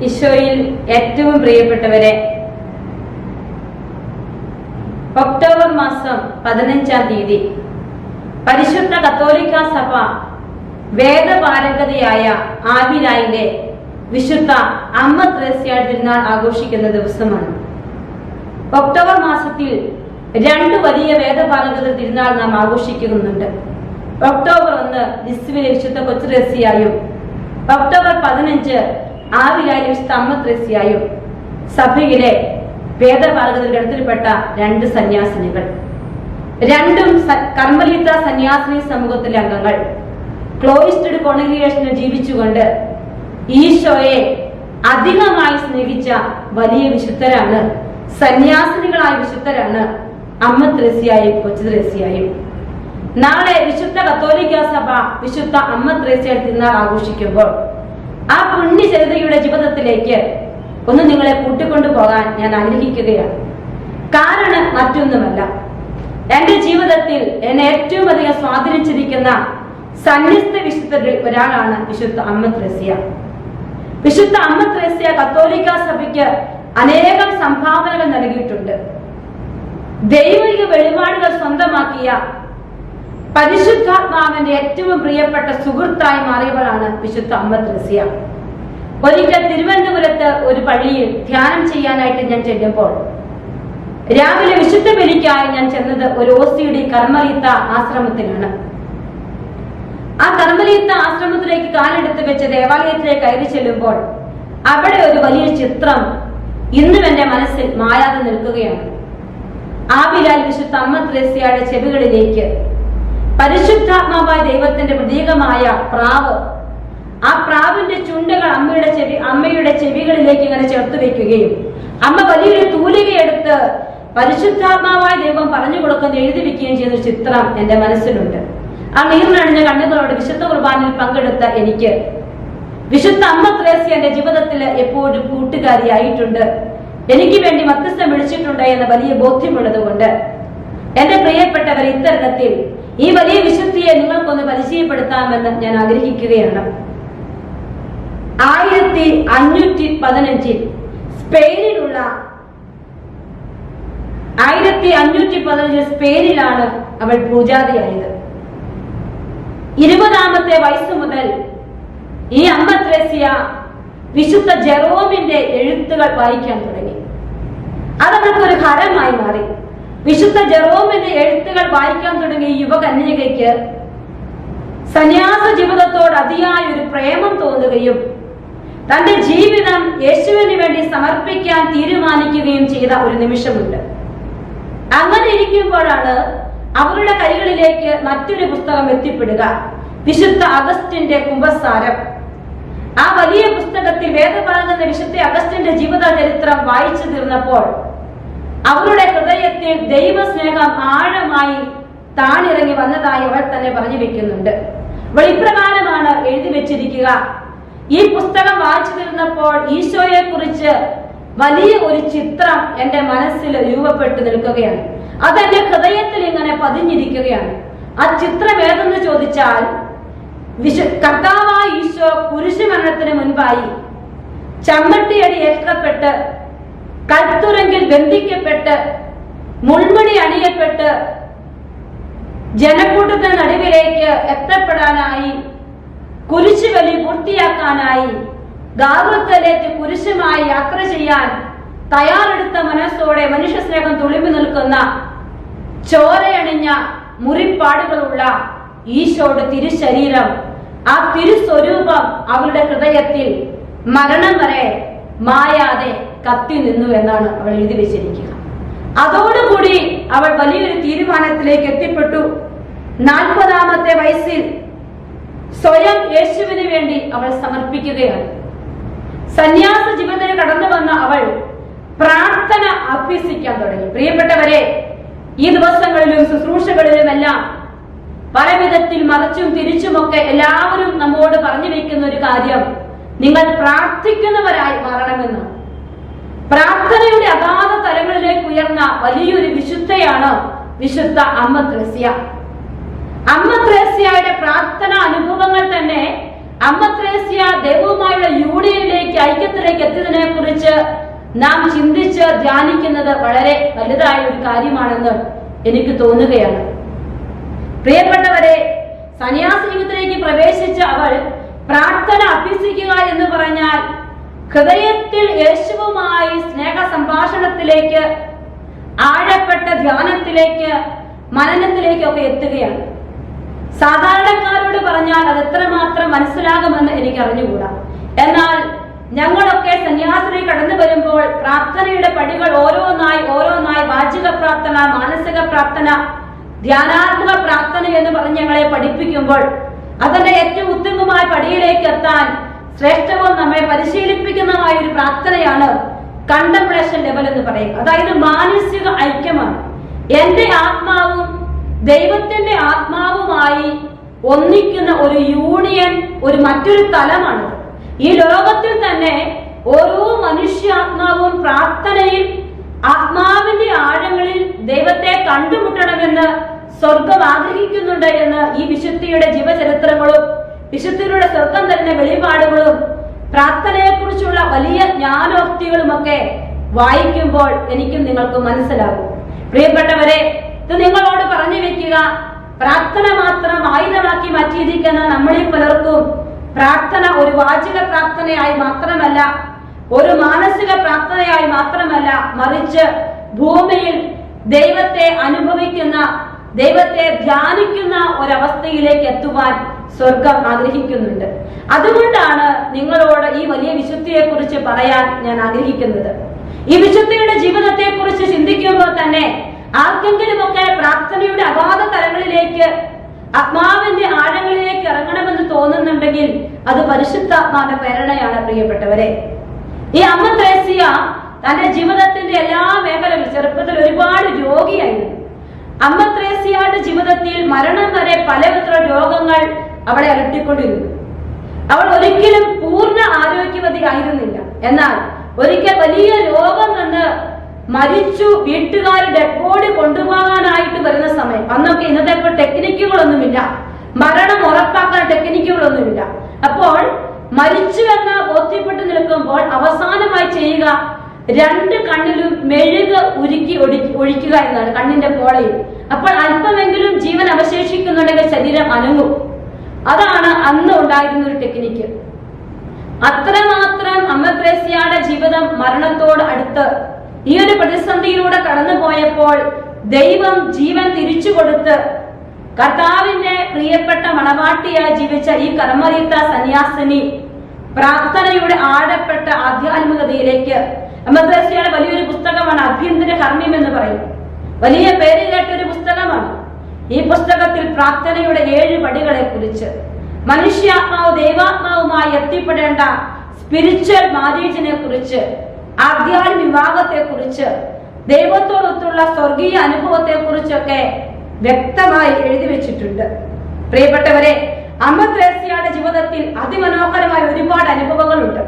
ഈശോയിൽ ഏറ്റവും പ്രിയപ്പെട്ടവരെ, ഒക്ടോബർ മാസം 15-ാം തീയതി പരിശുദ്ധ കത്തോലിക്ക സഭ വേദപാരംഗതയായ ആവിലായിലെ വിശുദ്ധ അമ്മ ത്രേസ്യയുടെ തിരുനാൾ ആഘോഷിക്കുന്ന ദിവസമാണ്. ഒക്ടോബർ മാസത്തിൽ 2 വലിയ വേദപാരംഗത തിരുനാൾ നാം ആഘോഷിക്കുന്നുണ്ട്. ഒക്ടോബർ 1 ലിസ്ബനിലെ വിശുദ്ധ കൊച്ചുത്രേസ്യയായും ഒക്ടോബർ 15 ആവിലായിലെ വിശുദ്ധ അമ്മ ത്രേസ്യയായും സഭയിലെ വേദപാരംഗതയുടെ ഗണത്തിൽപ്പെട്ട 2 സന്യാസിനികൾ, രണ്ടും കർമ്മലീത്ത സന്യാസിനി സമൂഹത്തിലെ അംഗങ്ങൾ. ക്ലോയിസ്റ്റഡ് കോൺഗ്രിഗേഷനിൽ ജീവിച്ചുകൊണ്ട് ഈശോയെ അധികമായി സ്നേഹിച്ച വലിയ വിശുദ്ധരാണ്, സന്യാസിനികളായ വിശുദ്ധരാണ് അമ്മ ത്രേസ്യയും കൊച്ചു ത്രേസ്യയും. നാളെ വിശുദ്ധ കത്തോലിക്ക സഭ വിശുദ്ധ അമ്മ ത്രേസ്യയുടെ തിരുനാൾ ആഘോഷിക്കുമ്പോൾ ആ പുണ്യചരിതയുടെ ജീവിതത്തിലേക്ക് ഒന്ന് നിങ്ങളെ കൂട്ടിക്കൊണ്ടു പോകാൻ ഞാൻ ആഗ്രഹിക്കുകയാണ്. കാരണം മറ്റൊന്നുമല്ല, എന്റെ ജീവിതത്തിൽ എന്നെ ഏറ്റവും അധികം സ്വാധീനിച്ചിരിക്കുന്ന സന്യസ്ത വിശുദ്ധരിൽ ഒരാളാണ് വിശുദ്ധ അമ്മ ത്രേസ്യ. വിശുദ്ധ അമ്മ ത്രേസ്യ കത്തോലിക്ക സഭയ്ക്ക് അനേകം സംഭാവനകൾ നൽകിയിട്ടുണ്ട്. ദൈവിക വെളിപാടുകൾ സ്വന്തമാക്കിയ പരിശുദ്ധാത്മാവിന്റെ ഏറ്റവും പ്രിയപ്പെട്ട സുഹൃത്തായി മാറിയവളാണ് വിശുദ്ധ അമ്മ ത്രേസ്യ. ഒരിക്കൽ തിരുവനന്തപുരത്ത് ഒരു പള്ളിയിൽ ധ്യാനം ചെയ്യാനായിട്ട് ഞാൻ ചെല്ലുമ്പോൾ രാവിലെ വിശുദ്ധ ബലിക്കായി ഞാൻ ചെന്നത് ഒരു OCD കർമ്മലീത്ത ആശ്രമത്തിലാണ്. ആ കർമ്മലീത്ത ആശ്രമത്തിലേക്ക് കാലെടുത്ത് വെച്ച് ദേവാലയത്തിലേക്ക് കയറി ചെല്ലുമ്പോൾ അവിടെ ഒരു വലിയ ചിത്രം ഇന്നും എന്റെ മനസ്സിൽ മായാതെ നിൽക്കുകയാണ്. ആവിലാൽ വിശുദ്ധ അമ്മ ത്രേസ്യയുടെ ചെവികളിലേക്ക് പരിശുദ്ധാത്മാവായ ദൈവത്തിന്റെ പ്രതീകമായ പ്രാവ്, ആ പ്രാവിന്റെ ചുണ്ടുകൾ അമ്മയുടെ ചെവികളിലേക്ക് ഇങ്ങനെ ചേർത്ത് വെക്കുകയും അമ്മ വലിയൊരു തൂലികയെടുത്ത് പരിശുദ്ധാത്മാവായ ദൈവം പറഞ്ഞു കൊടുക്കുന്ന എഴുതി വെക്കുകയും ചെയ്യുന്ന ഒരു ചിത്രം എന്റെ മനസ്സിലുണ്ട്. ആ നീർന്നണിഞ്ഞ കണ്ണുകളോട് വിശുദ്ധ കുർബാനയിൽ പങ്കെടുത്ത എനിക്ക് വിശുദ്ധ അമ്മ ത്രേസ്യ എന്റെ ജീവിതത്തിൽ എപ്പോഴും കൂട്ടുകാരിയായിട്ടുണ്ട്, എനിക്ക് വേണ്ടി മധ്യസ്ഥം വിളിച്ചിട്ടുണ്ട് എന്ന വലിയ ബോധ്യമുള്ളത് കൊണ്ട് എന്റെ പ്രിയപ്പെട്ടവർ, ഇത്തരണത്തിൽ ഈ വലിയ വിശുദ്ധിയെ നിങ്ങൾക്കൊന്ന് പരിചയപ്പെടുത്താമെന്ന് ഞാൻ ആഗ്രഹിക്കുകയാണ്. 1515 സ്പെയിനിലാണ് അവൾ പൂജാരിയായത്. 20-ാമത്തെ വയസ്സ് മുതൽ ഈ അമ്മ ത്രേസ്യ വിശുദ്ധ ജെറോമിന്റെ എഴുത്തുകൾ വായിക്കാൻ തുടങ്ങി. അതവൾക്കൊരു ഹരമായി മാറി. വിശുദ്ധ ജെറോമിന്റെ എഴുത്തുകൾ വായിക്കാൻ തുടങ്ങിയ യുവകന്യകയ്ക്ക് സന്യാസ ജീവിതത്തോട് അതിയായ ഒരു പ്രേമം തോന്നുകയും തന്റെ ജീവിതം യേശുവിന് വേണ്ടി സമർപ്പിക്കാൻ തീരുമാനിക്കുകയും ചെയ്ത ഒരു നിമിഷമുണ്ട്. അങ്ങനെ ഇരിക്കുമ്പോഴാണ് അവരുടെ കൈകളിലേക്ക് മറ്റൊരു പുസ്തകം എത്തിപ്പെടുക, വിശുദ്ധ അഗസ്റ്റിന്റെ കുംഭസാരം. ആ വലിയ പുസ്തകത്തിൽ വേദപാരംഗത വിശുദ്ധ അഗസ്റ്റിന്റെ ജീവിത ചരിത്രം വായിച്ചു തീർന്നപ്പോൾ അവരുടെ ഹൃദയത്തിൽ ദൈവസ്നേഹം ആഴമായി താണിറങ്ങി വന്നതായി അവൾ തന്നെ പറഞ്ഞു വെക്കുന്നുണ്ട്. അവൾ ഇപ്രകാരമാണ് എഴുതി വെച്ചിരിക്കുക: ഈ പുസ്തകം വായിച്ചു തീർന്നപ്പോൾ ഈശോയെ കുറിച്ച് വലിയ ഒരു ചിത്രം എന്റെ മനസ്സിൽ രൂപപ്പെട്ടു നിൽക്കുകയാണ്. അതെന്റെ ഹൃദയത്തിൽ ഇങ്ങനെ പതിഞ്ഞിരിക്കുകയാണ്. ആ ചിത്രം ഏതെന്ന് ചോദിച്ചാൽ, കർത്താവായ ഈശോ കുരിശുമരണത്തിന് മുൻപായി ചമ്മട്ടിയടി ഏൽക്കപ്പെട്ട് കൽത്തുറങ്കിൽ ബന്ധിക്കപ്പെട്ട് മുൾമുടി അണിയപ്പെട്ട് ജനക്കൂട്ടത്തിന് നടുവിലേക്ക് എത്തപ്പെടാനായി, കുരിശുബലി പൂർത്തിയാക്കാനായി ഗാഗുൽത്തലേക്ക് കുരിശുമായി യാത്ര ചെയ്യാൻ തയ്യാറെടുത്ത മനസ്സോടെ മനുഷ്യ സ്നേഹം തുളുമ്പി നിൽക്കുന്ന ചോരയണിഞ്ഞ മുറിപ്പാടുകളുള്ള ഈശോയുടെ തിരുശരീരം, ആ തിരുസ്വരൂപം അവളുടെ ഹൃദയത്തിൽ മരണം വരെ മായാതെ കത്തി നിന്നു എന്നാണ് അവൾ എഴുതി വെച്ചിരിക്കുക. അതോടുകൂടി അവൾ വലിയൊരു തീരുമാനത്തിലേക്ക് എത്തിപ്പെട്ടു. 40-ാമത്തെ വയസ്സിൽ സ്വയം യേശുവിന് വേണ്ടി അവൾ സമർപ്പിക്കുകയാണ്. സന്യാസ ജീവിതത്തിൽ കടന്നു വന്ന അവൾ പ്രാർത്ഥന അഭ്യസിക്കാൻ തുടങ്ങി. പ്രിയപ്പെട്ടവരെ, ഈ ദിവസങ്ങളിലും ശുശ്രൂഷകളിലുമെല്ലാം പല വിധത്തിൽ മറിച്ചും തിരിച്ചുമൊക്കെ എല്ലാവരും നമ്മോട് പറഞ്ഞു വെക്കുന്ന ഒരു കാര്യം, നിങ്ങൾ പ്രാർത്ഥിക്കുന്നവരായി മാറണമെന്ന്. പ്രാർത്ഥനയുടെ അഗാധ തലങ്ങളിലേക്ക് ഉയർന്ന വലിയൊരു വിശുദ്ധയാണ് വിശുദ്ധ അമ്മ ത്രേസ്യ. അമ്മ ത്രേസ്യയുടെ പ്രാർത്ഥന അനുഭവങ്ങൾ തന്നെ അമ്മ ത്രേസ്യ ദൈവവുമായുള്ള യൂണിയനിലേക്ക്, ഐക്യത്തിലേക്ക് എത്തി നാം ചിന്തിച്ച് ധ്യാനിക്കുന്നത് വളരെ വലുതായ ഒരു കാര്യമാണെന്ന് എനിക്ക് തോന്നുകയാണ്. പ്രിയപ്പെട്ടവരെ, സന്യാസ ജീവിതത്തിലേക്ക് പ്രവേശിച്ച അവൾ പ്രാർത്ഥന അഭ്യസിക്കുക എന്ന് പറഞ്ഞാൽ ഹൃദയത്തിൽ യേശുവുമായി സ്നേഹ സംഭാഷണത്തിലേക്ക്, ആഴപ്പെട്ട ധ്യാനത്തിലേക്ക്, മനനത്തിലേക്കൊക്കെ എത്തുകയാണ്. സാധാരണക്കാരോട് പറഞ്ഞാൽ അത് എത്രമാത്രം മനസ്സിലാകുമെന്ന് എനിക്ക് അറിഞ്ഞുകൂടാ. എന്നാൽ ഞങ്ങളൊക്കെ സന്യാസത്തിലേക്ക് കടന്നു വരുമ്പോൾ പ്രാർത്ഥനയുടെ പടികൾ ഓരോന്നായി വാചിക പ്രാർത്ഥന, മാനസിക പ്രാർത്ഥന, ധ്യാനാത്മക പ്രാർത്ഥന എന്ന് പറഞ്ഞ് ഞങ്ങളെ പഠിപ്പിക്കുമ്പോൾ അതിന്റെ ഏറ്റവും ഉത്തമമായ പടിയിലേക്ക് എത്താൻ ശ്രേഷ്ഠവും നമ്മെ പരിശീലിപ്പിക്കുന്നതുമായ ഒരു പ്രാർത്ഥനയാണ് കണ്ടംപ്ലേഷൻ ലെവൽ എന്ന് പറയും. അതായത് മാനസിക ഐക്യമാണ്. എന്റെ ആത്മാവും ദൈവത്തിന്റെ ആത്മാവുമായി ഒന്നിക്കുന്ന ഒരു യൂണിയൻ, ഒരു മറ്റൊരു തലമാണ്. ഈ ലോകത്തിൽ തന്നെ ഓരോ മനുഷ്യാത്മാവും പ്രാർത്ഥനയിൽ ആത്മാവിന്റെ ആഴങ്ങളിൽ ദൈവത്തെ കണ്ടുമുട്ടണമെന്ന് സ്വർഗം ആഗ്രഹിക്കുന്നുണ്ട് എന്ന് ഈ വിശുദ്ധിയുടെ ജീവചരിത്രങ്ങളും വിശുദ്ധിയുടെ സ്വർഗം തന്നെ വെളിപാടുകളും പ്രാർത്ഥനയെ കുറിച്ചുള്ള വലിയ ജ്ഞാനോക്തികളുമൊക്കെ വായിക്കുമ്പോൾ എനിക്കും നിങ്ങൾക്കും മനസ്സിലാകും. പ്രിയപ്പെട്ടവരെ, ഇത് നിങ്ങളോട് പറഞ്ഞു വെക്കുക. പ്രാർത്ഥന മാത്രം ആയുധമാക്കി മാറ്റിയിരിക്കുന്ന നമ്മളിൽ പലർക്കും പ്രാർത്ഥന ഒരു വാചിക പ്രാർത്ഥനയായി മാത്രമല്ല, ഒരു മാനസിക പ്രാർത്ഥനയായി മാത്രമല്ല, മറിച്ച് ഭൂമിയിൽ ദൈവത്തെ അനുഭവിക്കുന്ന, ദൈവത്തെ ധ്യാനിക്കുന്ന ഒരവസ്ഥയിലേക്ക് എത്തുവാൻ സ്വർഗം ആഗ്രഹിക്കുന്നുണ്ട്. അതുകൊണ്ടാണ് നിങ്ങളോട് ഈ വലിയ വിശുദ്ധിയെ കുറിച്ച് പറയാൻ ഞാൻ ആഗ്രഹിക്കുന്നത്. ഈ വിശുദ്ധിയുടെ ജീവിതത്തെ കുറിച്ച് ചിന്തിക്കുമ്പോൾ തന്നെ ആർക്കെങ്കിലുമൊക്കെ പ്രാർത്ഥനയുടെ അഗാധ തലങ്ങളിലേക്ക്, ആത്മാവിന്റെ ആഴങ്ങളിലേക്ക് ഇറങ്ങണമെന്ന് തോന്നുന്നുണ്ടെങ്കിൽ അത് പരിശുദ്ധാത്മാവിന്റെ പ്രേരണയാണ്. പ്രിയപ്പെട്ടവരെ, ഈ അമ്മ ത്രേസ്യ തന്റെ ജീവിതത്തിന്റെ എല്ലാ മേഖലകളിലും ചെറുപ്പത്തിൽ ഒരുപാട് രോഗിയായിരുന്നു. അമ്മ ത്രേസ്യയുടെ ജീവിതത്തിൽ മരണം വരെ പലവിധ രോഗങ്ങൾ അവളെ അലട്ടിക്കൊണ്ടിരുന്നു. അവൾ ഒരിക്കലും പൂർണ്ണ ആരോഗ്യവതി ആയിരുന്നില്ല. എന്നാൽ ഒരിക്കൽ വലിയ രോഗം നിന്ന് മരിച്ചു വീട്ടുകാർ ഡെഡ് ബോഡി കൊണ്ടുപോകാനായിട്ട് വരുന്ന സമയം, അന്നൊക്കെ ഇന്നത്തെ ഇപ്പോൾ ടെക്നിക്കുകളൊന്നുമില്ല, മരണം ഉറപ്പാക്കാൻ ടെക്നിക്കുകളൊന്നുമില്ല. അപ്പോൾ മരിച്ചു എന്ന് ബോധ്യപ്പെട്ട് നിൽക്കുമ്പോൾ അവസാനമായി ചെയ്യുക, രണ്ട് കണ്ണിലും മെഴുക് ഉരുക്കി ഒഴിക്കുക എന്നാണ്, കണ്ണിന്റെ പോളയിൽ. അപ്പോൾ അല്പമെങ്കിലും ജീവൻ അവശേഷിക്കുന്നുണ്ടെങ്കിൽ ശരീരം അനങ്ങും. അതാണ് അന്ന് ഉണ്ടായിരുന്ന ഒരു ടെക്നിക്ക്. അത്രമാത്രം അമ്മ ത്രേസ്യയുടെ ജീവിതം മരണത്തോട് അടുത്ത് ഈ ഒരു പ്രതിസന്ധിയിലൂടെ കടന്നു പോയപ്പോൾ ദൈവം ജീവൻ തിരിച്ചു കൊടുത്ത് കർത്താവിന്റെ പ്രിയപ്പെട്ട മണവാട്ടിയായി ജീവിച്ച ഈ കർമ്മരീത്ത സന്യാസിനി പ്രാർത്ഥനയുടെ ആഴപ്പെട്ട ആധ്യാത്മികതയിലേക്ക്, അമ്മ ത്രേസ്യയുടെ വലിയൊരു പുസ്തകമാണ് ആഭ്യന്തര കർമ്മ്യം എന്ന് പറയും. വലിയ പേര് കേട്ടൊരു പുസ്തകമാണ്. ഈ പുസ്തകത്തിൽ പ്രാർത്ഥനയുടെ 7 പടികളെ കുറിച്ച്, മനുഷ്യാത്മാവ് ദൈവാത്മാവുമായി എത്തിപ്പെടേണ്ട സ്പിരിച്വൽ മാരേജിനെ കുറിച്ച്, ആധ്യാത്മിക വിവാഹത്തെ കുറിച്ച്, ദൈവത്തോടൊത്തുള്ള സ്വർഗീയ അനുഭവത്തെ കുറിച്ചൊക്കെ വ്യക്തമായി എഴുതി വെച്ചിട്ടുണ്ട്. പ്രിയപ്പെട്ടവരെ, അമ്മ ത്രേസ്യയുടെ ജീവിതത്തിൽ അതിമനോഹരമായ ഒരുപാട് അനുഭവങ്ങളുണ്ട്.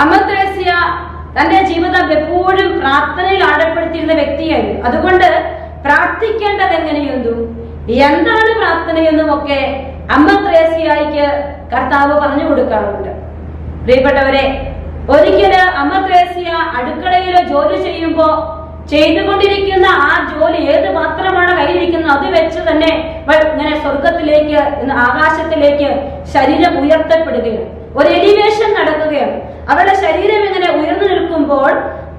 അമ്മ ത്രേസ്യ തന്റെ ജീവിതം എപ്പോഴും പ്രാർത്ഥനയിൽ ആഴപ്പെടുത്തിയിരുന്ന വ്യക്തിയായിരുന്നു. അതുകൊണ്ട് പ്രാർത്ഥിക്കേണ്ടത് എങ്ങനെയെന്നും എന്താണ് പ്രാർത്ഥനയെന്നും ഒക്കെ അമ്മ ത്രേസ്യയ്ക്ക് കർത്താവ് പറഞ്ഞു കൊടുക്കാറുണ്ട്. പ്രിയപ്പെട്ടവരെ, ഒരിക്കല് അമ്മ ത്രേസ്യ അടുക്കളയിൽ ജോലി ചെയ്യുമ്പോ ചെയ്തുകൊണ്ടിരിക്കുന്ന ആ ജോലി ഏത് പാത്രമാണ് കയ്യിലിരിക്കുന്നത് അത് വെച്ച് തന്നെ ഇങ്ങനെ സ്വർഗത്തിലേക്ക്, ആകാശത്തിലേക്ക് ശരീരം ഉയർത്തപ്പെടുകയാണ്. ഒരു എലിവേഷൻ നടക്കുകയാണ്. അവളുടെ ശരീരം ഇങ്ങനെ ഉയർന്നു നിൽക്കുമ്പോൾ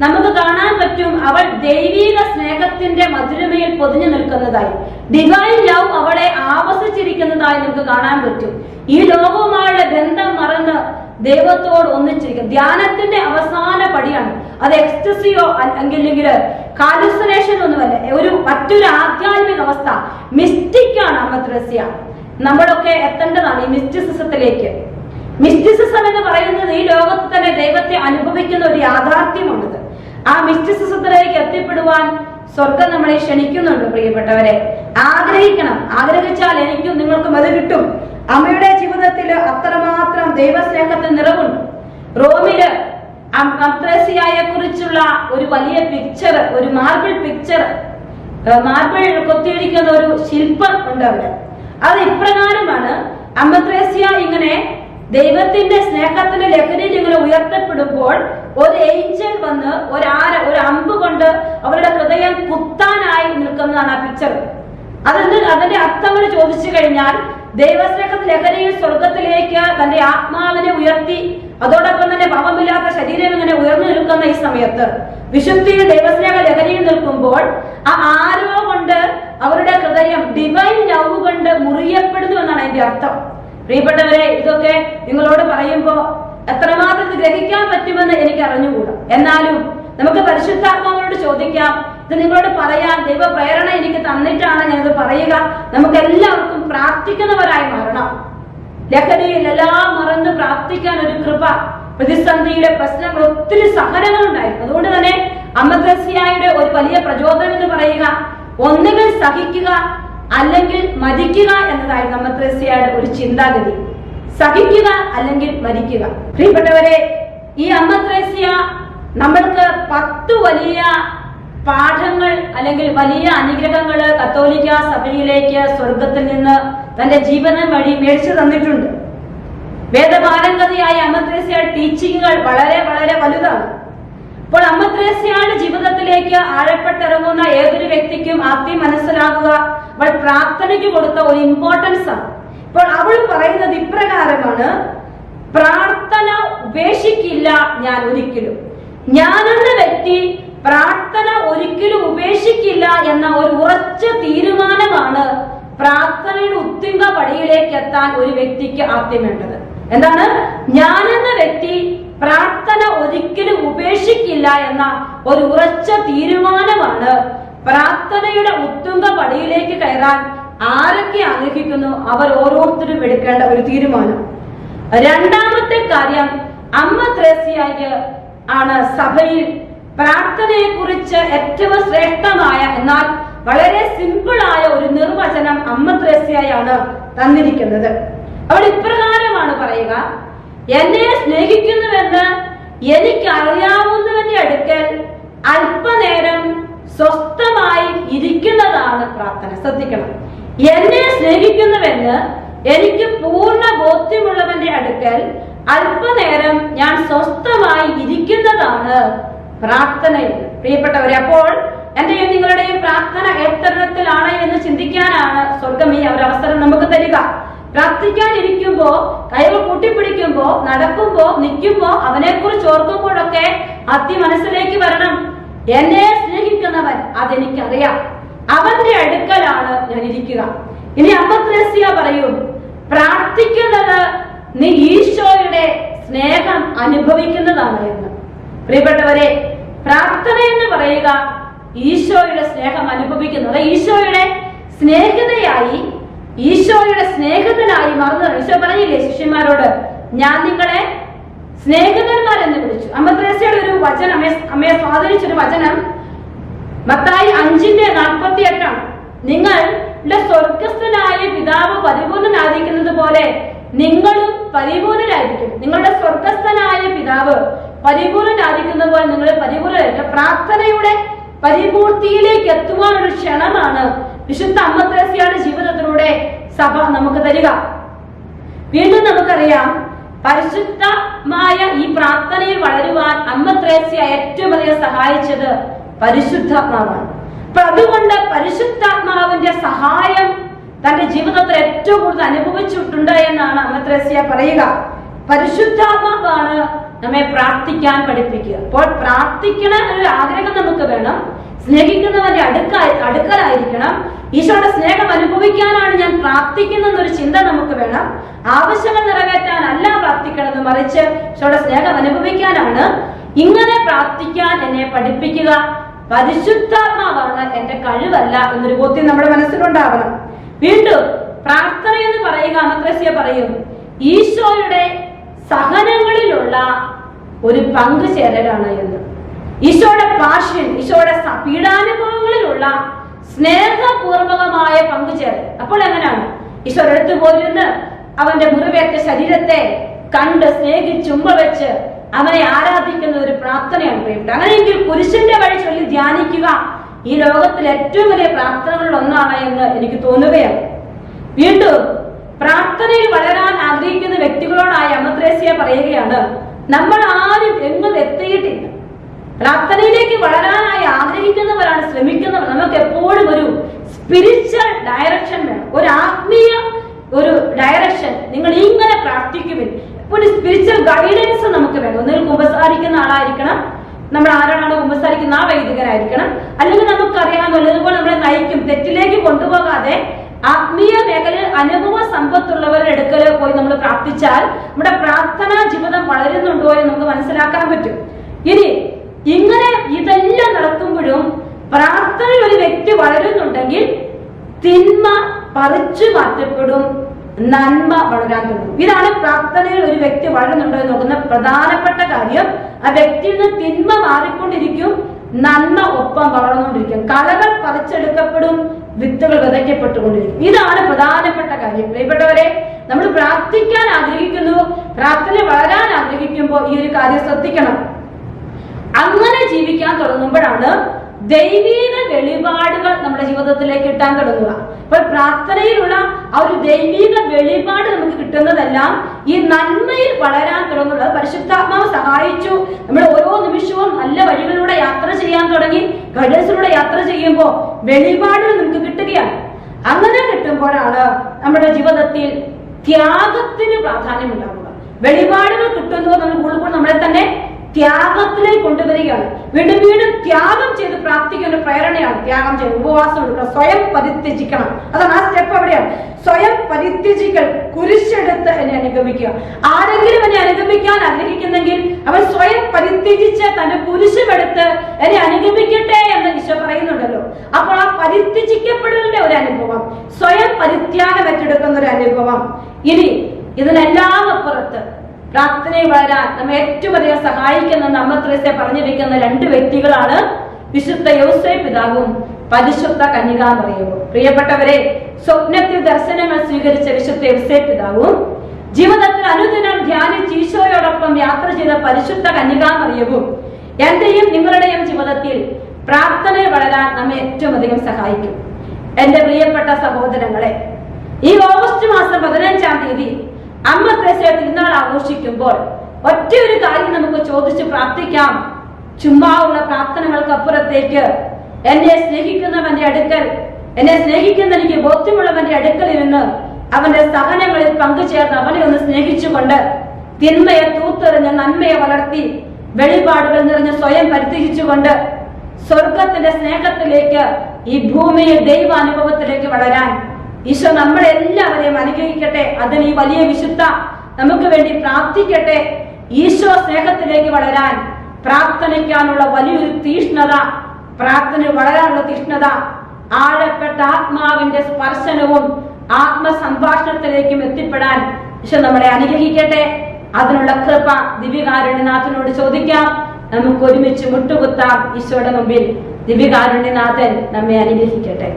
നമുക്ക് കാണാൻ പറ്റും അവൾ ദൈവിക സ്നേഹത്തിന്റെ മധുരമയിൽ പൊതിഞ്ഞു നിൽക്കുന്നതായി, ഡിവൈൻ ലവ് അവളെ ആവസിച്ചിരിക്കുന്നതായി നമുക്ക് കാണാൻ പറ്റും. ഈ ലോകവുമായുള്ള ബന്ധം മറന്ന് ദൈവത്തോട് ഒന്നിച്ചിരിക്കും. ധ്യാനത്തിന്റെ അവസാന പടിയാണ് അത്. എക്സ്റ്റസിയോ അല്ലെങ്കിൽ ഹാലുസിനേഷൻ ഒന്നുമല്ല, മറ്റൊരു ആധ്യാത്മിക അവസ്ഥ, മിസ്റ്റിക്കാണ് അമ്മ ത്രേസ്യ. നമ്മളൊക്കെ എത്തേണ്ടതാണ് ഈ മിസ്റ്റിസിസത്തിലേക്ക്. മിസ്റ്റിസിസം എന്ന് പറയുന്നത് ഈ ലോകത്ത് തന്നെ ദൈവത്തെ അനുഭവിക്കുന്ന ഒരു യാഥാർത്ഥ്യമാണത്. ആ മിസ്റ്റിസിസത്തിലേക്ക് എത്തിപ്പെടുവാൻ സ്വർഗം നമ്മളെ ക്ഷണിക്കുന്നുണ്ട്. പ്രിയപ്പെട്ടവരെ, ആഗ്രഹിക്കണം. ആഗ്രഹിച്ചാൽ എനിക്കും നിങ്ങൾക്കും അത് കിട്ടും. അമ്മയുടെ ജീവിതത്തിൽ അത്രമാത്രം ദൈവസ്നേഹത്തിന് നിറവുണ്ട്. റോമില് അമ്മ ത്രേസ്യയെ കുറിച്ചുള്ള ഒരു വലിയ പിക്ചർ, ഒരു മാർബിൾ പിക്ചർ, മാർബിൾ കൊത്തിയിരിക്കുന്ന ഒരു ശില്പം ഉണ്ട് അവിടെ. അത് ഇപ്രകാരമാണ്: അമ്മ ത്രേസ്യ ഇങ്ങനെ ദൈവത്തിന്റെ സ്നേഹത്തിന്റെ ലഹരിയിൽ ഇങ്ങനെ ഉയർത്തപ്പെടും. നിൽക്കുമ്പോൾ ഒരു ഏഞ്ചൽ വന്ന് ഒരു അമ്പ് കൊണ്ട് അവരുടെ ഹൃദയം കുത്താനായി നിൽക്കുന്നതാണ് ആ പിക്ചർ. അതിന്റെ അർത്ഥങ്ങൾ ചോദിച്ചു കഴിഞ്ഞാൽ ദൈവസ്നേഹ ലഹരിയിൽ സ്വർഗത്തിലേക്ക് തന്റെ ആത്മാവിനെ ഉയർത്തി, അതോടൊപ്പം തന്നെ പാപമില്ലാത്ത ശരീരം ഇങ്ങനെ ഉയർന്നു നിൽക്കുന്ന ഈ സമയത്ത് വിശുദ്ധിയിൽ ദൈവസ്നേഹ ലഹരിയിൽ നിൽക്കുമ്പോൾ ആ ആരോ കൊണ്ട് അവരുടെ ഹൃദയം ഡിവൈൻ ലവ് കൊണ്ട് മുറിയപ്പെടുന്നു എന്നാണ് അതിന്റെ അർത്ഥം. പ്രിയപ്പെട്ടവരെ, ഇതൊക്കെ നിങ്ങളോട് പറയുമ്പോ എത്രമാത്രം ഗ്രഹിക്കാൻ പറ്റുമെന്ന് എനിക്ക് അറിഞ്ഞുകൂടാ. എന്നാലും നമുക്ക് പരിശുദ്ധാത്മാവിനോട് ചോദിക്കാം, ഇത് നിങ്ങളോട് പറയാൻ ദൈവ പ്രേരണ എനിക്ക് തന്നിട്ടാണ് ഞാനിത് പറയുക. നമുക്ക് എല്ലാവർക്കും പ്രാർത്ഥിക്കുന്നവരായി മാറണം. ലഹരിയിൽ എല്ലാം മറന്ന് പ്രാർത്ഥിക്കാൻ ഒരു കൃപ. പ്രതിസന്ധിയുടെ പ്രശ്നങ്ങൾ, ഒത്തിരി സഹനങ്ങൾ ഉണ്ടായിരുന്നു. അതുകൊണ്ട് തന്നെ അമ്മ ത്രേസ്യായുടെ ഒരു വലിയ പ്രചോദനം എന്ന് പറയുക ഒന്നുകിൽ സഹിക്കുക അല്ലെങ്കിൽ മരിക്കുക എന്നതായിരുന്നു അമ്മ ത്രേസ്യായുടെ ഒരു ചിന്താഗതി. സഹിക്കുക അല്ലെങ്കിൽ മരിക്കുക. പ്രിയപ്പെട്ടവരെ, ഈ അമ്മ ത്രേസ്യ നമ്മൾക്ക് 10 വലിയ പാഠങ്ങൾ അല്ലെങ്കിൽ വലിയ അനുഗ്രഹങ്ങള് കത്തോലിക്ക സഭയിലേക്ക് സ്വർഗത്തിൽ നിന്ന് തന്റെ ജീവനം വഴി മേടിച്ചു തന്നിട്ടുണ്ട്. വേദപാരംഗതയായ അമ്മ ത്രേസ്യയുടെ ടീച്ചിങ്ങുകൾ വളരെ വളരെ വലുതാണ്. അപ്പോൾ അമ്മ ത്രേസ്യയുടെ ജീവിതത്തിലേക്ക് ആഴപ്പെട്ടിറങ്ങുന്ന ഏതൊരു വ്യക്തിക്കും ആദ്യം മനസ്സിലാകുക അവൾ പ്രാർത്ഥനയ്ക്ക് കൊടുത്ത ഒരു ഇമ്പോർട്ടൻസ് ആണ്. ഇപ്പോൾ അവൾ പറയുന്നത് ഇപ്രകാരമാണ്: പ്രാർത്ഥന ഉപേക്ഷിക്കില്ല ഞാൻ ഒരിക്കലും. ഞാനെന്ന വ്യക്തി പ്രാർത്ഥന ഒരിക്കലും ഉപേക്ഷിക്കില്ല എന്ന ഒരു ഉറച്ച തീരുമാനമാണ് പ്രാർത്ഥനയുടെ ഉത്തുംഗ പടിയിലേക്ക് എത്താൻ ഒരു വ്യക്തിക്ക് ആദ്യം വേണ്ടത്. എന്താണ്? ഞാനെന്ന വ്യക്തി പ്രാർത്ഥന ഒരിക്കലും ഉപേക്ഷിക്കില്ല എന്ന ഒരു ഉറച്ച തീരുമാനമാണ് പ്രാർത്ഥനയുടെ ഉത്തുംഗ പടിയിലേക്ക് കയറാൻ ആരൊക്കെ ആഗ്രഹിക്കുന്നു അവർ ഓരോരുത്തരും എടുക്കേണ്ട ഒരു തീരുമാനം. രണ്ടാമത്തെ കാര്യം, അമ്മ ത്രേസ്യയ്ക്ക് ആണ് സഭയിൽ പ്രാർത്ഥനയെ കുറിച്ച് ഏറ്റവും ശ്രേഷ്ഠമായ എന്നാൽ വളരെ സിമ്പിളായ ഒരു നിർവചനം അമ്മ ത്രേസ്യയാണ് തന്നിരിക്കുന്നത്. അവൾ ഇപ്രകാരമാണ് പറയുക: എന്നെ സ്നേഹിക്കുന്നുവെന്ന് എനിക്കറിയാവുന്നവന്റെ അടുക്കൽ അല്പനേരം സ്വസ്ഥമായി ഇരിക്കുന്നതാണ് പ്രാർത്ഥന. ശ്രദ്ധിക്കണം, എന്നെ സ്നേഹിക്കുന്നുവെന്ന് എനിക്ക് പൂർണ്ണ ബോധ്യമുള്ളവന്റെ അടുക്കൽ അല്പനേരം ഞാൻ സ്വസ്ഥമായി ഇരിക്കുന്നതാണ് പ്രാർത്ഥനയിൽ. പ്രിയപ്പെട്ടവരെ, അപ്പോൾ എന്റെയും നിങ്ങളുടെയും പ്രാർത്ഥന എത്തരത്തിലാണ് എന്ന് ചിന്തിക്കാനാണ് സ്വർഗം ഈ ഒരു അവസരം നമുക്ക് തരിക. പ്രാർത്ഥിക്കാൻ ഇരിക്കുമ്പോ, കൈകൾ കൂട്ടിപ്പിടിക്കുമ്പോ, നടക്കുമ്പോ, നിൽക്കുമ്പോ, അവനെ കുറിച്ച് ഓർക്കുമ്പോഴൊക്കെ മനസ്സിലേക്ക് വരണം: എന്നെ സ്നേഹിക്കുന്നവൻ അതെനിക്കറിയാം, അവന്റെ അടുക്കലാണ് ഞാൻ ഇരിക്കുക. ഇനി അമ്മ ത്രേസ്യ പറയും, പ്രാർത്ഥിക്കുന്നത് നീ ഈശോയുടെ സ്നേഹം അനുഭവിക്കുന്നതാണ് എന്ന്. പ്രിയപ്പെട്ടവരെ, പ്രാർത്ഥന എന്ന് പറയുക ഈശോയുടെ സ്നേഹം അനുഭവിക്കുന്നത്, ഈശോയുടെ സ്നേഹിതയായി, ഈശോയുടെ സ്നേഹിതനായി മാറുന്നതാണ്. ഈശോ പറഞ്ഞില്ലേ ശിഷ്യന്മാരോട്, ഞാൻ നിങ്ങളെ സ്നേഹിതന്മാരെന്ന് വിളിച്ചു. അമ്മ ത്രേസ്യയുടെ ഒരു വചനം, അമ്മയെ സ്വാധീനിച്ചൊരു വചനം മത്തായി 5:48 നിങ്ങളുടെ സ്വർഗസ്ഥനായ പിതാവ് പരിപൂർണനായിരിക്കുന്നത് പോലെ നിങ്ങളും പരിപൂർണരായിരിക്കും. നിങ്ങളുടെ സ്വർഗസ്ഥനായ പിതാവ് പരിപൂർണനായിരിക്കുന്ന പോലെ നിങ്ങൾ പരിപൂർണരായിരിക്കും. പ്രാർത്ഥനയുടെ പരിപൂർത്തിയിലേക്ക് എത്തുവാനുള്ള ക്ഷണമാണ് വിശുദ്ധ അമ്മ ത്രേസ്യയുടെ ജീവിതത്തിലൂടെ സഭ നമുക്ക് തരിക. വീണ്ടും നമുക്കറിയാം, പരിശുദ്ധമായ ഈ പ്രാർത്ഥനയിൽ വളരുവാൻ അമ്മ ത്രേസ്യ ഏറ്റവും അധികം സഹായിച്ചത് പരിശുദ്ധാത്മാവാണ്. അപ്പൊ അതുകൊണ്ട് പരിശുദ്ധാത്മാവിന്റെ സഹായം തന്റെ ജീവിതത്തിൽ ഏറ്റവും കൂടുതൽ അനുഭവിച്ചിട്ടുണ്ട് എന്നാണ് അമ്മ ത്രേസ്യ പറയുക. പരിശുദ്ധാത്മാവാണ് നമ്മെ പ്രാർത്ഥിക്കാൻ പഠിപ്പിക്കുക. അപ്പോൾ പ്രാർത്ഥിക്കണ ഒരു ആഗ്രഹം നമുക്ക് വേണം. സ്നേഹിക്കുന്നവന്റെ അടുക്കലായിരിക്കണം. ഈശോയുടെ സ്നേഹം അനുഭവിക്കാനാണ് ഞാൻ പ്രാർത്ഥിക്കുന്നൊരു ചിന്ത നമുക്ക് വേണം. ആവശ്യങ്ങൾ നിറവേറ്റാനല്ല പ്രാർത്ഥിക്കണത്, മറിച്ച് ഈശോയുടെ സ്നേഹം അനുഭവിക്കാനാണ്. ഇങ്ങനെ പ്രാർത്ഥിക്കാൻ എന്നെ പഠിപ്പിക്കുക പരിശുദ്ധാത്മാവാണ്, എന്റെ കഴിവല്ല എന്നൊരു ബോധ്യം നമ്മുടെ മനസ്സിലുണ്ടാവണം. വീണ്ടും പ്രാർത്ഥന എന്ന് പറയുക അമ്മ ത്രേസ്യ പറയും, ഈശോയുടെ സഹനങ്ങളിലുള്ള ഒരു പങ്കുചേരലാണ് എന്ന്. ഈശോയുടെ പാഷൻ, ഈശോയുടെ പീഡാനുഭവങ്ങളിലുള്ള സ്നേഹപൂർവകമായ പങ്കുചേരൽ. അപ്പോൾ എങ്ങനെയാണ്? ഈശോ എടുത്തു പോയിരുന്ന് അവന്റെ മുറിവേറ്റ ശരീരത്തെ കണ്ട് സ്നേഹിച്ചുമ്പ വെച്ച് അവനെ ആരാധിക്കുന്ന ഒരു പ്രാർത്ഥനയാണ് പ്രിയപ്പെട്ട. അങ്ങനെയെങ്കിൽ കുരിശിന്റെ വഴി ചൊല്ലി ധ്യാനിക്കുക ഈ ലോകത്തിൽ ഏറ്റവും വലിയ പ്രാർത്ഥനകളിൽ ഒന്നാണ് എന്ന് എനിക്ക് തോന്നുകയാണ്. വീണ്ടും പ്രാർത്ഥനയിൽ വളരാൻ ആഗ്രഹിക്കുന്ന വ്യക്തികളോടായി അമ്മ ത്രേസ്യ പറയുകയാണ്, നമ്മൾ ആരും എങ്ങും എത്തിയിട്ടില്ല. പ്രാർത്ഥനയിലേക്ക് വളരാനായി ആഗ്രഹിക്കുന്നവരാണ്, ശ്രമിക്കുന്നവർ. നമുക്ക് എപ്പോഴും ഒരു സ്പിരിച്വൽ ഡയറക്ഷൻ വേണം, ഒരു ആത്മീയ ഒരു ഡയറക്ഷൻ. നിങ്ങൾ ഇങ്ങനെ പ്രാർത്ഥിക്കുവിൻ, ഒരു സ്പിരിച്വൽ ഗൈഡൻസ് നമുക്ക് വേണം. ഒന്നുകിൽ കുമ്പസാരിക്കുന്ന ആളായിരിക്കണം, നമ്മൾ ആരാണോ കുമ്പസാരിക്കുന്ന ആ വൈദികരായിരിക്കണം, അല്ലെങ്കിൽ നമുക്കറിയാം നല്ലതുപോലെ നമ്മളെ നയിക്കും, തെറ്റിലേക്ക് കൊണ്ടുപോകാതെ ആത്മീയ മേഖലയിൽ അനുഭവ സമ്പത്തുള്ളവരുടെ അടുക്കൽ പോയി നമ്മൾ പ്രാർത്ഥിച്ചാൽ നമ്മുടെ പ്രാർത്ഥനാ ജീവിതം വളരുന്നുണ്ടോ എന്ന് നമുക്ക് മനസ്സിലാക്കാൻ പറ്റും. ഇനി ഇങ്ങനെ ഇതെല്ലാം നടക്കുമ്പോഴും പ്രാർത്ഥനയിൽ ഒരു വ്യക്തി വളരുന്നുണ്ടെങ്കിൽ തിന്മ പറിച്ചു മാറ്റപ്പെടും, നന്മ വളരാൻ തുടങ്ങും. ഇതാണ് പ്രാർത്ഥനയിൽ ഒരു വ്യക്തി വളരുന്നുണ്ടോ എന്ന് നോക്കുന്ന പ്രധാനപ്പെട്ട കാര്യം. ആ വ്യക്തിയിൽ നിന്ന് തിന്മ മാറിക്കൊണ്ടിരിക്കും, നന്മ ഒപ്പം വളർന്നുകൊണ്ടിരിക്കും. കളകൾ പറിച്ചെടുക്കപ്പെടും, വിത്തുകൾ വിതയ്ക്കപ്പെട്ടുകൊണ്ടിരിക്കും. ഇതാണ് പ്രധാനപ്പെട്ട കാര്യം. പ്രിയപ്പെട്ടവരെ, നമ്മൾ പ്രാർത്ഥിക്കാൻ ആഗ്രഹിക്കുന്നു, പ്രാർത്ഥന വളരാൻ ആഗ്രഹിക്കുമ്പോൾ ഈ ഒരു കാര്യം ശ്രദ്ധിക്കണം. അങ്ങനെ ജീവിക്കാൻ തുടങ്ങുമ്പോഴാണ് ദൈവീക വെളിപാടുകൾ നമ്മുടെ ജീവിതത്തിലേക്ക് കിട്ടാൻ തുടങ്ങുക. അപ്പോൾ പ്രാർത്ഥനയിലുള്ള ആ ഒരു ദൈവീക വെളിപാട് നമുക്ക് കിട്ടുന്നതെല്ലാം ഈ നന്മയിൽ വളരാൻ തുടങ്ങുന്നത് പരിശുദ്ധാത്മാവ് സഹായിച്ചു. നമ്മൾ ഓരോ നിമിഷവും നല്ല വഴികളിലൂടെ യാത്ര ചെയ്യാൻ തുടങ്ങി. ഗൈഡൻസിലൂടെ യാത്ര ചെയ്യുമ്പോൾ വെളിപാടുകൾ നമുക്ക് കിട്ടുകയാണ്. അങ്ങനെ കിട്ടുമ്പോഴാണ് നമ്മുടെ ജീവിതത്തിൽ ത്യാഗത്തിന് പ്രാധാന്യം ഉണ്ടാവുക. വെളിപാടുകൾ കിട്ടുമ്പോൾ നമ്മൾ നമ്മളെ തന്നെ ത്യാഗത്തിലേക്ക് കൊണ്ടുവരികയാണ്. വീണ്ടും വീണ്ടും ത്യാഗം ചെയ്ത് പ്രാർത്ഥിക്കുന്ന പ്രേരണയാണ്. ത്യാഗം ചെയ്ത് ഉപവാസം എടുക്കുക, സ്വയം പരിത്യജിക്കണം. അതാണ് ആ സ്റ്റെപ്പ്. അവിടെയാണ് സ്വയം പരിത്യജിക്കൽ. കുരിശെടുത്ത് എന്നെ അനുഗമിക്കുക. ആരെങ്കിലും എന്നെ അനുഗമിക്കാൻ ആഗ്രഹിക്കുന്നെങ്കിൽ അവൻ സ്വയം പരിത്യജിച്ച് തന്റെ കുരിശുമെടുത്ത് എന്നെ അനുഗമിക്കട്ടെ എന്ന് ഈശോ പറയുന്നുണ്ടല്ലോ. അപ്പോൾ ആ പരിത്യജിക്കപ്പെടലിന്റെ ഒരു അനുഭവം, സ്വയം പരിത്യാഗം ഏറ്റെടുക്കുന്ന ഒരു അനുഭവം. ഇനി ഇതിനെല്ലാം അപ്പുറത്ത് പ്രാർത്ഥനയിൽ വളരാൻ നമ്മെ ഏറ്റവും അധികം സഹായിക്കുന്ന അമ്മ ത്രേസ്യ പറഞ്ഞു വെക്കുന്ന രണ്ട് വ്യക്തികളാണ് വിശുദ്ധ യൗസേപ്പ് പിതാവും പരിശുദ്ധ കന്യകാമറിയവും. പ്രിയപ്പെട്ടവരെ, സ്വപ്നത്തിൽ ദർശനങ്ങൾ സ്വീകരിച്ച വിശുദ്ധ യൗസേപ്പ് പിതാവും ജീവിതത്തിൽ അനുദിനം ധ്യാനിച്ച് ഈശോയോടൊപ്പം യാത്ര ചെയ്ത പരിശുദ്ധ കന്യകാമറിയവും എന്റെയും നിങ്ങളുടെയും ജീവിതത്തിൽ പ്രാർത്ഥനയിൽ വളരാൻ നമ്മെ ഏറ്റവും അധികം സഹായിക്കും. എന്റെ പ്രിയപ്പെട്ട സഹോദരങ്ങളെ, ഈ ഓഗസ്റ്റ് മാസം 15-ാം തീയതി അമ്മ ത്രേസ്യ തിരുനാൾ ആഘോഷിക്കുമ്പോൾ ഒറ്റ ഒരു കാര്യം നമുക്ക് ചോദിച്ച് പ്രാർത്ഥിക്കാം. ചുമ്മാ ഉള്ള പ്രാർത്ഥനകൾക്ക് അപ്പുറത്തേക്ക് എന്നെ സ്നേഹിക്കുന്നവന്റെ അടുക്കൽ, എന്നെ സ്നേഹിക്കുന്ന എനിക്ക് ബോധ്യമുള്ളവന്റെ അടുക്കൽ ഇരുന്ന് അവന്റെ സഹനങ്ങളിൽ പങ്കുചേർന്ന് അവനെ ഒന്ന് സ്നേഹിച്ചുകൊണ്ട് തിന്മയെ തൂത്തെറിഞ്ഞ് നന്മയെ വളർത്തി വെളിപാടുകൾ നിറഞ്ഞ് സ്വയം പരിത്യജിച്ചുകൊണ്ട് സ്വർഗത്തിന്റെ സ്നേഹത്തിലേക്ക് ഈ ഭൂമിയിൽ ദൈവാനുഭവത്തിലേക്ക് വളരാൻ ഈശോ നമ്മളെല്ലാവരെയും അനുഗ്രഹിക്കട്ടെ. അതിന് ഈ വലിയ വിശുദ്ധ നമുക്ക് വേണ്ടി പ്രാർത്ഥിക്കട്ടെ. ഈശോ സ്നേഹത്തിലേക്ക് വളരാൻ പ്രാർത്ഥനയ്ക്കാനുള്ള വലിയൊരു തീഷ്ണത, പ്രാർത്ഥന വളരാനുള്ള തീഷ്ണത, ആഴപ്പെട്ട ആത്മാവിന്റെ സ്പർശനവും ആത്മസംഭാഷണത്തിലേക്കും എത്തിപ്പെടാൻ ഈശോ നമ്മളെ അനുഗ്രഹിക്കട്ടെ. അതിനുള്ള കൃപ ദിവ്യകാരുണ്യനാഥനോട് ചോദിക്കാം. നമുക്ക് ഒരുമിച്ച് മുട്ടുകുത്താം ഈശോയുടെ മുമ്പിൽ. ദിവ്യകാരുണ്യനാഥൻ നമ്മെ അനുഗ്രഹിക്കട്ടെ.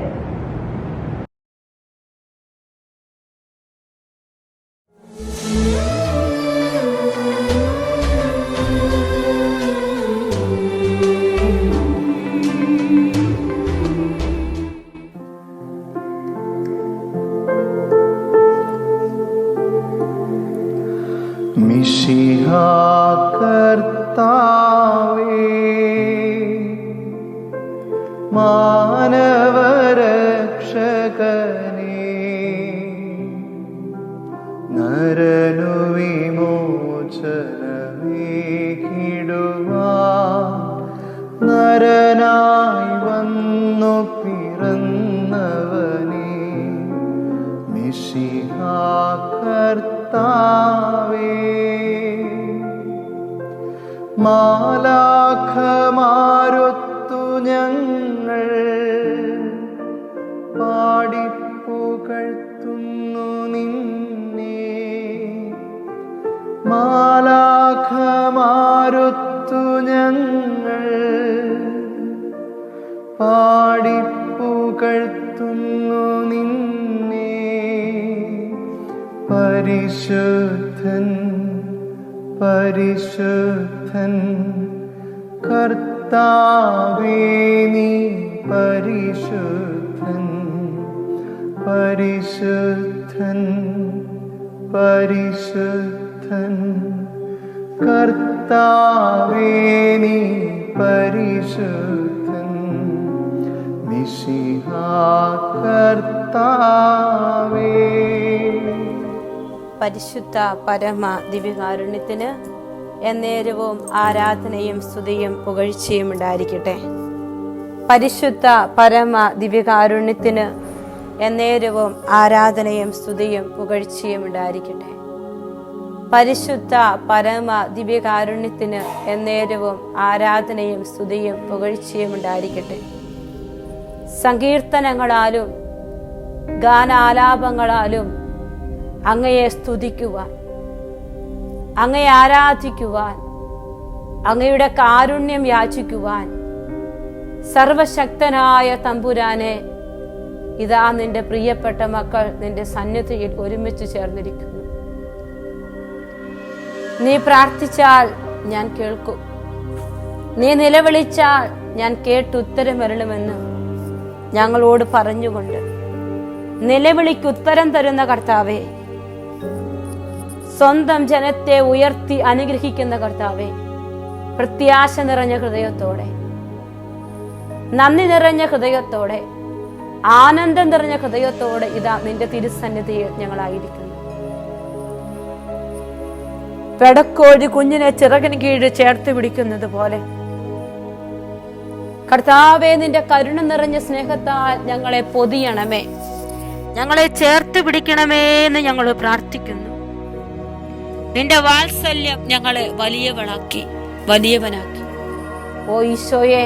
മിശിഹാ കർത്താവേ, മാനവരക്ഷകനേ, നരനു വിമോചനമേകിടുവാൻ നരനായി വന്നു പിറന്നവനേ, മിശിഹാ കർത്താവേ, മാലാഖമാരൊത്തു ഞങ്ങൾ പാടിപ്പുകഴ്ത്തുന്നു നിന്നെ, മാലാഖമാരൊത്തു ഞങ്ങൾ പാടിപ്പുകഴ്ത്തുന്നു നിന്നെ, പരിശുദ്ധൻ പരിശുദ്ധൻ കർത്താവേ, നീ പരിശുദ്ധൻ പരിശുദ്ധൻ പരിശുദ്ധൻ കർത്താവേ നീ പരിശുദ്ധൻ, മിശിഹാ കർത്താവേ. പരിശുദ്ധ പരമ ദിവ്യകാരുണ്യത്തിന് എന്നേരവും ആരാധനയും സ്തുതിയും പുകഴ്ചയും ഉണ്ടായിരിക്കട്ടെ. പരിശുദ്ധ പരമ ദിവ്യകാരുണ്യത്തിന് എന്നേരവും ആരാധനയും സ്തുതിയും പുകഴ്ചയും ഉണ്ടായിരിക്കട്ടെ. പരിശുദ്ധ പരമ ദിവ്യകാരുണ്യത്തിന് എന്നേരവും ആരാധനയും സ്തുതിയും പുകഴ്ചയും ഉണ്ടായിരിക്കട്ടെ. സങ്കീർത്തനങ്ങളാലും ഗാനാലാപങ്ങളാലും അങ്ങയെ സ്തുതിക്കുവാൻ, അങ്ങയെ ആരാധിക്കുവാൻ, അങ്ങയുടെ കാരുണ്യം യാചിക്കുവാൻ സർവശക്തനായ തമ്പുരാനെ, ഇതാ നിന്റെ പ്രിയപ്പെട്ട മക്കൾ നിന്റെ സന്നിധിയിൽ ഒരുമിച്ച് ചേർന്നിരിക്കുന്നു. നീ പ്രാർത്ഥിച്ചാൽ ഞാൻ കേൾക്കും, നീ നിലവിളിച്ചാൽ ഞാൻ കേട്ടുത്തരമരുളുമെന്ന് ഞങ്ങളോട് പറഞ്ഞുകൊണ്ട് നിലവിളിക്ക് ഉത്തരം തരുന്ന കർത്താവേ, സ്വന്തം ജനത്തെ ഉയർത്തി അനുഗ്രഹിക്കുന്ന കർത്താവേ, പ്രത്യാശ നിറഞ്ഞ ഹൃദയത്തോടെ, നന്ദി നിറഞ്ഞ ഹൃദയത്തോടെ, ആനന്ദം നിറഞ്ഞ ഹൃദയത്തോടെ ഇതാ നിന്റെ തിരുസന്നിധിയിൽ ഞങ്ങളായിരിക്കുന്നു. പെടക്കോഴി കുഞ്ഞിനെ ചിറകിന് കീഴിൽ ചേർത്ത് പിടിക്കുന്നത് പോലെ കർത്താവേ, നിന്റെ കരുണ നിറഞ്ഞ സ്നേഹത്താൽ ഞങ്ങളെ പൊതിയണമേ, ഞങ്ങളെ ചേർത്ത് പിടിക്കണമേ എന്ന് ഞങ്ങൾ പ്രാർത്ഥിക്കുന്നു. നിന്റെ വാത്സല്യം ഞങ്ങളെ വലിയവനാക്കി. ഓ ഈശോയെ,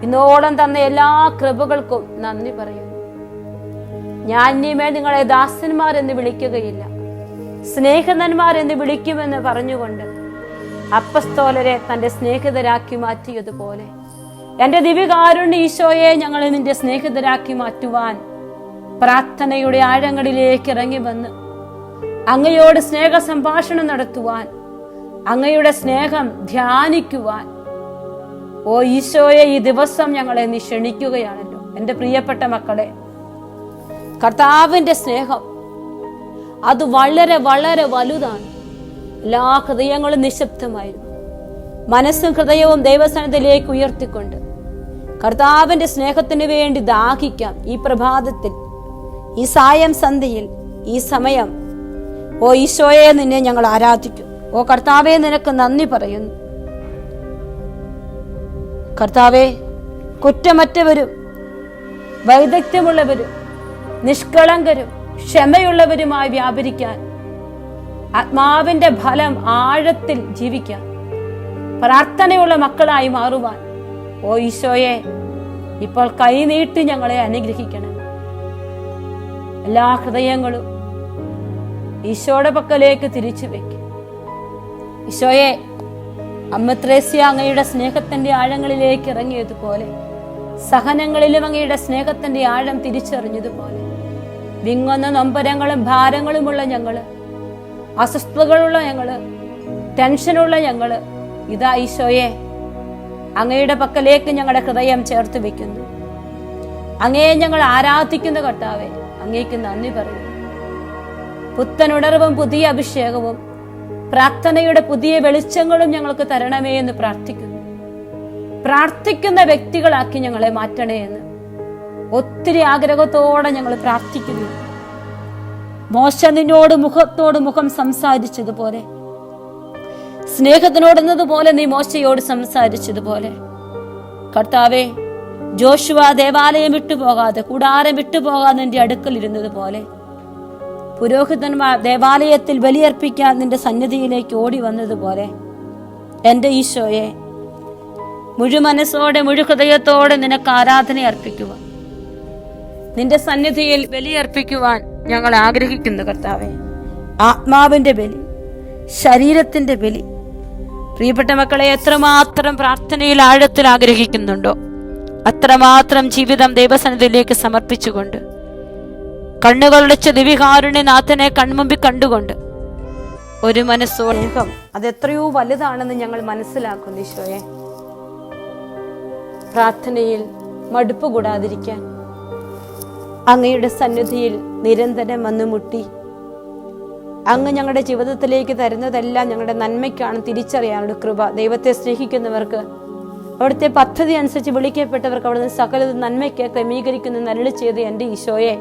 ഇന്നോളം തന്ന എല്ലാ കൃപകൾക്കും നന്ദി പറയുന്നു. ഞാൻ ഇനിമേൽ നിങ്ങളെ ദാസന്മാരെന്ന് വിളിക്കുകയില്ല, സ്നേഹിതന്മാരെന്ന് വിളിക്കുമെന്ന് പറഞ്ഞുകൊണ്ട് അപ്പസ്തോലരെ തന്റെ സ്നേഹിതരാക്കി മാറ്റിയതുപോലെ എന്റെ ദിവ്യകാരുണ്യ ഈശോയെ, ഞങ്ങളെ നിന്റെ സ്നേഹിതരാക്കി മാറ്റുവാൻ പ്രാർത്ഥനയുടെ ആഴങ്ങളിലേക്ക് ഇറങ്ങി വന്ന് അങ്ങയോട് സ്നേഹ സംഭാഷണം നടത്തുവാൻ, അങ്ങയുടെ സ്നേഹം ധ്യാനിക്കുവാൻ ഓ ഈശോയെ, ഈ ദിവസം ഞങ്ങളെ നീ ക്ഷണിക്കുകയാണല്ലോ. എൻ്റെ പ്രിയപ്പെട്ട മക്കളെ, കർത്താവിന്റെ സ്നേഹം അത് വളരെ വളരെ വലുതാണ്. എല്ലാ ഹൃദയങ്ങളും നിശബ്ദമായിരുന്നു. മനസ്സും ഹൃദയവും ദൈവസന്നിധിയിലേക്ക് ഉയർത്തിക്കൊണ്ട് കർത്താവിന്റെ സ്നേഹത്തിന് വേണ്ടി ദാഹിക്കാം. ഈ പ്രഭാതത്തിൽ, ഈ സായം സന്ധ്യയിൽ, ഈ സമയം ഓ ഈശോയെ, നിന്നെ ഞങ്ങൾ ആരാധിക്കും. ഓ കർത്താവെ, നിനക്ക് നന്ദി പറയുന്നു. കർത്താവെ, കുറ്റമറ്റവരും വൈദഗ്ധ്യമുള്ളവരും നിഷ്കളങ്കരും ക്ഷമയുള്ളവരുമായി വ്യാപരിക്കാൻ, ആത്മാവിന്റെ ഫലം ആഴത്തിൽ ജീവിക്കാൻ, പ്രാർത്ഥനയുള്ള മക്കളായി മാറുവാൻ ഓ ഈശോയെ, ഇപ്പോൾ കൈനീട്ടി ഞങ്ങളെ അനുഗ്രഹിക്കണം. എല്ലാ ഹൃദയങ്ങളും ഈശോയുടെ പക്കലേക്ക് തിരിച്ചു വെക്കും. ഈശോയെ, അമ്മ ത്രേസ്യ അങ്ങയുടെ സ്നേഹത്തിന്റെ ആഴങ്ങളിലേക്ക് ഇറങ്ങിയതുപോലെ, സഹനങ്ങളിലും അങ്ങയുടെ സ്നേഹത്തിന്റെ ആഴം തിരിച്ചറിഞ്ഞതുപോലെ, വിങ്ങുന്ന നൊമ്പരങ്ങളും ഭാരങ്ങളുമുള്ള ഞങ്ങള്, അസ്വസ്ഥതകളുള്ള ഞങ്ങള്, ടെൻഷനുള്ള ഞങ്ങള്, ഇതാ ഈശോയെ, അങ്ങയുടെ പക്കലേക്ക് ഞങ്ങളുടെ ഹൃദയം ചേർത്ത് വെക്കുന്നു. അങ്ങയെ ഞങ്ങൾ ആരാധിക്കുന്ന കർത്താവെ, അങ്ങേക്ക് നന്ദി പറയുന്നു. പുത്തനുണർവും പുതിയ അഭിഷേകവും പ്രാർത്ഥനയുടെ പുതിയ വെളിച്ചങ്ങളും ഞങ്ങൾക്ക് തരണമേ എന്ന് പ്രാർത്ഥിക്കുന്നു. പ്രാർത്ഥിക്കുന്ന വ്യക്തികളാക്കി ഞങ്ങളെ മാറ്റണേ എന്ന് ഒത്തിരി ആഗ്രഹത്തോടെ ഞങ്ങൾ പ്രാർത്ഥിക്കുന്നു. മോശ നിന്നോട് മുഖത്തോട് മുഖം സംസാരിച്ചതുപോലെ, സ്നേഹത്തിനോടുന്നതുപോലെ നീ മോശയോട് സംസാരിച്ചതുപോലെ, കർത്താവെ, ജോഷുവ ദേവാലയം വിട്ടുപോകാതെ, കൂടാരം വിട്ടുപോകാതെ നിന്റെ അടുക്കൽ ഇരുന്നത് പോലെ, പുരോഹിതന്മാർ ദേവാലയത്തിൽ ബലിയർപ്പിക്കാൻ നിന്റെ സന്നിധിയിലേക്ക് ഓടി വന്നതുപോലെ, എൻ്റെ ഈശോയെ, മുഴുമനസ്സോടെ മുഴുഹൃദയത്തോടെ നിനക്ക് ആരാധന അർപ്പിക്കുവാൻ, നിന്റെ സന്നിധിയിൽ ബലിയർപ്പിക്കുവാൻ ഞങ്ങൾ ആഗ്രഹിക്കുന്നു കർത്താവെ. ആത്മാവിന്റെ ബലി, ശരീരത്തിന്റെ ബലി. പ്രിയപ്പെട്ട മക്കളെ, എത്രമാത്രം പ്രാർത്ഥനയിൽ ആഴത്തിൽ ആഗ്രഹിക്കുന്നുണ്ടോ അത്രമാത്രം ജീവിതം ദൈവസന്നിധിയിലേക്ക് സമർപ്പിച്ചുകൊണ്ട്, കണ്ണുകളുടച്ച ദിവ്യകാരുണ്യനാഥനെ കൺമുമ്പിൽ കണ്ടുകൊണ്ട് ഒരു മനസ്സോടെ, അത് എത്രയോ വലുതാണെന്ന് ഞങ്ങൾ മനസ്സിലാക്കുന്നു. ഈശോയെ, പ്രാർത്ഥനയിൽ മടുപ്പ് കൂടാതിരിക്കാൻ അങ്ങയുടെ സന്നിധിയിൽ നിരന്തരം വന്നു മുട്ടി അങ്ങ് ഞങ്ങളുടെ ജീവിതത്തിലേക്ക് തരുന്നതെല്ലാം ഞങ്ങളുടെ നന്മയ്ക്കാണ് തിരിച്ചറിയാനുള്ള കൃപ. ദൈവത്തെ സ്നേഹിക്കുന്നവർക്ക്, അവിടുത്തെ പദ്ധതി അനുസരിച്ച് വിളിക്കപ്പെട്ടവർക്ക് അവിടുന്ന് സകലത് നന്മയ്ക്ക് ക്രമീകരിക്കുന്ന നരളി ചെയ്ത് എൻ്റെ ഈശോയെ,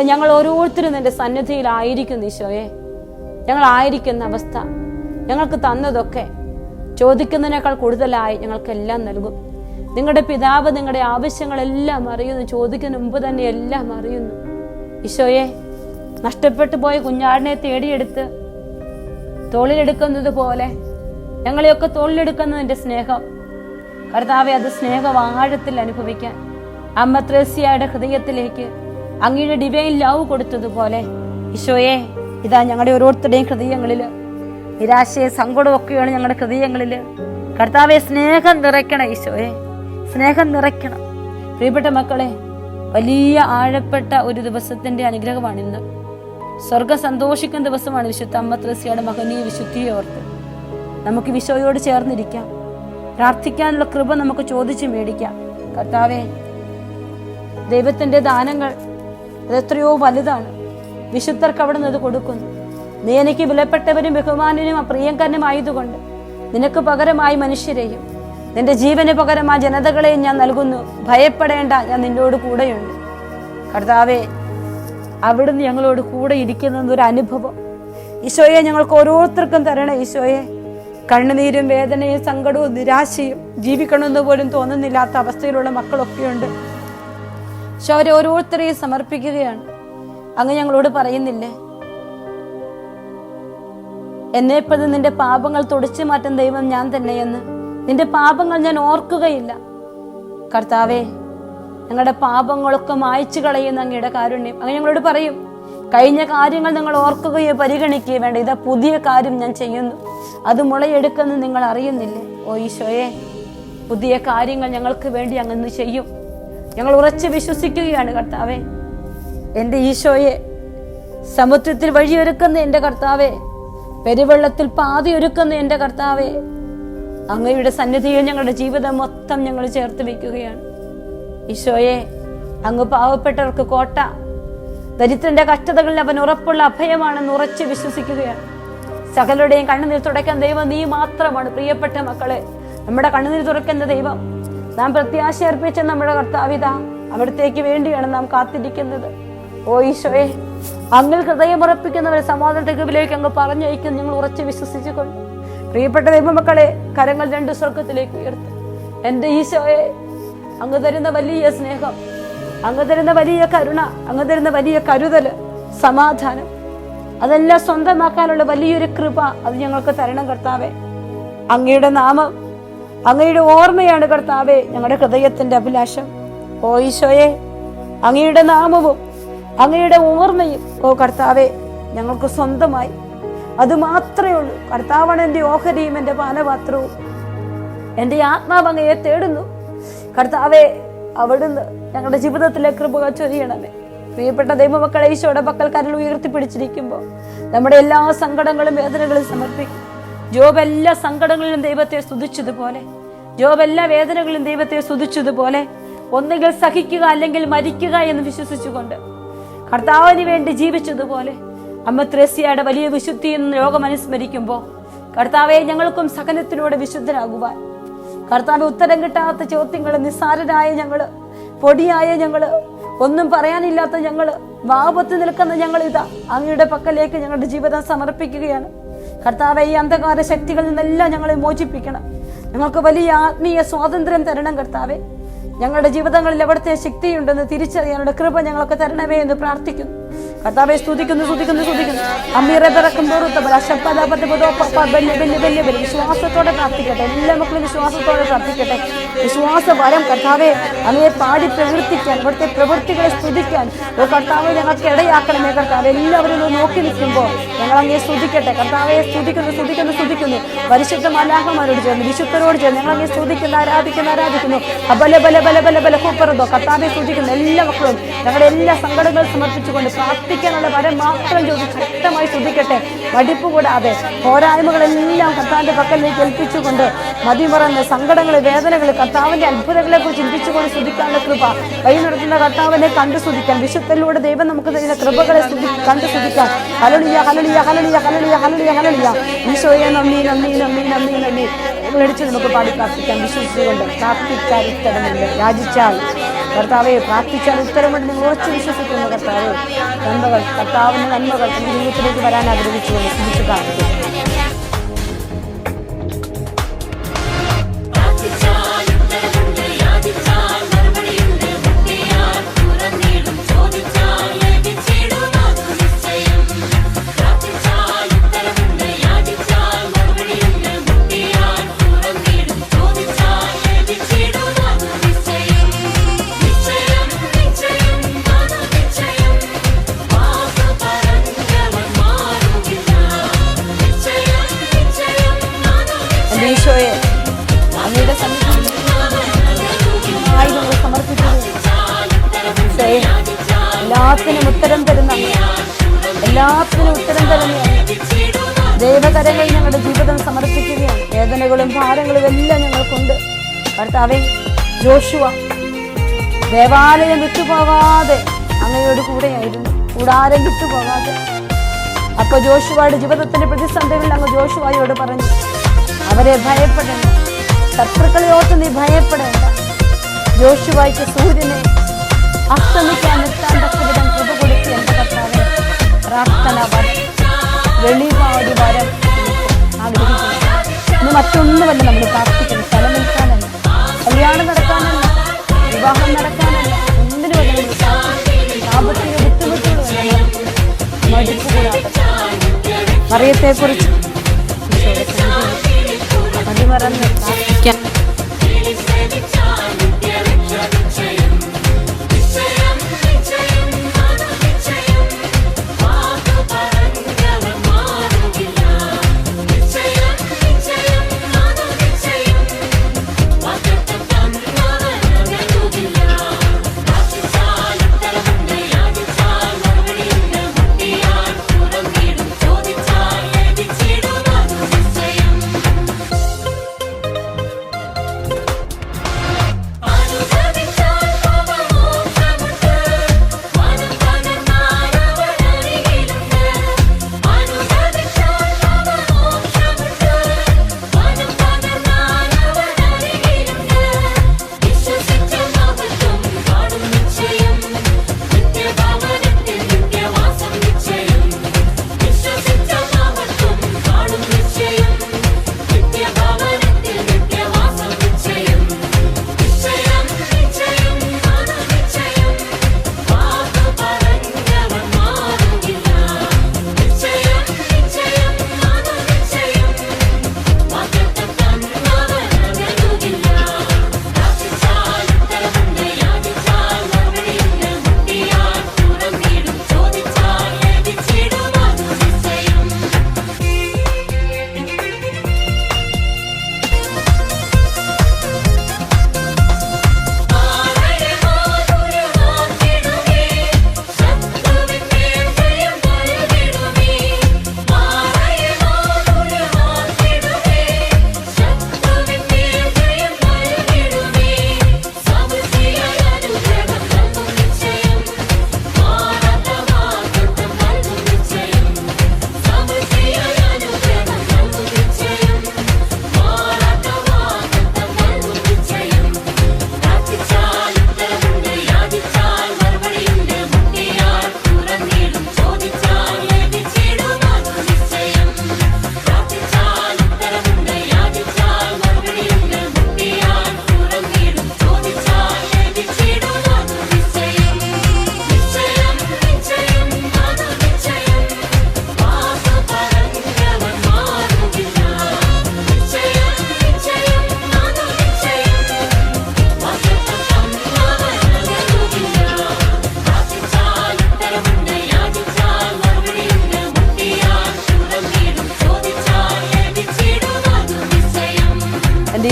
ഞങ്ങൾ ഓരോരുത്തരും എൻ്റെ സന്നിധിയിലായിരിക്കുന്നു ഈശോയെ. ഞങ്ങളായിരിക്കുന്ന അവസ്ഥ, ഞങ്ങൾക്ക് തന്നതൊക്കെ ചോദിക്കുന്നതിനേക്കാൾ കൂടുതലായി ഞങ്ങൾക്കെല്ലാം നൽകും. നിങ്ങളുടെ പിതാവ് നിങ്ങളുടെ ആവശ്യങ്ങളെല്ലാം അറിയുന്നു. ചോദിക്കുന്നതിന് മുമ്പ് തന്നെ എല്ലാം അറിയുന്നു ഈശോയെ. നഷ്ടപ്പെട്ടു പോയ കുഞ്ഞാടിനെ തേടിയെടുത്ത് തോളിലെടുക്കുന്നത് പോലെ ഞങ്ങളെയൊക്കെ തോളിലെടുക്കുന്നതിൻ്റെ സ്നേഹം കർത്താവെ, അത് സ്നേഹം ആഴത്തിൽ അനുഭവിക്കാൻ അമ്മ ത്രേസ്യയുടെ ഹൃദയത്തിലേക്ക് അങ്ങയുടെ ഡിവൈൻ ലവ് കൊടുത്തതുപോലെ ഈശോയെ, ഇതാ ഞങ്ങളുടെ ഓരോരുത്തരുടെയും ഹൃദയങ്ങളില് നിരാശയെ സങ്കടമൊക്കെയാണ് ഞങ്ങളുടെ ഹൃദയങ്ങളില്. കർത്താവെ, സ്നേഹം നിറയ്ക്കണം ഈശോയെ, സ്നേഹം നിറയ്ക്കണം. പ്രിയപ്പെട്ട മക്കളെ, വലിയ ആഴപ്പെട്ട ഒരു ദിവസത്തിന്റെ അനുഗ്രഹമാണിന്ന്. സ്വർഗം സന്തോഷിക്കുന്ന ദിവസമാണ് വിശുദ്ധ അമ്മ ത്രേസ്യയുടെ മഹനീയ വിശുദ്ധിയെ ഓർത്ത് നമുക്ക് ഈശോയോട് ചേർന്നിരിക്കാം. പ്രാർത്ഥിക്കാനുള്ള കൃപ നമുക്ക് ചോദിച്ചു മേടിക്കാം. കർത്താവെ, ദൈവത്തിന്റെ ദാനങ്ങൾ അതെത്രയോ വലുതാണ്. വിശുദ്ധർക്ക് അവിടെ നിന്ന് അത് കൊടുക്കുന്നു. നീ എനിക്ക് വിലപ്പെട്ടവരും ബഹുമാനനും പ്രിയങ്കരനുമായതുകൊണ്ട് നിനക്ക് പകരമായി മനുഷ്യരെയും നിന്റെ ജീവന് പകരമായി ജനതകളെയും ഞാൻ നൽകുന്നു. ഭയപ്പെടേണ്ട, ഞാൻ നിന്നോട് കൂടെയുണ്ട്. കർത്താവെ, അവിടുന്ന് ഞങ്ങളോട് കൂടെ ഇരിക്കുന്നതൊരു അനുഭവം ഈശോയെ ഞങ്ങൾക്ക് ഓരോരുത്തർക്കും തരണേ ഈശോയെ. കണ്ണുനീരും വേദനയും സങ്കടവും നിരാശയും ജീവിക്കണമെന്ന് പോലും തോന്നുന്നില്ലാത്ത അവസ്ഥയിലുള്ള മക്കളൊക്കെയുണ്ട്. പക്ഷെ അവരെ ഓരോരുത്തരെയും സമർപ്പിക്കുകയാണ്. അങ്ങ് ഞങ്ങളോട് പറയുന്നില്ലേ, എന്നെപ്പോഴും നിന്റെ പാപങ്ങൾ തുടച്ചു മാറ്റും ദൈവം ഞാൻ തന്നെയെന്ന്. നിന്റെ പാപങ്ങൾ ഞാൻ ഓർക്കുകയില്ല. കർത്താവെ, ഞങ്ങളുടെ പാപങ്ങളൊക്കെ മായ്ച്ചു കളയുന്ന അങ്ങയുടെ കാരുണ്യം അങ്ങ് ഞങ്ങളോട് പറയും. കഴിഞ്ഞ കാര്യങ്ങൾ നിങ്ങൾ ഓർക്കുകയോ പരിഗണിക്കുകയോ വേണ്ട, ഇതാ പുതിയ കാര്യം ഞാൻ ചെയ്യുന്നു, അത് മുളയെടുക്കുമെന്ന് നിങ്ങൾ അറിയുന്നില്ലേ? ഓ ഈശോയെ, പുതിയ കാര്യങ്ങൾ ഞങ്ങൾക്ക് വേണ്ടി അങ്ങ് ചെയ്യും. ഞങ്ങൾ ഉറച്ചു വിശ്വസിക്കുകയാണ് കർത്താവെ. എൻ്റെ ഈശോയെ, സമുദ്രത്തിൽ വഴിയൊരുക്കുന്ന എൻ്റെ കർത്താവെ, പെരുവെള്ളത്തിൽ പാതയൊരുക്കുന്ന എൻ്റെ കർത്താവെ, അങ്ങയുടെ സന്നിധിയിൽ ഞങ്ങളുടെ ജീവിതം മൊത്തം ഞങ്ങൾ ചേർത്ത് വയ്ക്കുകയാണ്. ഈശോയെ, അങ്ങ് പാവപ്പെട്ടവർക്ക് കോട്ട, ദരിദ്രന്റെ കഷ്ടതകളിൽ അവൻ ഉറപ്പുള്ള അഭയമാണെന്ന് ഉറച്ചു വിശ്വസിക്കുകയാണ്. സകലരുടെയും കണ്ണുനീർ തുടയ്ക്കാൻ ദൈവം നീ മാത്രമാണ്. പ്രിയപ്പെട്ട മക്കളെ, നമ്മുടെ കണ്ണുനീർ തുറക്കുന്ന ദൈവം, നാം പ്രത്യാശ അർപ്പിച്ച നമ്മുടെ കർത്താവിത, അവിടത്തേക്ക് വേണ്ടിയാണ് നാം കാത്തിരിക്കുന്നത്. ഓ ഈശോയെ, അങ്ങിൽ ഹൃദയമുറപ്പിക്കുന്നവരെ സമാധാനത്തിലേക്ക് അങ്ങ് പറഞ്ഞയക്കുന്നു ഞങ്ങൾ ഉറച്ചു വിശ്വസിച്ചുകൊണ്ട്. പ്രിയപ്പെട്ട ദൈവമക്കളെ, കരങ്ങൾ രണ്ട് സ്വർഗത്തിലേക്ക് ഉയർത്തും. എൻ്റെ ഈശോയെ, അങ്ങ് തരുന്ന വലിയ സ്നേഹം, അങ്ങ് തരുന്ന വലിയ കരുണ, അങ്ങ് തരുന്ന വലിയ കരുതൽ, സമാധാനം, അതെല്ലാം സ്വന്തമാക്കാനുള്ള വലിയൊരു കൃപ അത് ഞങ്ങൾക്ക് തരണം കർത്താവെ. അങ്ങയുടെ നാമം, അങ്ങയുടെ ഓർമ്മയാണ് കർത്താവെ ഞങ്ങളുടെ ഹൃദയത്തിന്റെ അഭിലാഷം. ഓ ഈശോയെ, അങ്ങയുടെ നാമവും അങ്ങയുടെ ഓർമ്മയും ഓ കർത്താവെ ഞങ്ങൾക്ക് സ്വന്തമായി. അത് മാത്രമേ ഉള്ളൂ. കർത്താവാണ് എൻ്റെ ഓഹരിയും എൻ്റെ പാനപാത്രവും. എൻ്റെ ആത്മാവ് അങ്ങയെ തേടുന്നു. കർത്താവെ, അവിടുന്ന് ഞങ്ങളുടെ ജീവിതത്തിലെ കൃപ ചൊരിയണമേ. പ്രിയപ്പെട്ട ദൈവമക്കളെ, ഈശോയുടെ പക്കൽ കരൾ ഉയർത്തിപ്പിടിച്ചിരിക്കുമ്പോൾ നമ്മുടെ എല്ലാ സങ്കടങ്ങളും വേദനകളും സമർപ്പിക്കും. ജോബ് എല്ലാ സങ്കടങ്ങളിലും ദൈവത്തെ സ്തുതിച്ചതുപോലെ, ജോബ് എല്ലാ വേദനകളിലും ദൈവത്തെ സ്തുതിച്ചതുപോലെ, ഒന്നുകിൽ സഹിക്കുക അല്ലെങ്കിൽ മരിക്കുക എന്ന് വിശ്വസിച്ചുകൊണ്ട് കർത്താവിന് വേണ്ടി ജീവിച്ചതുപോലെ അമ്മ ത്രേസ്യയുടെ വലിയ വിശുദ്ധി എന്ന് ലോകം അനുസ്മരിക്കുമ്പോൾ കർത്താവെ, ഞങ്ങൾക്കും സഹനത്തിലൂടെ വിശുദ്ധരാകുവാൻ, കർത്താവ് ഉത്തരം കിട്ടാത്ത ചോദ്യങ്ങൾ, നിസ്സാരരായ ഞങ്ങള്, പൊടിയായ ഞങ്ങള്, ഒന്നും പറയാനില്ലാത്ത ഞങ്ങള്, വാപത്ത് നിൽക്കുന്ന ഞങ്ങൾ ഇതാ അങ്ങയുടെ പക്കലേക്ക് ഞങ്ങളുടെ ജീവിതം സമർപ്പിക്കുകയാണ്. കർത്താവെ, ഈ അന്ധകാര ശക്തികളിൽ നിന്നെല്ലാം ഞങ്ങളെ മോചിപ്പിക്കണം. ഞങ്ങൾക്ക് വലിയ ആത്മീയ സ്വാതന്ത്ര്യം തരണം കർത്താവെ. ഞങ്ങളുടെ ജീവിതങ്ങളിൽ എവിടുത്തെ ശക്തിയുണ്ടെന്ന് തിരിച്ചറിയാനുള്ള കൃപ ഞങ്ങൾക്ക് തരണമേ എന്ന് പ്രാർത്ഥിക്കുന്നു. കർത്താവെ, സ്തുതിക്കുന്നു. വിശ്വാസത്തോടെ പ്രാർത്ഥിക്കട്ടെ. എല്ലാ മക്കളും വിശ്വാസത്തോടെ പ്രാർത്ഥിക്കട്ടെ. വിശ്വാസവരം കർത്താവെ അങ്ങയെ പാടി പ്രവർത്തിക്കാൻ, ഇവിടുത്തെ പ്രവൃത്തികളെ സ്തുതിക്കാൻ ഓ കർത്താവെ ഞങ്ങൾക്ക് ഇടയാക്കണമേ കർത്താവ്. എല്ലാവരും നോക്കി നിൽക്കുമ്പോൾ ഞങ്ങൾ അങ്ങയെ സ്തുതിക്കട്ടെ. കർത്താവെ, സ്തുതിക്കുന്നു. പരിശുദ്ധ മാലാഖമാരോട് ചേർന്ന്, വിശുദ്ധരോട് ചേർന്ന് ഞങ്ങൾ അങ്ങയെ സ്തുതിക്കുന്നു, ആരാധിക്കുന്നു. കർത്താവെ സ്തുതിക്കുന്നു. എല്ലാ മക്കളും ഞങ്ങളുടെ എല്ലാ സങ്കടങ്ങളും സമർപ്പിച്ചുകൊണ്ട് പ്രാർത്ഥിക്കുന്നു. പ്രാർത്ഥിക്കാനുള്ള വരം മാത്രം ചോദിച്ച് ശക്തമായി സ്തുതിക്കട്ടെ. മടിപ്പ് കൂടാതെ പോരായ്മകളെല്ലാം കർത്താവിൻ്റെ പക്കലേക്ക് ഏൽപ്പിച്ചുകൊണ്ട് മതിമറന്ന് സങ്കടങ്ങൾ, വേദനകൾ, കർത്താവിൻ്റെ അത്ഭുതങ്ങളെ കുറിച്ച് ചിന്തിച്ചുകൊണ്ട് സ്തുതിക്കാനുള്ള കൃപ, വഴി നടത്തുന്ന കർത്താവിനെ കണ്ടു സ്തുതിക്കാൻ, വിശുദ്ധയിലൂടെ ദൈവം നമുക്ക് തരുന്ന കൃപകളെ കണ്ടു സ്തുതിക്കാൻ. ഹല്ലേലൂയ ഹല്ലേലൂയ ഹല്ലേലൂയ ഹല്ലേലൂയ ഹല്ലേലൂയ ഹല്ലേലൂയ. ഈശോയെ നന്ദി നന്ദി നന്ദി നന്ദി നന്ദി. ഞങ്ങളടിച്ച് നമുക്ക് പാടി പ്രാർത്ഥിക്കാം. വിശ്വസിച്ചുകൊണ്ട് പ്രാർത്ഥിച്ചാൽ ഉത്തരമുണ്ട്, യാചിച്ചാൽ കർത്താവെ പ്രാർത്ഥിച്ചാൽ ഉത്തരമുണ്ട്. നിങ്ങൾ ഉറച്ചു വിശ്വസിക്കുന്നു കർത്താവെ. നന്മകൾ, കർത്താവിൻ്റെ നന്മകൾ ജീവിതത്തിലേക്ക് വരാൻ ആഗ്രഹിച്ചുകൊണ്ട് ചിന്തിച്ചു പ്രാർത്ഥിക്കും. ഈശോയെ അങ്ങയുടെ ആയുധങ്ങൾ സമർപ്പിക്കുന്നു. ഈശോയെ എല്ലാത്തിനും ഉത്തരം തരുന്ന, എല്ലാത്തിനും ഉത്തരം തരുന്ന ദൈവകരങ്ങൾ ഞങ്ങളുടെ ജീവിതം സമർപ്പിക്കുകയാണ്. വേദനകളും ഭാരങ്ങളും എല്ലാം ഞങ്ങൾക്കുണ്ട് കർത്താവേ. ജോഷുവ ദേവാലയം വിട്ടുപോകാതെ അങ്ങയോട് കൂടെയായിരുന്നു, കൂടാരം വിട്ടുപോകാതെ. അപ്പൊ ജോഷുവയുടെ ജീവിതത്തിന്റെ പ്രതിസന്ധികളിൽ അങ്ങ് ജോഷുവയോട് പറഞ്ഞു, അവരെ ഭയപ്പെടേണ്ട, ശത്രുക്കളെ ഓർത്ത് നീ ഭയപ്പെടേണ്ട. ജോഷുവയ്ക്ക് സൂര്യനെ അസ്തമിക്കാൻ നിർത്താൻ തക്കവിധം കൃപ കൊടുത്ത് എന്റെ കർത്താവേ. പ്രാർത്ഥന വരം, വെളിപാട് വരം ആഗ്രഹിക്കുന്നു. ഇന്ന് മറ്റൊന്നുമല്ല നമ്മൾ പ്രാർത്ഥിക്കുന്നു. സ്ഥലം നിൽക്കാനല്ല, കല്യാണം നടക്കാനല്ല, വിവാഹം നടക്കാനല്ല, ഒന്നിനുമല്ല നമ്മൾ പ്രാർത്ഥിക്കുന്നു. സാമ്പത്തിക ബുദ്ധിമുട്ടുകളുമല്ല, മടുപ്പ് കൂടാതെ മറിയത്തെക്കുറിച്ച് മതിമറന്ന് പ്രാർത്ഥിക്കാം.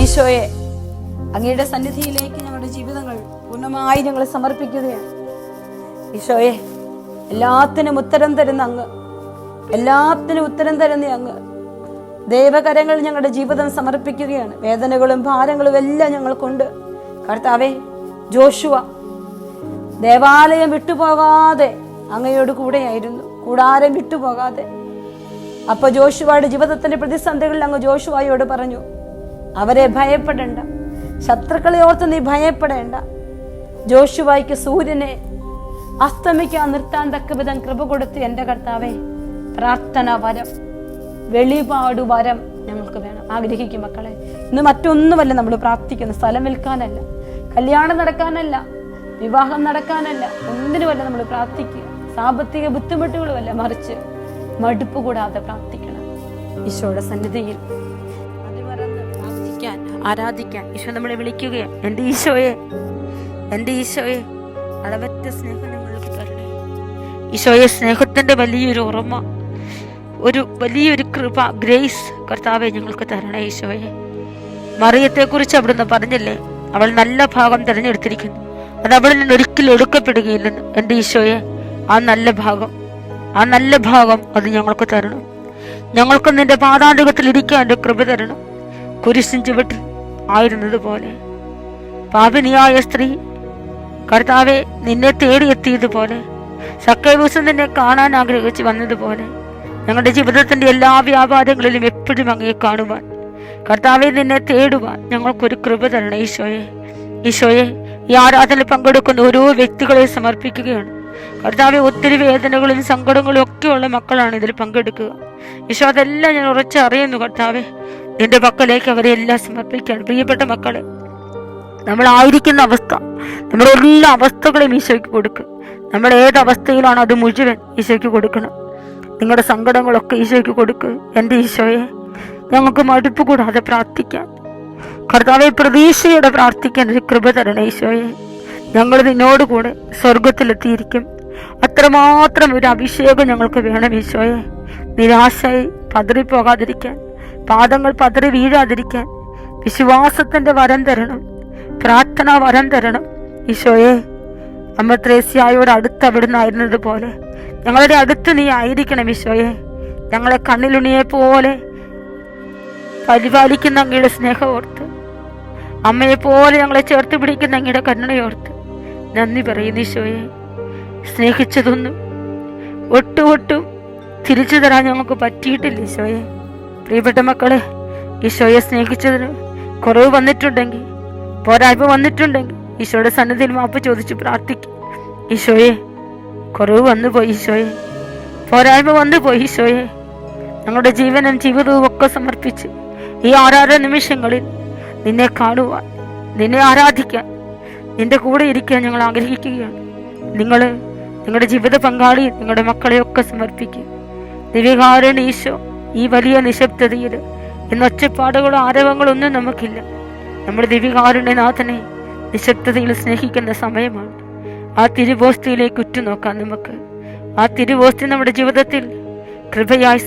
ഈശോയെ അങ്ങയുടെ സന്നിധിയിലേക്ക് ഞങ്ങളുടെ ജീവിതങ്ങൾ പൂർണ്ണമായി ഞങ്ങൾ സമർപ്പിക്കുകയാണ്. ഈശോയെ എല്ലാത്തിനും ഉത്തരം തരുന്ന അങ്ങ്, എല്ലാത്തിനും ഉത്തരം തരുന്ന അങ്ങ്, ദൈവകരങ്ങൾ ഞങ്ങളുടെ ജീവിതം സമർപ്പിക്കുകയാണ്. വേദനകളും ഭാരങ്ങളും എല്ലാം ഞങ്ങൾക്കുണ്ട് കർത്താവേ. ജോഷുവ ദേവാലയം വിട്ടുപോകാതെ അങ്ങയോട് കൂടെയായിരുന്നു, കൂടാരം വിട്ടുപോകാതെ. അപ്പൊ ജോഷുവയുടെ ജീവിതത്തിന്റെ പ്രതിസന്ധികളിൽ അങ്ങ് ജോഷുവയോട് പറഞ്ഞു, അവരെ ഭയപ്പെടേണ്ട, ശത്രുക്കളെ ഓർത്ത് നീ ഭയപ്പെടേണ്ട. ജോഷുവയ്ക്ക് സൂര്യനെ അസ്തമിക്കാൻ നിർത്താൻ തക്ക വിധം കൃപ കൊടുത്ത് എൻ്റെ കർത്താവേ, പ്രാർത്ഥന വരം, വെളിപാട് വരം ഞങ്ങൾക്ക് വേണം. ആഗ്രഹിക്കും മക്കളെ. ഇന്ന് മറ്റൊന്നുമല്ല നമ്മൾ പ്രാർത്ഥിക്കുന്നത്. സ്ഥലം വിൽക്കാനല്ല, കല്യാണം നടക്കാനല്ല, വിവാഹം നടക്കാനല്ല, ഒന്നിനുമല്ല നമ്മൾ പ്രാർത്ഥിക്കുക. സാമ്പത്തിക ബുദ്ധിമുട്ടുകളുമല്ല, മറിച്ച് മടുപ്പ് കൂടാതെ പ്രാർത്ഥിക്കണം. ഈശോയുടെ സന്നിധിയിൽ അതിമറന്ന് പ്രാർത്ഥിക്കാൻ, ആരാധിക്കാൻ ഈശോ നമ്മളെ വിളിക്കുകയാണ്. എൻ്റെ ഈശോയെ, എൻ്റെ ഈശോയെ, അളവറ്റ സ്നേഹം ഞങ്ങൾക്ക് തരണേ ഈശോയെ. സ്നേഹത്തിന്റെ വലിയൊരു ഓർമ്മ, ഒരു വലിയൊരു കൃപ, ഗ്രേസ് കർത്താവെ ഞങ്ങൾക്ക് തരണേ ഈശോയെ. മറിയത്തെക്കുറിച്ച് അവിടുന്ന് പറഞ്ഞില്ലേ, അവൾ നല്ല ഭാഗം തിരഞ്ഞെടുത്തിരിക്കുന്നു, അത് അവളിൽ നിന്ന് ഒരിക്കലും എടുക്കപ്പെടുകയില്ലെന്ന്. എൻ്റെ ഈശോയെ, ആ നല്ല ഭാഗം, ആ നല്ല ഭാഗം അത് ഞങ്ങൾക്ക് തരണം. ഞങ്ങൾക്ക് നിന്റെ പാതാളത്തിൽ ഇരിക്കാൻ കൃപ തരണം. കുരിശിൻ ചുവട്ടിൽ ആയിരുന്നത് പോലെ പാപിനിയായ സ്ത്രീ കർത്താവെ നിന്നെ തേടിയെത്തിയതുപോലെ, സക്കേവൂസ് നിന്നെ കാണാൻ ആഗ്രഹിച്ച് വന്നതുപോലെ, ഞങ്ങളുടെ ജീവിതത്തിന്റെ എല്ലാ വ്യാപാരങ്ങളിലും എപ്പോഴും അങ്ങയെ കാണുവാൻ, കർത്താവെ നിന്നെ തേടുവാൻ ഞങ്ങൾക്കൊരു കൃപ തരണം ഈശോയെ. ഈശോയെ, ഈ ആരാധനയിൽ പങ്കെടുക്കുന്ന ഓരോ വ്യക്തികളെ സമർപ്പിക്കുകയാണ് കർത്താവെ. ഒത്തിരി വേദനകളും സങ്കടങ്ങളും ഒക്കെയുള്ള മക്കളാണ് ഇതിൽ പങ്കെടുക്കുക. ഈശോ, അതെല്ലാം ഞാൻ ഉറച്ചറിയുന്നു കർത്താവെ. നിന്റെ പക്കലേക്ക് അവരെ എല്ലാം സമർപ്പിക്കുകയാണ്. പ്രിയപ്പെട്ട മക്കളെ, നമ്മളായിരിക്കുന്ന അവസ്ഥ, നമ്മുടെ എല്ലാ അവസ്ഥകളും ഈശോയ്ക്ക് കൊടുക്കുക. നമ്മൾ ഏതവസ്ഥയിലാണോ അത് മുഴുവൻ ഈശോയ്ക്ക് കൊടുക്കണം. നിങ്ങളുടെ സങ്കടങ്ങളൊക്കെ ഈശോയ്ക്ക് കൊടുക്കുക. എൻ്റെ ഈശോയെ, ഞങ്ങൾക്ക് മടുപ്പ് കൂടാതെ പ്രാർത്ഥിക്കാൻ, കർത്താവെ പ്രതീക്ഷയോടെ പ്രാർത്ഥിക്കാൻ ഒരു കൃപ തരണേ ഈശോയെ. ഞങ്ങൾ നിന്നോടുകൂടെ സ്വർഗത്തിലെത്തിയിരിക്കും. അത്രമാത്രം ഒരു അഭിഷേകം ഞങ്ങൾക്ക് വേണം ഈശോയെ. നിരാശയായി പതറിപ്പോകാതിരിക്കാൻ, പാദങ്ങൾ പതറി വീഴാതിരിക്കാൻ വിശ്വാസത്തിന്റെ വരം തരണം, പ്രാർത്ഥനാ വരം തരണം ഈശോയെ. അമ്മ ത്രേസ്യായോട് അടുത്ത് അവിടുന്ന് ആയിരുന്നത് പോലെ ഞങ്ങളുടെ അടുത്ത് നീ ആയിരിക്കണം ഈശോയെ. ഞങ്ങളെ കണ്ണിലുണിയെ പോലെ പരിപാലിക്കുന്ന അങ്ങയുടെ സ്നേഹമോർത്ത്, അമ്മയെ പോലെ ഞങ്ങളെ ചേർത്ത് പിടിക്കുന്ന അങ്ങയുടെ കരുണയോർത്ത് നന്ദി പറയുന്നു ഈശോയെ. സ്നേഹിച്ചതൊന്നും ഒട്ടും തിരിച്ചു തരാൻ ഞങ്ങൾക്ക് പറ്റിയിട്ടില്ല ഈശോയെ. പ്രിയപ്പെട്ട മക്കളെ, ഈശോയെ സ്നേഹിച്ചതിന് കുറവ് വന്നിട്ടുണ്ടെങ്കിൽ, പോരായ്മ വന്നിട്ടുണ്ടെങ്കിൽ ഈശോയുടെ സന്നിധിയിൽ മാപ്പ് ചോദിച്ച് പ്രാർത്ഥിക്കും. ഈശോയെ, കുറവ് വന്നുപോയി ഈശോയെ, പോരായ്മ വന്നുപോയി ഈശോയെ. ഞങ്ങളുടെ ജീവനും ജീവിതവും ഒക്കെ സമർപ്പിച്ച് ഈ ആരാധന നിമിഷങ്ങളിൽ നിന്നെ കാണുവാൻ, നിന്നെ ആരാധിക്കാൻ, നിന്റെ കൂടെ ഇരിക്കാൻ ഞങ്ങൾ ആഗ്രഹിക്കുകയാണ്. നിങ്ങളുടെ ജീവിത പങ്കാളി, നിങ്ങളുടെ മക്കളെയൊക്കെ സമർപ്പിക്കുക. ദിവ്യകാരുണ്യ ഈശോ, ഈ വലിയ നിശബ്ദതയിൽ ഇന്ന് ഒച്ചപ്പാടുകളോ ആരവങ്ങളൊന്നും നമുക്കില്ല. നമ്മുടെ ദിവ്യകാരുണ്യനാഥനെ നിശബ്ദതയിൽ സ്നേഹിക്കുന്ന സമയമാണ്. ആ തിരുവോസ്തിയിലേക്ക് ഉറ്റുനോക്കാം നമുക്ക്. ആ തിരുവോസ്തി നമ്മുടെ ജീവിതത്തിൽ കൃപയായി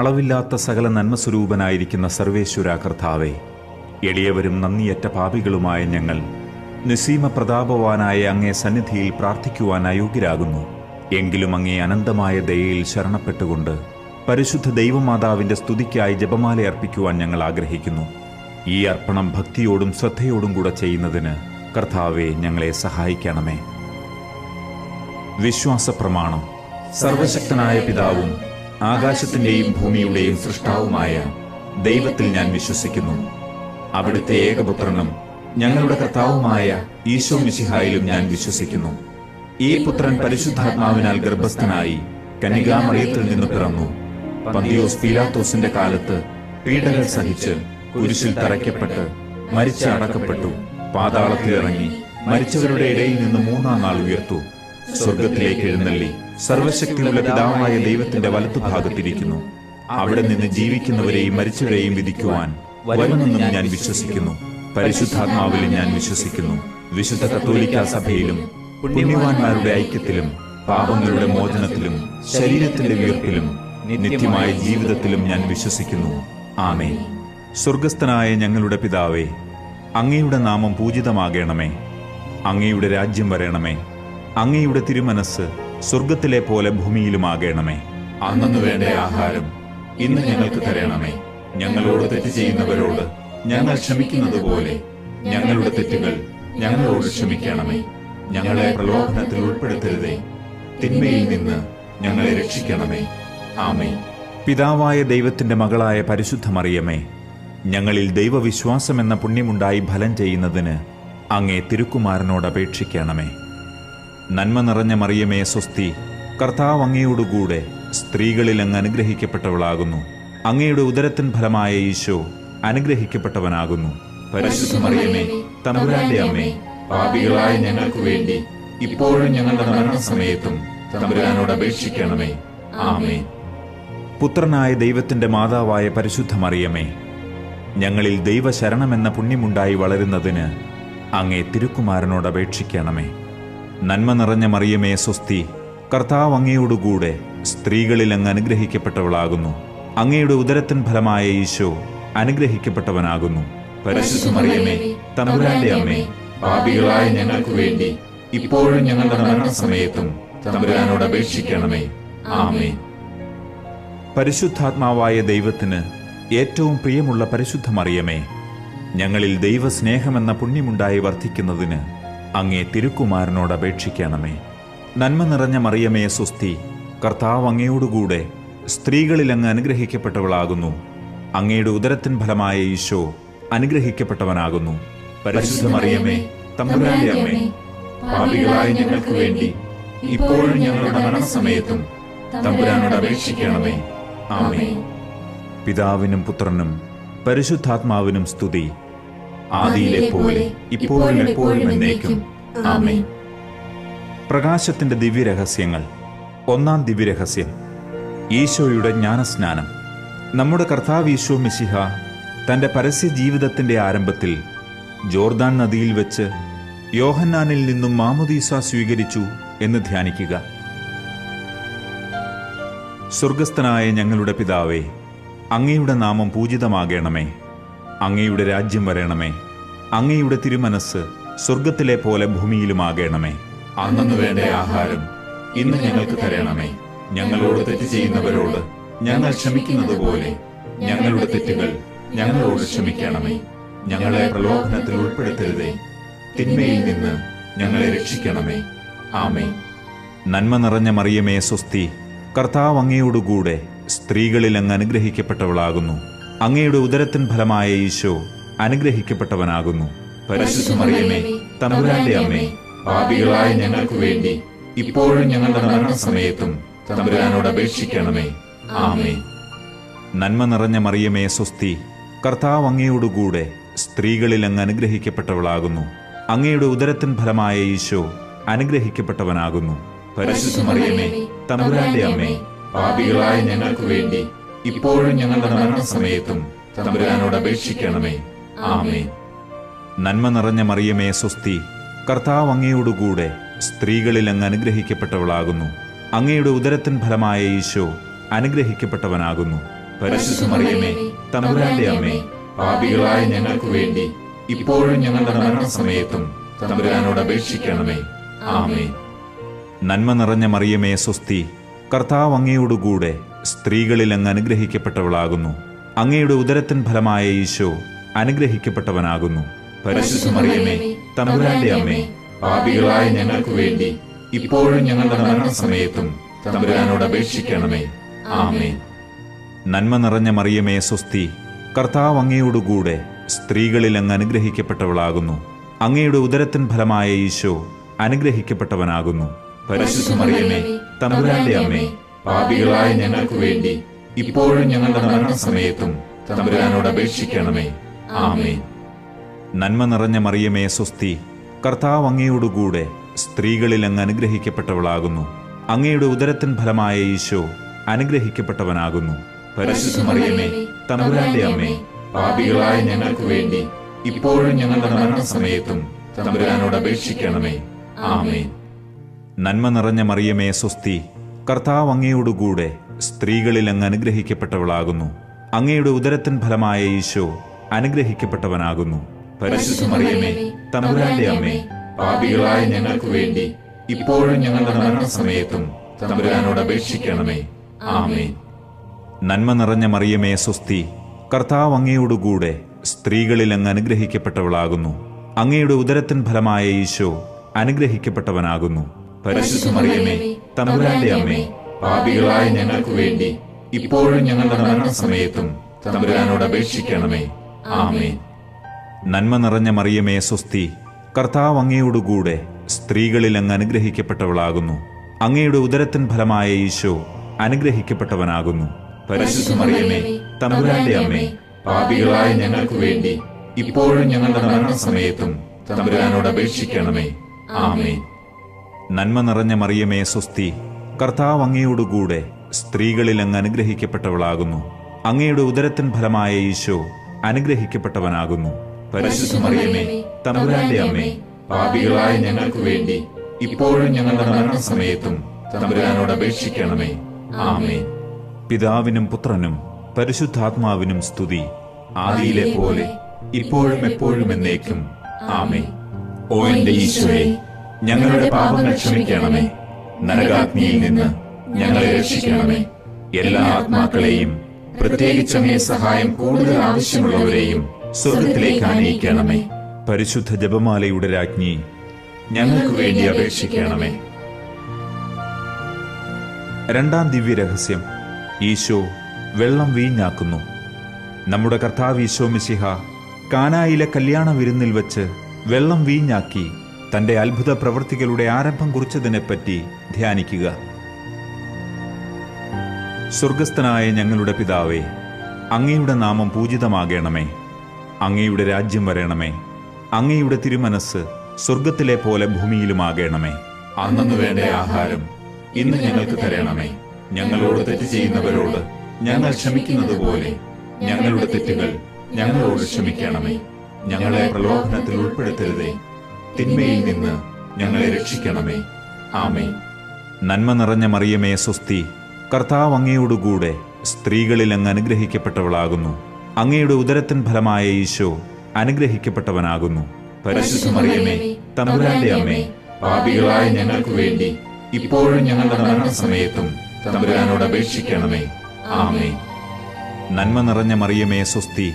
അളവില്ലാത്ത സകല നന്മസ്വരൂപനായിരിക്കുന്ന സർവേശ്വര കർത്താവേ, എളിയവരും നന്ദിയറ്റ പാപികളുമായ ഞങ്ങൾ നിസ്സീമ പ്രതാപവാനായ അങ്ങേ സന്നിധിയിൽ പ്രാർത്ഥിക്കുവാൻ അയോഗ്യരാകുന്നു. എങ്കിലും അങ്ങേ അനന്തമായ ദയയിൽ ശരണപ്പെട്ടുകൊണ്ട് പരിശുദ്ധ ദൈവമാതാവിന്റെ സ്തുതിക്കായി ജപമാല അർപ്പിക്കുവാൻ ഞങ്ങൾ ആഗ്രഹിക്കുന്നു. ഈ അർപ്പണം ഭക്തിയോടും ശ്രദ്ധയോടും കൂടെ ചെയ്യുന്നതിന് കർത്താവെ ഞങ്ങളെ സഹായിക്കണമേ. വിശ്വാസ പ്രമാണം. സർവശക്തനായ പിതാവും ആകാശത്തിന്റെയും ഭൂമിയുടെയും സൃഷ്ടാവുമായ ദൈവത്തിൽ ഞാൻ വിശ്വസിക്കുന്നു. അവിടുത്തെ ഏകപുത്രനും ഞങ്ങളുടെ കർത്താവുമായ ഈശോ മിശിഹായിലും ഞാൻ വിശ്വസിക്കുന്നു. ഈ പുത്രൻ പരിശുദ്ധാത്മാവിനാൽ ഗർഭസ്ഥനായി കന്യകാമറിയത്തിൽ നിന്ന് പിറന്നു. പന്തിയോസ് പീലാത്തോസിന്റെ കാലത്ത് പീഡകൾ സഹിച്ച് കുരിശിൽ തറയ്ക്കപ്പെട്ട് മരിച്ച് അടക്കപ്പെട്ടു. പാതാളത്തിലിറങ്ങി മരിച്ചവരുടെ ഇടയിൽ നിന്ന് മൂന്നാം നാൾ ഉയർത്തു. സ്വർഗത്തിലേക്ക് എഴുന്നള്ളി സർവശക്തിയുള്ള പിതാവായ ദൈവത്തിന്റെ വലത്തുഭാഗത്തിരിക്കുന്നു. അവിടെ നിന്ന് ജീവിക്കുന്നവരെയും മരിച്ചവരെയും വിധിക്കുവാൻ വരുമെന്നും ഞാൻ വിശ്വസിക്കുന്നു. പരിശുദ്ധാത്മാവിലും ഞാൻ വിശ്വസിക്കുന്നു. വിശുദ്ധ കത്തോലിക്കാ സഭയിലും പുണ്യവാന്മാരുടെ ഐക്യത്തിലും പാപങ്ങളുടെ മോചനത്തിലും ശരീരത്തിന്റെ ഉയർപ്പിലും നിത്യമായ ജീവിതത്തിലും ഞാൻ വിശ്വസിക്കുന്നു. ആമേൻ. സ്വർഗസ്ഥനായ ഞങ്ങളുടെ പിതാവേ, അങ്ങയുടെ നാമം പൂജിതമാകണമേ. അങ്ങയുടെ രാജ്യം വരണമേ. അങ്ങയുടെ തിരുമനസ് സ്വർഗത്തിലെ പോലെ ഭൂമിയിലുമാകണമേ. അന്നു വേണ്ട ആഹാരം ഇന്ന് ഞങ്ങൾക്ക് തരണമേ. ഞങ്ങളോട് തെറ്റ് ചെയ്യുന്നവരോട് ഞങ്ങൾ ക്ഷമിക്കുന്നത് പോലെ ഞങ്ങളുടെ തെറ്റുകൾ ഞങ്ങളോട് ക്ഷമിക്കണമേ. ഞങ്ങളെ പ്രലോഭനത്തിൽ ഉൾപ്പെടുത്തരുതേ, തിന്മയിൽ നിന്ന് ഞങ്ങളെ രക്ഷിക്കണമേ. ആമേൻ. പിതാവായ ദൈവത്തിന്റെ മകളായ പരിശുദ്ധ മറിയമേ, ഞങ്ങളിൽ ദൈവവിശ്വാസം എന്ന പുണ്യമുണ്ടായി ഫലം ചെയ്യുന്നതിന് അങ്ങേ തിരുക്കുമാരനോട് അപേക്ഷിക്കണമേ. നന്മ നിറഞ്ഞ മറിയമേ സ്വസ്തി, കർത്താവ് അങ്ങയോടുകൂടെ സ്ത്രീകളിൽ അങ്ങ് അനുഗ്രഹിക്കപ്പെട്ടവളാകുന്നു. അങ്ങയുടെ ഉദരത്തിൻ ഫലമായ ഈശോ അനുഗ്രഹിക്കപ്പെട്ടവനാകുന്നു. പരിശുദ്ധ മറിയമേ, തമ്പുരാന്റെ അമ്മേ, പാപികളായ ഞങ്ങൾക്ക് വേണ്ടി ഇപ്പോഴും ഞങ്ങളുടെ മരണസമയത്തും തമ്പുരാനോട് അപേക്ഷിക്കണമേ. ആമേൻ. പുത്രനായ ദൈവത്തിന്റെ മാതാവായ പരിശുദ്ധ മറിയമേ, ഞങ്ങളിൽ ദൈവശരണമെന്ന പുണ്യമുണ്ടായി വളരുന്നതിന് അങ്ങേ തിരുക്കുമാരനോട് അപേക്ഷിക്കണമേ. നന്മ നിറഞ്ഞ മറിയമേ സ്വസ്തി, കർത്താവ് അങ്ങയോടുകൂടെ സ്ത്രീകളിൽ അങ്ങ് അനുഗ്രഹിക്കപ്പെട്ടവളാകുന്നു. അങ്ങയുടെ ഉദരത്തിൻ ഫലമായ ഈശോ അനുഗ്രഹിക്കപ്പെട്ടവനാകുന്നു. പരിശുദ്ധ മറിയമേ, തമ്പുരാന്റെ അമ്മേ, പാപികളായ ഞങ്ങൾക്ക് വേണ്ടി ഇപ്പോഴും ഞങ്ങളുടെ മരണസമയത്തും തമ്പുരാനോട് അപേക്ഷിക്കണമേ. ആമേൻ. പരിശുദ്ധാത്മാവായ ദൈവത്തിന് ഏറ്റവും പ്രിയമുള്ള പരിശുദ്ധ മറിയമേ, ഞങ്ങളിൽ ദൈവസ്നേഹമെന്ന പുണ്യമുണ്ടായി വർദ്ധിക്കുന്നതിന് അങ്ങേ തിരുക്കുമാരനോട് അപേക്ഷിക്കണമേ. നന്മ നിറഞ്ഞ മറിയമേ സ്വസ്തി, കർത്താവ് അങ്ങയോടുകൂടെ സ്ത്രീകളിൽ അങ്ങ് അനുഗ്രഹിക്കപ്പെട്ടവളാകുന്നു. അങ്ങയുടെ ഉദരത്തിൻ ഫലമായ ഈശോ അനുഗ്രഹിക്കപ്പെട്ടവനാകുന്നു. പരിശുദ്ധ മറിയമേ, തമ്പുരാന്റെ അമ്മേ, പാപികളായ ഞങ്ങൾക്ക് വേണ്ടി ഇപ്പോഴും ഞങ്ങളുടെ മരണസമയത്തും തമ്പുരാനോട് അപേക്ഷിക്കണമേ. ആമേൻ. പിതാവിനും പുത്രനും പരിശുദ്ധാത്മാവിനും സ്തുതി, ആദിയിലെ പോലെ ഇപ്പോഴും എപ്പോഴും എന്നേക്കും. ആമേൻ. പ്രകാശത്തിന്റെ ദിവ്യരഹസ്യങ്ങൾ. ഒന്നാം ദിവ്യരഹസ്യം, ഈശോയുടെ ജ്ഞാനസ്നാനം. നമ്മുടെ കർത്താവ് ഈശോ മിശിഹ തന്റെ പരസ്യ ജീവിതത്തിന്റെ ആരംഭത്തിൽ ജോർദാൻ നദിയിൽ വെച്ച് യോഹന്നാനിൽ നിന്നും മാമോദീസ സ്വീകരിച്ചു എന്ന് ധ്യാനിക്കുക. സ്വർഗസ്ഥനായ ഞങ്ങളുടെ പിതാവേ, അങ്ങയുടെ നാമം പൂജിതമാകണമേ. അങ്ങയുടെ രാജ്യം വരണമേ. അങ്ങയുടെ തിരുമനസ് സ്വർഗത്തിലെ പോലെ ഭൂമിയിലുമാകണമേ. അന്നു വേണ്ട ആഹാരം ഇന്ന് ഞങ്ങൾക്ക് തരണമേ. ഞങ്ങളോട് തെറ്റ് ചെയ്യുന്നവരോട് ഞങ്ങൾ ക്ഷമിക്കുന്നത് പോലെ ഞങ്ങളുടെ തെറ്റുകൾ ഞങ്ങളോട് ക്ഷമിക്കണമേ. ഞങ്ങളെ പ്രലോഭനത്തിൽ ഉൾപ്പെടുത്തരുതേ, തിന്മയിൽ നിന്ന് ഞങ്ങളെ രക്ഷിക്കണമേ. ആമേൻ. നന്മ നിറഞ്ഞ മറിയമേ സ്വസ്തി, കർത്താവ് അങ്ങയോടുകൂടെ സ്ത്രീകളിൽ അങ്ങ് അനുഗ്രഹിക്കപ്പെട്ടവളാകുന്നു. അങ്ങയുടെ ഉദരത്തിൻ ഫലമായ ഈശോ അനുഗ്രഹിക്കപ്പെട്ടവനാകുന്നു. പരിശുദ്ധ മറിയമേ, തമ്പുരാന്റെ അമ്മേ, പാപികളായ ഞങ്ങൾക്ക് വേണ്ടി ഇപ്പോഴും ഞങ്ങളുടെ മരണസമയത്തും തമ്പുരാനോട് അപേക്ഷിക്കണമേ. ആമേൻ. നന്മ നിറഞ്ഞ മറിയമേ സ്വസ്തി, കർത്താവ് അങ്ങയോടുകൂടെ സ്ത്രീകളിൽ അങ്ങ് അനുഗ്രഹിക്കപ്പെട്ടവളാകുന്നു. അങ്ങയുടെ ഉദരത്തിൻ ഫലമായ ഈശോ അനുഗ്രഹിക്കപ്പെട്ടവനാകുന്നു. പരിശുദ്ധ മറിയമേ, തമ്പുരാന്റെ അമ്മേ, പാപികളായ ഞങ്ങൾക്ക് വേണ്ടി ഇപ്പോഴും ഞങ്ങളുടെ മരണസമയത്തും തമ്പുരാനോട് അപേക്ഷിക്കണമേ. ആമേൻ. നന്മ നിറഞ്ഞ മറിയമേ സ്വസ്തി, കർത്താവ് അങ്ങയോടുകൂടെ സ്ത്രീകളിൽ അങ്ങ് അനുഗ്രഹിക്കപ്പെട്ടവളാകുന്നു. അങ്ങയുടെ ഉദരത്തിൻ ഫലമായ ഈശോ അനുഗ്രഹിക്കപ്പെട്ടവനാകുന്നു. പരിശുദ്ധ മറിയമേ, തമ്പുരാന്റെ അമ്മേ, പാപികളായ ഞങ്ങൾക്ക് വേണ്ടി ഇപ്പോഴും ഞങ്ങളുടെ മരണസമയത്തും തമ്പുരാനോട് അപേക്ഷിക്കണമേ. ആമേൻ. നന്മ നിറഞ്ഞ മറിയമേ, സ്വസ്തി. കർത്താവ് അങ്ങയോടുകൂടെ സ്ത്രീകളിൽ അങ്ങ് അനുഗ്രഹിക്കപ്പെട്ടവളാകുന്നു. അങ്ങയുടെ ഉദരത്തിൻ ഫലമായ ഈശോ അനുഗ്രഹിക്കപ്പെട്ടവനാകുന്നു. പരിശുദ്ധ മറിയമേ, തമ്പുരാന്റെ അമ്മേ, പാപികളായ ഞങ്ങൾക്ക് വേണ്ടി ഇപ്പോഴും ഞങ്ങളുടെ മരണസമയത്തും തമ്പുരാനോട് അപേക്ഷിക്കണമേ. ആമേൻ. നന്മ നിറഞ്ഞ മറിയമേ, സ്വസ്തി. കർത്താവ് അങ്ങയോടുകൂടെ സ്ത്രീകളിൽ അങ്ങ് അനുഗ്രഹിക്കപ്പെട്ടവളാകുന്നു. അങ്ങയുടെ ഉദരത്തിൻ ഫലമായ ഈശോ അനുഗ്രഹിക്കപ്പെട്ടവനാകുന്നു. പരിശുദ്ധ മറിയമേ, തമ്പുരാന്റെ അമ്മേ, പാപികളായ ഞങ്ങൾക്ക് വേണ്ടി ഇപ്പോഴും ഞങ്ങളുടെ മരണസമയത്തും തമ്പുരാനോട് അപേക്ഷിക്കണമേ. ആമേൻ. നന്മ നിറഞ്ഞ മറിയമേ, സ്വസ്തി. കർത്താവ് അങ്ങയോടുകൂടെ സ്ത്രീകളിൽ അങ്ങ് അനുഗ്രഹിക്കപ്പെട്ടവളാകുന്നു. അങ്ങയുടെ ഉദരത്തിൻ ഫലമായ ഈശോ അനുഗ്രഹിക്കപ്പെട്ടവനാകുന്നു. പരിശുദ്ധ മറിയമേ, തമ്പുരാന്റെ അമ്മേ, പാപികളായ ഞങ്ങൾക്ക് വേണ്ടി ഇപ്പോഴും ഞങ്ങളുടെ മരണസമയത്തും തമ്പുരാനോട് അപേക്ഷിക്കണമേ. ആമേൻ. നന്മ നിറഞ്ഞ മറിയമേ, സ്വസ്തി. കർത്താവ് അങ്ങയോടുകൂടെ സ്ത്രീകളിൽ അങ്ങ് അനുഗ്രഹിക്കപ്പെട്ടവളാകുന്നു. അങ്ങയുടെ ഉദരത്തിൻ ഫലമായ ഈശോ അനുഗ്രഹിക്കപ്പെട്ടവനാകുന്നു. പരിശുദ്ധ മറിയമേ, തമ്പുരാന്റെ അമ്മേ, പാപികളായ ഞങ്ങൾക്ക് വേണ്ടി ഇപ്പോഴും ഞങ്ങളുടെ മരണസമയത്തും തമ്പുരാനോട് അപേക്ഷിക്കണമേ. ആമേൻ. നന്മ നിറഞ്ഞ മറിയമേ, സ്വസ്തി. കർത്താവ് അങ്ങയോടുകൂടെ സ്ത്രീകളിൽ അങ്ങ് അനുഗ്രഹിക്കപ്പെട്ടവളാകുന്നു. അങ്ങയുടെ ഉദരത്തിൻ ഫലമായ ഈശോ അനുഗ്രഹിക്കപ്പെട്ടവനാകുന്നു. പരിശുദ്ധ മറിയമേ, തമ്പുരാന്റെ അമ്മേ, പാപികളായ ഞങ്ങൾക്ക് വേണ്ടി ഇപ്പോഴും ഞങ്ങളുടെ മരണസമയത്തും തമ്പുരാനോട് അപേക്ഷിക്കണമേ. ആമേൻ. നന്മ നിറഞ്ഞ മറിയമേ, സ്വസ്തി. കർത്താവ് അങ്ങയോടുകൂടെ സ്ത്രീകളിൽ അങ്ങ് അനുഗ്രഹിക്കപ്പെട്ടവളാകുന്നു. അങ്ങയുടെ ഉദരത്തിൻ ഫലമായ ഈശോ അനുഗ്രഹിക്കപ്പെട്ടവനാകുന്നു. പരിശുദ്ധ മറിയമേ, തമ്പുരാന്റെ അമ്മേ, പാപികളായ ഞങ്ങൾക്ക് വേണ്ടി ഇപ്പോഴും ഞങ്ങളുടെ മരണസമയത്തും തമ്പുരാനോട് അപേക്ഷിക്കണമേ. ആമേൻ. നന്മ നിറഞ്ഞ മറിയമേ, സ്വസ്തി. കർത്താവ് അങ്ങയോടുകൂടെ സ്ത്രീകളിൽ അങ്ങ് അനുഗ്രഹിക്കപ്പെട്ടവളാകുന്നു. അങ്ങയുടെ ഉദരത്തിൻ ഫലമായ ഈശോ അനുഗ്രഹിക്കപ്പെട്ടവനാകുന്നു. പരിശുദ്ധ മറിയമേ, തമ്പുരാന്റെ അമ്മേ, പാപികളായ ഞങ്ങൾക്ക് വേണ്ടി ഇപ്പോഴും ഞങ്ങളുടെ മരണസമയത്തും തമ്പുരാനോട് അപേക്ഷിക്കണമേ. ആമേൻ. പിതാവിനും പുത്രനും പരിശുദ്ധാത്മാവിനും സ്തുതി. ആദിയിലെ പോലെ ഇപ്പോഴും എപ്പോഴും എന്നേക്കും. ആമേൻ. ഓ എന്റെ ഈശോയെ, ഞങ്ങളുടെ പാപങ്ങൾ ക്ഷമിക്കണമേ. നരകാഗ്നിയിൽ നിന്ന് ഞങ്ങളെ രക്ഷിക്കണമേ. എല്ലാ ആത്മാക്കളെയും, പ്രത്യേകിച്ച് അങ്ങേ സഹായം കൂടുതൽ ആവശ്യമുള്ളവരെയും സ്വർഗത്തിലേക്ക് ആനയിക്കണമേ. പരിശുദ്ധ ജപമാലയുടെ രാജ്ഞി, ഞങ്ങൾക്ക് വേണ്ടി അപേക്ഷിക്കണമേ. രണ്ടാം ദിവ്യരഹസ്യം, ഈശോ വെള്ളം വീഞ്ഞാക്കുന്നു. നമ്മുടെ കർത്താവ് ഈശോ മിശിഹ കാനായിലെ കല്യാണ വിരുന്നിൽ വെച്ച് വെള്ളം വീഞ്ഞാക്കി തന്റെ അത്ഭുത പ്രവൃത്തികളുടെ ആരംഭം കുറിച്ചതിനെപ്പറ്റി ധ്യാനിക്കുക. സ്വർഗസ്ഥനായ ഞങ്ങളുടെ പിതാവേ, അങ്ങയുടെ നാമം പൂജിതമാകണമേ. അങ്ങയുടെ രാജ്യം വരണമേ. അങ്ങയുടെ തിരുമനസ് സ്വർഗത്തിലെ പോലെ ഭൂമിയിലുമാകണമേ. അന്നന്ന് വേണ്ട ആഹാരം ഇന്ന് ഞങ്ങൾക്ക് തരണമേ. ഞങ്ങളോട് തെറ്റ് ചെയ്യുന്നവരോട് ഞങ്ങൾ ക്ഷമിക്കുന്നത് പോലെ ഞങ്ങളുടെ തെറ്റുകൾ ഞങ്ങളോട് ക്ഷമിക്കണമേ. ഞങ്ങളെ പ്രലോഭനത്തിൽ ഉൾപ്പെടുത്തരുതേ, തിന്മയിൽ നിന്ന് ഞങ്ങളെ രക്ഷിക്കണമേ. ആമേൻ. നന്മ നിറഞ്ഞ മറിയമേ, സ്വസ്തി. കർത്താവ് അങ്ങയോടുകൂടെ സ്ത്രീകളിൽ അങ്ങ് അനുഗ്രഹിക്കപ്പെട്ടവളാകുന്നു. അങ്ങയുടെ ഉദരത്തിൻ ഫലമായ ഈശോ അനുഗ്രഹിക്കപ്പെട്ടവനാകുന്നു. പരിശുദ്ധ മറിയമേ, തമ്പുരാന്റെ അമ്മേ, പാപികളായ ഞങ്ങൾക്ക് വേണ്ടി ഇപ്പോഴും ഞങ്ങളുടെ മരണസമയത്തും തമ്പുരാനോട് അപേക്ഷിക്കണമേ. ആമേൻ. നന്മ നിറഞ്ഞ മറിയമേ, സ്വസ്തി.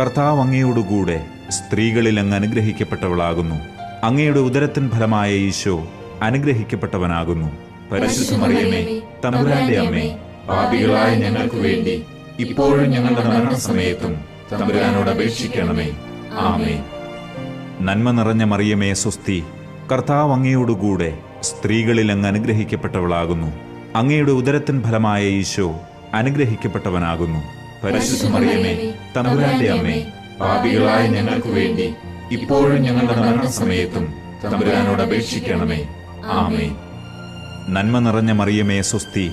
കർത്താവ് അങ്ങയോടുകൂടെ സ്ത്രീകളിൽ അങ്ങ് അനുഗ്രഹിക്കപ്പെട്ടവളാകുന്നു. അങ്ങയുടെ ഉദരത്തിൻ ഫലമായ ഈശോ അനുഗ്രഹിക്കപ്പെട്ടവനാകുന്നു. പരിശുദ്ധ മറിയമേ, തമ്പുരാന്റെ അമ്മേ, പാപികളായ ഞങ്ങൾക്ക് വേണ്ടി ഇപ്പോഴും ഞങ്ങളുടെ മരണസമയത്തും തമ്പുരാനോട് അപേക്ഷിക്കണമേ. ആമേൻ. നന്മ നിറഞ്ഞ മറിയമേ, സ്വസ്തി. കർത്താവ് അങ്ങയോടുകൂടെ സ്ത്രീകളിൽ അങ്ങ് അനുഗ്രഹിക്കപ്പെട്ടവളാകുന്നു. അങ്ങയുടെ ഉദരത്തിൻ ഫലമായ ഈശോ അനുഗ്രഹിക്കപ്പെട്ടവനാകുന്നു. പരിശുദ്ധ മറിയമേ, തമ്പുരാന്റെ അമ്മേ, പാപികളായ ഞങ്ങൾക്ക് വേണ്ടി ഇപ്പോഴും ഞങ്ങളുടെ മരണസമയത്തും തമ്പുരാനോട് അപേക്ഷിക്കണമേ. ആമേൻ. നന്മ നിറഞ്ഞ മറിയമേ, സ്വസ്തി.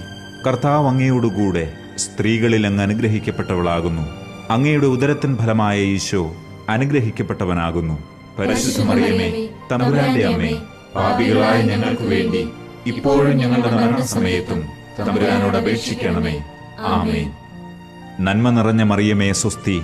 കർത്താവ് അങ്ങയോടുകൂടെ സ്ത്രീകളിൽ അങ്ങ് അനുഗ്രഹിക്കപ്പെട്ടവളാകുന്നു. അങ്ങയുടെ ഉദരത്തിൻ ഫലമായ ഈശോ അനുഗ്രഹിക്കപ്പെട്ടവനാകുന്നു. പരിശുദ്ധ മറിയമേ, തമ്പുരാന്റെ അമ്മേ, പാപികളായ ഞങ്ങൾക്ക് വേണ്ടി ഇപ്പോഴും ഞങ്ങളുടെ മരണസമയത്തും തമ്പുരാനോട് അപേക്ഷിക്കണമേ. ആമേൻ. നന്മ നിറഞ്ഞ മറിയമേ സ്വസ്തി,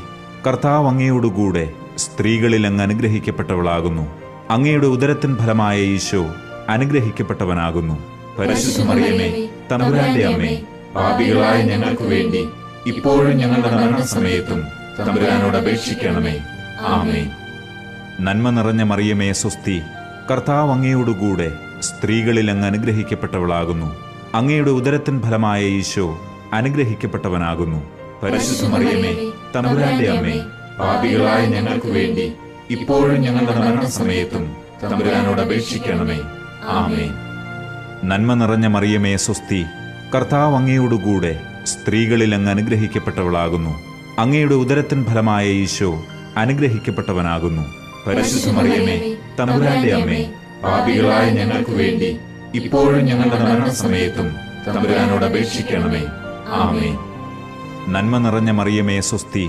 കർത്താവ് അങ്ങയോടുകൂടെ സ്ത്രീകളിൽ അങ്ങ് അനുഗ്രഹിക്കപ്പെട്ടവളാകുന്നു. അങ്ങയുടെ ഉദരത്തിൻ ഫലമായ ഈശോ അനുഗ്രഹിക്കപ്പെട്ടവനാകുന്നു. പരിശുദ്ധ മറിയമേ, തമ്പുരാന്റെ അമ്മേ, പാപികളായ ഞങ്ങൾക്ക് വേണ്ടി ഇപ്പോഴും ഞങ്ങളുടെ മരണസമയത്തും തമ്പുരാനോട് അപേക്ഷിക്കണമേ. ആമേൻ. നന്മ നിറഞ്ഞ മറിയമേ സ്വസ്തി, കർത്താവ് അങ്ങയോടുകൂടെ സ്ത്രീകളിൽ അങ്ങ് അനുഗ്രഹിക്കപ്പെട്ടവളാകുന്നു. അങ്ങയുടെ ഉദരത്തിൻ ഫലമായ ഈശോ അനുഗ്രഹിക്കപ്പെട്ടവനാകുന്നു. പരിശുദ്ധ മറിയമേ, തമ്പുരാന്റെ അമ്മേ, പാപികളായ ഞങ്ങൾക്ക് വേണ്ടി ഇപ്പോഴും ഞങ്ങളുടെ മരണസമയത്തും തമ്പുരാനോട് അപേക്ഷിക്കണമേ. ആമേൻ. നന്മ നിറഞ്ഞ മറിയമേ സ്വസ്തി, കർത്താവ് അങ്ങയോടുകൂടെ സ്ത്രീകളിൽ അങ്ങ് അനുഗ്രഹിക്കപ്പെട്ടവളാകുന്നു. അങ്ങയുടെ ഉദരത്തിൻ ഫലമായ ഈശോ അനുഗ്രഹിക്കപ്പെട്ടവനാകുന്നു. പരിശുദ്ധ മറിയമേ, തമ്പുരാന്റെ അമ്മേ, പാപികളായ ഞങ്ങൾക്ക് വേണ്ടി ഇപ്പോഴും ഞങ്ങളുടെ മരണസമയത്തും തമ്പുരാനോട് അപേക്ഷിക്കണമേ. ആമേൻ. നന്മ നിറഞ്ഞ മറിയമേ സ്വസ്തി,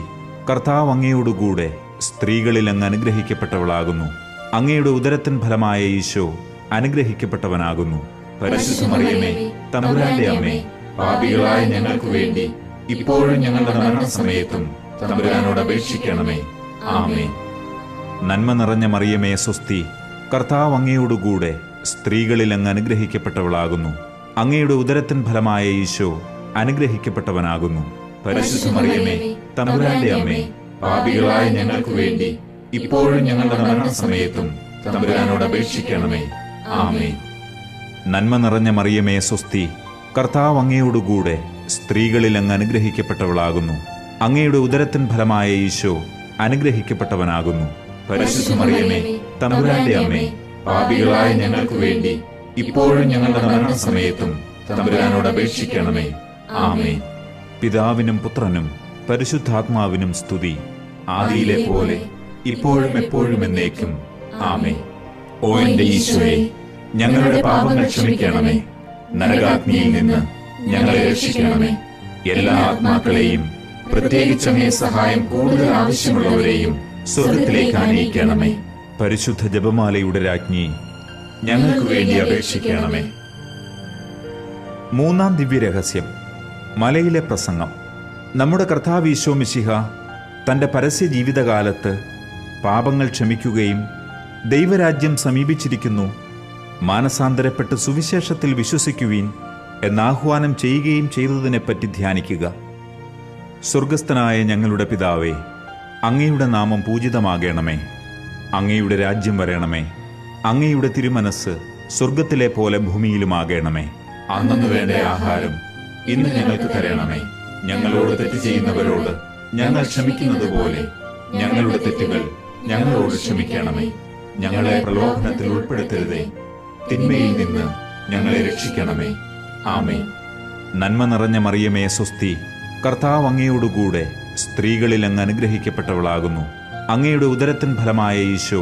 കർത്താവ് അങ്ങയോടുകൂടെ സ്ത്രീകളിൽ അങ്ങ് അനുഗ്രഹിക്കപ്പെട്ടവളാകുന്നു. അങ്ങയുടെ ഉദരത്തിൻ ഫലമായ ഈശോ അനുഗ്രഹിക്കപ്പെട്ടവനാകുന്നു. പരിശുദ്ധ മറിയമേ, തമ്പുരാന്റെ അമ്മേ, പാപികളായ ഞങ്ങൾക്ക് വേണ്ടി ഇപ്പോഴും ഞങ്ങളുടെ മരണസമയത്തും തമ്പുരാനോട് അപേക്ഷിക്കണമേ. ആമേൻ. നന്മ നിറഞ്ഞ മറിയമേ സ്വസ്തി, കർത്താവ് അങ്ങയോടുകൂടെ സ്ത്രീകളിൽ അങ്ങ് അനുഗ്രഹിക്കപ്പെട്ടവളാകുന്നു. അങ്ങയുടെ ഉദരത്തിൻ ഫലമായ ഈശോ അനുഗ്രഹിക്കപ്പെട്ടവനാകുന്നു. പരിശുദ്ധ മറിയമേ, തമ്പുരാന്റെ അമ്മേ, പാപികളായ ഞങ്ങൾക്ക് വേണ്ടി ഇപ്പോഴും ഞങ്ങളുടെ മരണസമയത്തും തമ്പുരാനോട് അപേക്ഷിക്കണമേ. ആമേൻ. നന്മ നിറഞ്ഞ മറിയമേ സ്വസ്തി, കർത്താവ് അങ്ങയോടുകൂടെ സ്ത്രീകളിൽ അങ്ങ് അനുഗ്രഹിക്കപ്പെട്ടവളാകുന്നു. അങ്ങയുടെ ഉദരത്തിൻ ഫലമായ ഈശോ അനുഗ്രഹിക്കപ്പെട്ടവനാകുന്നു. പരിശുദ്ധ മറിയമേ, തമ്പുരാന്റെ അമ്മേ, പാപികളായ ഞങ്ങൾക്ക് വേണ്ടി ഇപ്പോഴും ഞങ്ങളുടെ മരണസമയത്തും തമ്പുരാനോട് അപേക്ഷിക്കണമേ. ആമേൻ. പിതാവിനും പുത്രനും പരിശുദ്ധാത്മാവിനും സ്തുതി, ആദിയിലെ പോലെ ഇപ്പോഴും എപ്പോഴും എന്നേക്കും. ആമേൻ. ഓ എന്റെ ഈശോയെ, ഞങ്ങളുടെ പാപങ്ങൾ ക്ഷമിക്കണമേ. നരകാഗ്നിയിൽ നിന്ന് ഞങ്ങളെ രക്ഷിക്കണമേ. എല്ലാ ആത്മാക്കളെയും, പ്രത്യേകിച്ച് അങ്ങേ സഹായം കൂടുതൽ ആവശ്യമുള്ളവരെയും സ്വർഗത്തിലേക്ക് ആനയിക്കണമേ. പരിശുദ്ധ ജപമാലയുടെ രാജ്ഞി, ഞങ്ങൾക്ക് വേണ്ടി അപേക്ഷിക്കണമേ. മൂന്നാം ദിവ്യരഹസ്യം, മലയിലെ പ്രസംഗം. നമ്മുടെ കർത്താവ് ഈശോ മിശിഹ തൻ്റെ പരസ്യ ജീവിതകാലത്ത് പാപങ്ങൾ ക്ഷമിക്കുകയും ദൈവരാജ്യം സമീപിച്ചിരിക്കുന്നു, മാനസാന്തരപ്പെട്ട് സുവിശേഷത്തിൽ വിശ്വസിക്കുവീൻ എന്നാഹ്വാനം ചെയ്യുകയും ചെയ്തതിനെപ്പറ്റി ധ്യാനിക്കുക. സ്വർഗസ്ഥനായ ഞങ്ങളുടെ പിതാവേ, അങ്ങയുടെ നാമം പൂജിതമാകണമേ. അങ്ങയുടെ രാജ്യം വരണമേ. അങ്ങയുടെ തിരുമനസ് സ്വർഗത്തിലെ പോലെ ഭൂമിയിലുമാകണമേ. അന്നു വേണ്ട ആഹാരം ഇന്ന് ഞങ്ങൾക്ക് തരണമേ. ഞങ്ങളോട് തെറ്റ് ചെയ്യുന്നവരോട് ഞങ്ങൾ ക്ഷമിക്കുന്നത് പോലെ ഞങ്ങളുടെ തെറ്റുകൾ ഞങ്ങളോട് ക്ഷമിക്കണമേ. ഞങ്ങളെ പ്രലോഭനത്തിൽ ഉൾപ്പെടുത്തരുതേ, തിന്മയിൽ നിന്ന് ഞങ്ങളെ രക്ഷിക്കണമേ. ആമേൻ. നന്മ നിറഞ്ഞ മറിയമേ സ്വസ്തി, കർത്താവ് അങ്ങയോടുകൂടെ സ്ത്രീകളിൽ അങ്ങ് അനുഗ്രഹിക്കപ്പെട്ടവളാകുന്നു. അങ്ങയുടെ ഉദരത്തിൻ ഫലമായ ഈശോ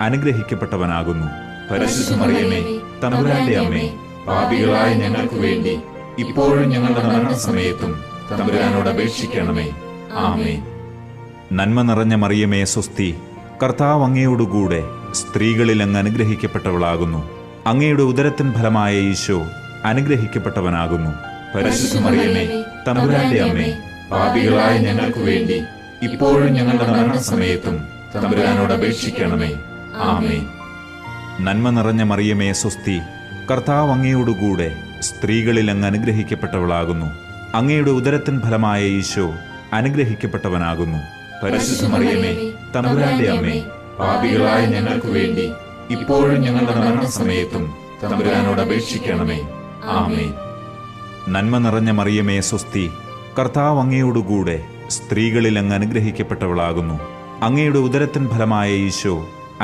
അനുഗ്രഹിക്കപ്പെട്ടവനാകുന്നു. പരിശുദ്ധ മറിയമേ, തമ്പുരാന്റെ അമ്മേ, പാപികളായ ഞങ്ങൾക്ക് വേണ്ടി ഇപ്പോഴും ഞങ്ങളുടെ മരണസമയത്തും തമ്പുരാനോട് അപേക്ഷിക്കണമേ. ആമേൻ. നന്മ നിറഞ്ഞ മറിയമേ സ്വസ്തി, കർത്താവ് അങ്ങയോടുകൂടെ സ്ത്രീകളിൽ അങ്ങ് അനുഗ്രഹിക്കപ്പെട്ടവളാകുന്നു. അങ്ങയുടെ ഉദരത്തിൻ ഫലമായ ഈശോ അനുഗ്രഹിക്കപ്പെട്ടവനാകുന്നു. പരിശുദ്ധ മറിയമേ, തമ്പുരാന്റെ അമ്മേ, പാപികളായ ഞങ്ങൾക്ക് വേണ്ടി ഇപ്പോഴും ഞങ്ങളുടെ മരണസമയത്തും തമ്പുരാനോട് അപേക്ഷിക്കണമേ. ആമേൻ. നന്മ നിറഞ്ഞ മറിയമേ സ്വസ്തി, കർത്താവ് അങ്ങയോടുകൂടെ സ്ത്രീകളിൽ അങ്ങ് അനുഗ്രഹിക്കപ്പെട്ടവളാകുന്നു. അങ്ങയുടെ ഉദരത്തിൻ ഫലമായ ഈശോ അനുഗ്രഹിക്കപ്പെട്ടവനാകുന്നു. പരിശുദ്ധ മറിയമേ, തമ്പുരാന്റെ അമ്മേ, പാപികളായ ഞങ്ങൾക്ക് വേണ്ടി ഇപ്പോഴും ഞങ്ങളുടെ മരണസമയത്തും തമ്പുരാനോട് അപേക്ഷിക്കണമേ. ആമേൻ. നന്മ നിറഞ്ഞ മറിയമേ സ്വസ്തി, കർത്താവ് അങ്ങയോടുകൂടെ സ്ത്രീകളിൽ അങ്ങ് അനുഗ്രഹിക്കപ്പെട്ടവളാകുന്നു. അങ്ങയുടെ ഉദരത്തിൻ ഫലമായ ഈശോ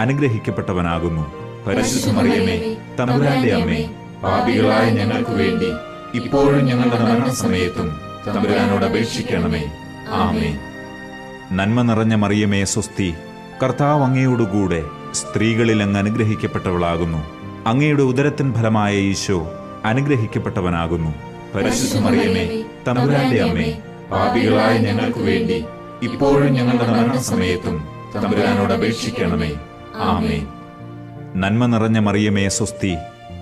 അനുഗ്രഹിക്കപ്പെട്ടവനാകുന്നു. പരിശുദ്ധ മറിയമേ, തമ്പുരാന്റെ അമ്മേ, പാപികളായ ഞങ്ങൾക്ക് വേണ്ടി ഇപ്പോഴും ഞങ്ങളുടെ മരണസമയത്തും തമ്പുരാനോട് അപേക്ഷിക്കണമേ. ആമേൻ. നന്മ നിറഞ്ഞ മറിയമേ സ്വസ്തി, കർത്താവ് അങ്ങയോടുകൂടെ സ്ത്രീകളിൽ അങ്ങ് അനുഗ്രഹിക്കപ്പെട്ടവളാകുന്നു. അങ്ങയുടെ ഉദരത്തിൻ ഫലമായ ഈശോ അനുഗ്രഹിക്കപ്പെട്ടവനാകുന്നു. പരിശുദ്ധ മറിയമേ, തമ്പുരാന്റെ അമ്മേ, പാപികളായ ഞങ്ങൾക്ക് വേണ്ടി ഇപ്പോഴും ഞങ്ങളുടെ മരണസമയത്തും തമ്പുരാനോട് അപേക്ഷിക്കണമേ. ആമേൻ. നന്മ നിറഞ്ഞ മറിയമേ സ്വസ്തി,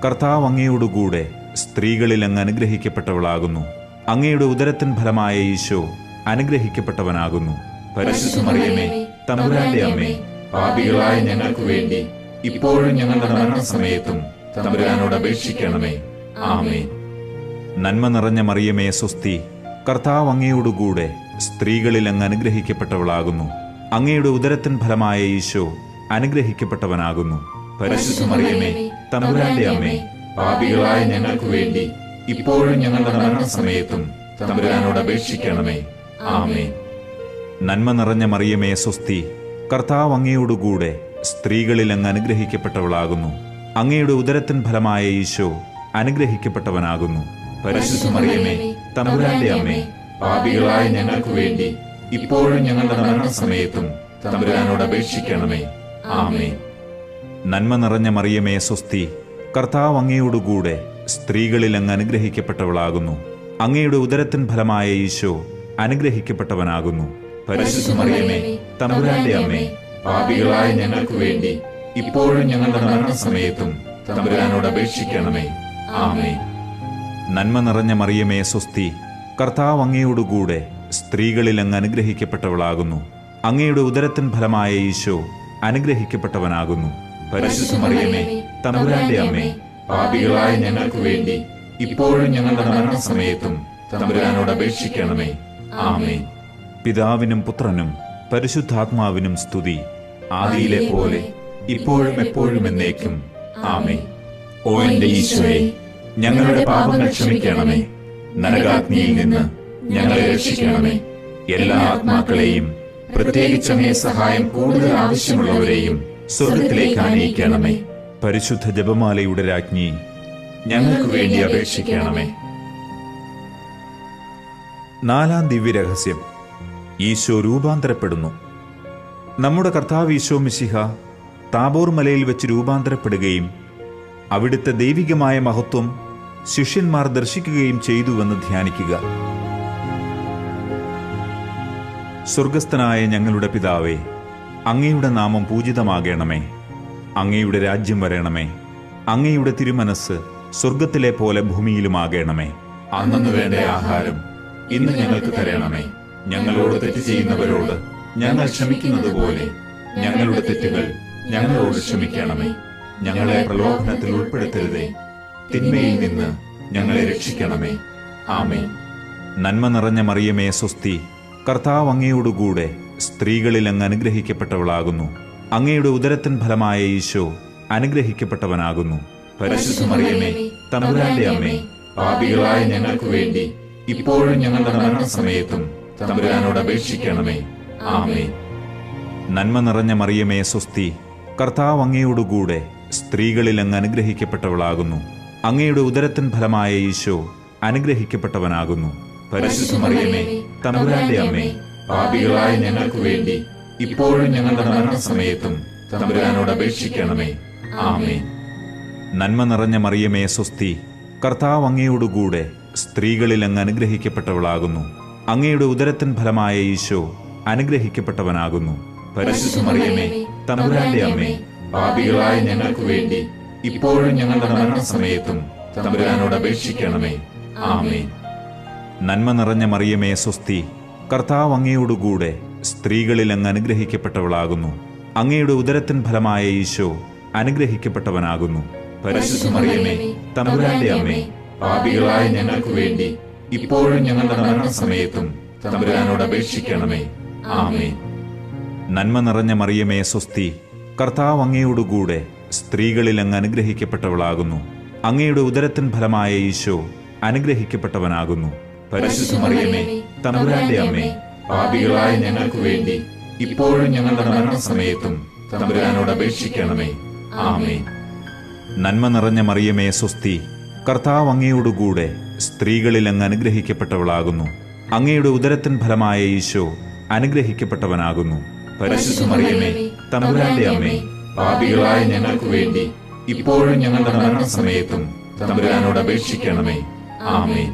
കർത്താവ് അങ്ങയോടുകൂടെ സ്ത്രീകളിൽ അങ്ങ് അനുഗ്രഹിക്കപ്പെട്ടവളാകുന്നു. അങ്ങയുടെ ഉദരത്തിൻ ഫലമായ ഈശോ അനുഗ്രഹിക്കപ്പെട്ടവനാകുന്നു. പരിശുദ്ധ മറിയമേ, തമ്പുരാന്റെ അമ്മേ, പാപികളായ ഞങ്ങൾക്ക് വേണ്ടി ഇപ്പോഴും ഞങ്ങളുടെ മരണസമയത്തും തമ്പുരാനോട് അപേക്ഷിക്കണമേ. ആമേൻ. നന്മ നിറഞ്ഞ മറിയമേ, സ്വസ്തി. കർത്താവ് അങ്ങയോടുകൂടെ സ്ത്രീകളിൽ അങ്ങ് അനുഗ്രഹിക്കപ്പെട്ടവളാകുന്നു. അങ്ങയുടെ ഉദരത്തിൻ ഫലമായ ഈശോ അനുഗ്രഹിക്കപ്പെട്ടവനാകുന്നു. പരിശുദ്ധ മറിയമേ, തമ്പുരാന്റെ അമ്മേ, പാപികളായ ഞങ്ങൾക്ക് വേണ്ടി ഇപ്പോഴും ഞങ്ങളുടെ മരണസമയത്തും തമ്പുരാനോട് അപേക്ഷിക്കണമേ. ആമേൻ. നന്മ നിറഞ്ഞ മറിയമേ, സ്വസ്തി. കർത്താവ് അങ്ങയോടുകൂടെ സ്ത്രീകളിൽ അങ്ങ് അനുഗ്രഹിക്കപ്പെട്ടവളാകുന്നു. അങ്ങയുടെ ഉദരത്തിൻ ഫലമായ ഈശോ അനുഗ്രഹിക്കപ്പെട്ടവനാകുന്നു. പരിശുദ്ധ മറിയമേ, തമ്പുരാന്റെ അമ്മേ, പാപികളായ ഞങ്ങൾക്ക് വേണ്ടി ഇപ്പോഴും ഞങ്ങളുടെ മരണസമയത്തും തമ്പുരാനോട് അപേക്ഷിക്കണമേ. ആമേൻ. നന്മ നിറഞ്ഞ മറിയമേ, സ്വസ്തി. കർത്താവ് അങ്ങയോടുകൂടെ സ്ത്രീകളിൽ അങ്ങ് അനുഗ്രഹിക്കപ്പെട്ടവളാകുന്നു. അങ്ങയുടെ ഉദരത്തിൻ ഫലമായ ഈശോ അനുഗ്രഹിക്കപ്പെട്ടവനാകുന്നു. പരിശുദ്ധ മറിയമേ, തമ്പുരാന്റെ അമ്മേ, പാപികളായ ഞങ്ങൾക്ക് വേണ്ടി ഇപ്പോഴും ഞങ്ങളുടെ മരണസമയത്തും തമ്പുരാനോട് അപേക്ഷിക്കണമേ. ആമേൻ. നന്മ നിറഞ്ഞ മറിയമേ, സ്വസ്തി. കർത്താവ് അങ്ങയോടുകൂടെ സ്ത്രീകളിൽ അങ്ങ് അനുഗ്രഹിക്കപ്പെട്ടവളാകുന്നു. അങ്ങയുടെ ഉദരത്തിൻ ഫലമായ ഈശോ അനുഗ്രഹിക്കപ്പെട്ടവനാകുന്നു. പരിശുദ്ധ മറിയമേ, തമ്പുരാന്റെ അമ്മേ, പാപികളായ ഞങ്ങൾക്ക് വേണ്ടി ഇപ്പോഴും ഞങ്ങളുടെ മരണസമയത്തും തമ്പുരാനോട് അപേക്ഷിക്കണമേ. ആമേൻ. പിതാവിനും പുത്രനും പരിശുദ്ധാത്മാവിനും സ്തുതി. ആദിയിലെ പോലെ ഇപ്പോഴും എപ്പോഴും എന്നേക്കും. ആമേൻ. ഓ എന്റെ ഈശോയെ, ഞങ്ങളുടെ പാപങ്ങൾ ക്ഷമിക്കണമേ. നരകാഗ്നിയിൽ നിന്ന് ഞങ്ങളെ രക്ഷിക്കണമേ. എല്ലാ ആത്മാക്കളെയും, പ്രത്യേകിച്ച് അങ്ങേ സഹായം കൂടുതൽ ആവശ്യമുള്ളവരെയും സ്വർഗത്തിലേക്ക് ആനയിക്കണമേ. പരിശുദ്ധ ജപമാലയുടെ രാജ്ഞി, ഞങ്ങൾക്ക് വേണ്ടി അപേക്ഷിക്കണമേ. നാലാം ദിവ്യരഹസ്യം, ഈശോ രൂപാന്തരപ്പെടുന്നു. നമ്മുടെ കർത്താവ് ഈശോ മിശിഹ താബോർ മലയിൽ വെച്ച് രൂപാന്തരപ്പെടുകയും അവിടുത്തെ ദൈവികമായ മഹത്വം ശിഷ്യന്മാർ ദർശിക്കുകയും ചെയ്തുവെന്ന് ധ്യാനിക്കുക. സ്വർഗസ്ഥനായ ഞങ്ങളുടെ പിതാവേ, അങ്ങയുടെ നാമം പൂജിതമാകണമേ. അങ്ങയുടെ രാജ്യം വരണമേ. അങ്ങയുടെ തിരുമനസ് സ്വർഗത്തിലെ പോലെ ഭൂമിയിലുമാകണമേ. അന്നന്ന് വേണ്ട ആഹാരം ഇന്ന് ഞങ്ങൾക്ക് തരണമേ. ഞങ്ങളോട് തെറ്റ് ചെയ്യുന്നവരോട് ഞങ്ങൾ ക്ഷമിക്കുന്നത് പോലെ ഞങ്ങളുടെ തെറ്റുകൾ ഞങ്ങളോട് ക്ഷമിക്കണമേ. ഞങ്ങളെ പ്രലോഭനത്തിൽ ഉൾപ്പെടുത്തരുതേ, തിന്മയിൽ നിന്ന് ഞങ്ങളെ രക്ഷിക്കണമേ. ആമേൻ. നന്മ നിറഞ്ഞ മറിയമേ, സ്വസ്തി. കർത്താവ് അങ്ങയോടുകൂടെ സ്ത്രീകളിൽ അങ്ങ് അനുഗ്രഹിക്കപ്പെട്ടവളാകുന്നു. അങ്ങയുടെ ഉദരത്തിൻ ഫലമായ ഈശോ അനുഗ്രഹിക്കപ്പെട്ടവനാകുന്നു. പരിശുദ്ധ മറിയമേ, തമ്പുരാന്റെ അമ്മേ, പാപികളായ ഞങ്ങൾക്ക് വേണ്ടി ഇപ്പോഴും ഞങ്ങളുടെ മരണസമയത്തും തമ്പുരാനോട് അപേക്ഷിക്കണമേ. ആമേൻ. നന്മ നിറഞ്ഞ മറിയമേ, സ്വസ്തി. കർത്താവ് അങ്ങയോടുകൂടെ സ്ത്രീകളിൽ അങ്ങ് അനുഗ്രഹിക്കപ്പെട്ടവളാകുന്നു. അങ്ങയുടെ ഉദരത്തിൻ ഫലമായ ഈശോ അനുഗ്രഹിക്കപ്പെട്ടവനാകുന്നു. പരിശുദ്ധ മറിയമേ, തമ്പുരാന്റെ അമ്മേ, പാപികളായ ഞങ്ങൾക്ക് വേണ്ടി ഇപ്പോഴും ഞങ്ങളുടെ മരണസമയത്തും തമ്പുരാനോട് അപേക്ഷിക്കണമേ. ആമേൻ. നന്മ നിറഞ്ഞ മറിയമേ, സ്വസ്തി. കർത്താവ് അങ്ങയോടുകൂടെ സ്ത്രീകളിൽ അങ്ങ് അനുഗ്രഹിക്കപ്പെട്ടവളാകുന്നു. അങ്ങയുടെ ഉദരത്തിൻ ഫലമായ ഈശോ അനുഗ്രഹിക്കപ്പെട്ടവനാകുന്നു. പരിശുദ്ധ മറിയമേ, തമ്പുരാന്റെ അമ്മേ, പാപികളായ ഞങ്ങൾക്ക് വേണ്ടി ഇപ്പോഴും ഞങ്ങളുടെ മരണസമയത്തും തമ്പുരാനോട് അപേക്ഷിക്കണമേ. ആമേൻ. നന്മ നിറഞ്ഞ മറിയമേ, സ്വസ്തി. കർത്താവ് അങ്ങയോടുകൂടെ സ്ത്രീകളിൽ അങ്ങ് അനുഗ്രഹിക്കപ്പെട്ടവളാകുന്നു. അങ്ങയുടെ ഉദരത്തിൻ ഫലമായ ഈശോ അനുഗ്രഹിക്കപ്പെട്ടവനാകുന്നു. പരിശുദ്ധ മറിയമേ, തമ്പുരാന്റെ അമ്മേ, പാപികളായ ഞങ്ങൾക്ക് വേണ്ടി ഇപ്പോഴും ഞങ്ങളുടെ മരണസമയത്തും തമ്പുരാനോട് അപേക്ഷിക്കണമേ. ആമേൻ. നന്മ നിറഞ്ഞ മറിയമേ, സ്വസ്തി. കർത്താവ് അങ്ങയോടുകൂടെ സ്ത്രീകളിൽ അങ്ങ് അനുഗ്രഹിക്കപ്പെട്ടവളാകുന്നു. അങ്ങയുടെ ഉദരത്തിൻ ഫലമായ ഈശോ അനുഗ്രഹിക്കപ്പെട്ടവനാകുന്നു. പരിശുദ്ധ മറിയമേ, തമ്പുരാന്റെ അമ്മേ, പാപികളായ ഞങ്ങൾക്ക് വേണ്ടി ഇപ്പോഴും ഞങ്ങളുടെ മരണസമയത്തും തമ്പുരാനോട് അപേക്ഷിക്കണമേ. ആമേൻ. നന്മ നിറഞ്ഞ മറിയമേ, സ്വസ്തി. കർത്താവ് അങ്ങയോടുകൂടെ സ്ത്രീകളിൽ അങ്ങ് അനുഗ്രഹിക്കപ്പെട്ടവളാകുന്നു. അങ്ങയുടെ ഉദരത്തിൻ ഫലമായ ഈശോ അനുഗ്രഹിക്കപ്പെട്ടവനാകുന്നു. പരിശുദ്ധ മറിയമേ, തമ്പുരാന്റെ അമ്മേ, പാപികളായ ഞങ്ങൾക്ക് വേണ്ടി ഇപ്പോഴും ഞങ്ങളുടെ മരണസമയത്തും തമ്പുരാനോട് അപേക്ഷിക്കണമേ. ആമേൻ.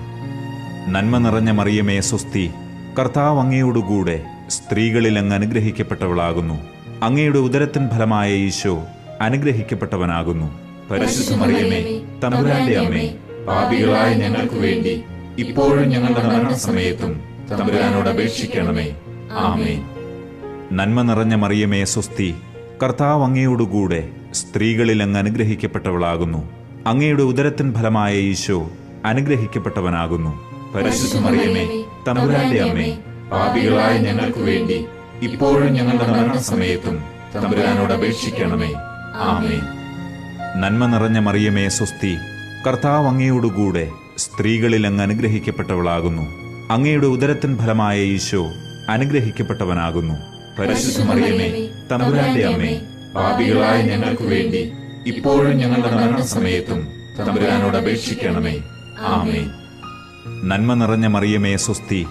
നന്മ നിറഞ്ഞ മറിയമേ, സ്വസ്തി. കർത്താവ് അങ്ങയോടുകൂടെ സ്ത്രീകളിൽ അങ്ങ് അനുഗ്രഹിക്കപ്പെട്ടവളാകുന്നു. അങ്ങയുടെ ഉദരത്തിൻ ഫലമായ ഈശോ അനുഗ്രഹിക്കപ്പെട്ടവനാകുന്നു. പരിശുദ്ധ മറിയമേ, തമ്പുരാന്റെ അമ്മേ, പാപികളായ ഞങ്ങൾക്ക് വേണ്ടി ഇപ്പോഴും ഞങ്ങളുടെ മരണസമയത്തും തമ്പുരാനോട് അപേക്ഷിക്കണമേ. ആമേൻ. നന്മ നിറഞ്ഞ മറിയമേ സ്വസ്തി, കർത്താവ് അങ്ങയോടുകൂടെ സ്ത്രീകളിൽ അങ്ങ് അനുഗ്രഹിക്കപ്പെട്ടവളാകുന്നു. അങ്ങയുടെ ഉദരത്തിൻ ഫലമായ ഈശോ അനുഗ്രഹിക്കപ്പെട്ടവനാകുന്നു. പരിശുദ്ധ മറിയമേ, തമ്പുരാന്റെ അമ്മേ, പാപികളായ ഞങ്ങൾക്ക് വേണ്ടി ഇപ്പോഴും ഞങ്ങളുടെ മരണസമയത്തും തമ്പുരാനോട് അപേക്ഷിക്കണമേ. ആമേൻ. നന്മ നിറഞ്ഞ മറിയമേ സ്വസ്തി, കർത്താവ് അങ്ങയോടുകൂടെ സ്ത്രീകളിൽ അങ്ങ് അനുഗ്രഹിക്കപ്പെട്ടവളാകുന്നു. അങ്ങയുടെ ഉദരത്തിൻ ഫലമായ ഈശോ അനുഗ്രഹിക്കപ്പെട്ടവനാകുന്നു. പരിശുദ്ധ മറിയമേ, തമ്പുരാന്റെ അമ്മേ, പാപികളായ ഞങ്ങൾക്ക് വേണ്ടി ഇപ്പോഴും ഞങ്ങളുടെ മരണസമയത്തും തമ്പുരാനോട് അപേക്ഷിക്കണമേ. ആമേൻ. നന്മ നിറഞ്ഞ മറിയമേ സ്വസ്തി,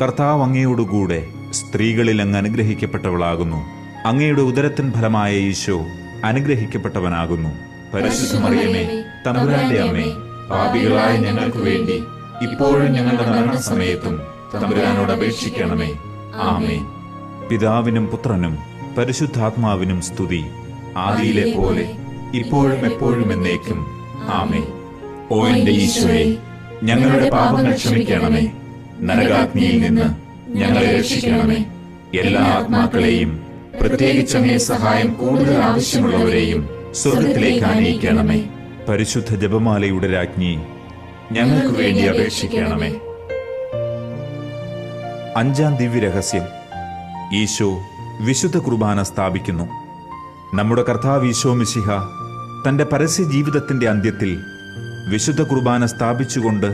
കർത്താവ് അങ്ങയോടുകൂടെ സ്ത്രീകളിൽ അങ്ങ് അനുഗ്രഹിക്കപ്പെട്ടവളാകുന്നു. അങ്ങയുടെ ഉദരത്തിൻ ഫലമായ ഈശോ അനുഗ്രഹിക്കപ്പെട്ടവനാകുന്നു. പരിശുദ്ധ മറിയമേ, തമ്പുരാന്റെ അമ്മേ, പാപികളായ ഞങ്ങൾക്ക് വേണ്ടി ഇപ്പോഴും ഞങ്ങളുടെ മരണസമയത്തും തമ്പുരാനോട് അപേക്ഷിക്കണമേ. ആമേൻ. പിതാവിനും പുത്രനും പരിശുദ്ധാത്മാവിനും സ്തുതി, ആദിയിലെ പോലെ ഇപ്പോഴും എപ്പോഴും എന്നേക്കും. ആമേൻ. ഓ എന്റെ ഈശോയെ, ഞങ്ങളുടെ പാപങ്ങൾ ക്ഷമിക്കണമേ. നരകാഗ്നിയിൽ നിന്ന് ഞങ്ങളെ രക്ഷിക്കണമേ. എല്ലാ ആത്മാക്കളെയും, പ്രത്യേകിച്ച് അങ്ങേ സഹായം കൂടുതൽ ആവശ്യമുള്ളവരെയും സ്വർഗത്തിലേക്ക് ആനയിക്കണമേ. പരിശുദ്ധ ജപമാലയുടെ രാജ്ഞി, ഞങ്ങൾക്ക് വേണ്ടി അപേക്ഷിക്കണമേ. അഞ്ചാം ദിവ്യരഹസ്യം, ഈശോ വിശുദ്ധ കുർബാന സ്ഥാപിക്കുന്നു. നമ്മുടെ കർത്താവ് ഈശോ മിശിഹ തന്റെ പരസ്യ ജീവിതത്തിന്റെ അന്ത്യത്തിൽ വിശുദ്ധ കുർബാന സ്ഥാപിച്ചുകൊണ്ട്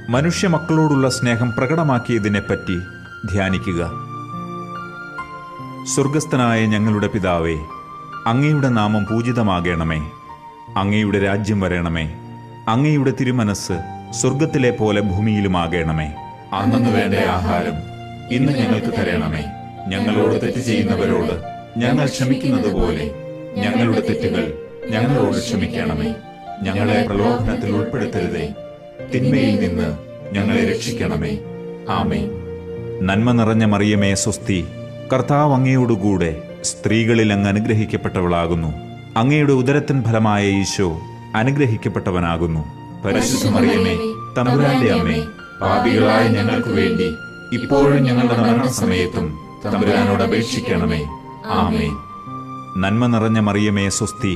മനുഷ്യ മക്കളോടുള്ള സ്നേഹം പ്രകടമാക്കിയതിനെപ്പറ്റി ധ്യാനിക്കുക. സ്വർഗസ്ഥനായ ഞങ്ങളുടെ പിതാവേ, അങ്ങയുടെ നാമം പൂജിതമാകണമേ. അങ്ങയുടെ രാജ്യം വരണമേ. അങ്ങയുടെ തിരുമനസ് സ്വർഗത്തിലെ പോലെ ഭൂമിയിലുമാകണമേ. അന്നു വേണ്ട ആഹാരം ഇന്ന് ഞങ്ങൾക്ക് തരണമേ. ഞങ്ങളോട് തെറ്റ് ചെയ്യുന്നവരോട് ഞങ്ങൾ ക്ഷമിക്കുന്നത് പോലെ ഞങ്ങളുടെ തെറ്റുകൾ ഞങ്ങളോട് ക്ഷമിക്കണമേ. ഞങ്ങളെ പ്രലോഭനത്തിൽ ഉൾപ്പെടുത്തരുതേ, തിന്മയിൽ നിന്ന് ഞങ്ങളെ രക്ഷിക്കണമേ. ആമേൻ. നന്മ നിറഞ്ഞ മറിയമേ സ്വസ്തി, കർത്താവ് അങ്ങയോടുകൂടെ സ്ത്രീകളിൽ അങ്ങ് അനുഗ്രഹിക്കപ്പെട്ടവളാകുന്നു. അങ്ങയുടെ ഉദരത്തിൻ ഫലമായ ഈശോ അനുഗ്രഹിക്കപ്പെട്ടവനാകുന്നു. പരിശുദ്ധ മറിയമേ, തമ്പുരാന്റെ അമ്മേ, പാപികളായ ഞങ്ങൾക്ക് വേണ്ടി ഇപ്പോഴും ഞങ്ങളുടെ മരണസമയത്തും തമ്പുരാനോട് അപേക്ഷിക്കണമേ. ആമേൻ. നന്മ നിറഞ്ഞ മറിയമേ സ്വസ്തി,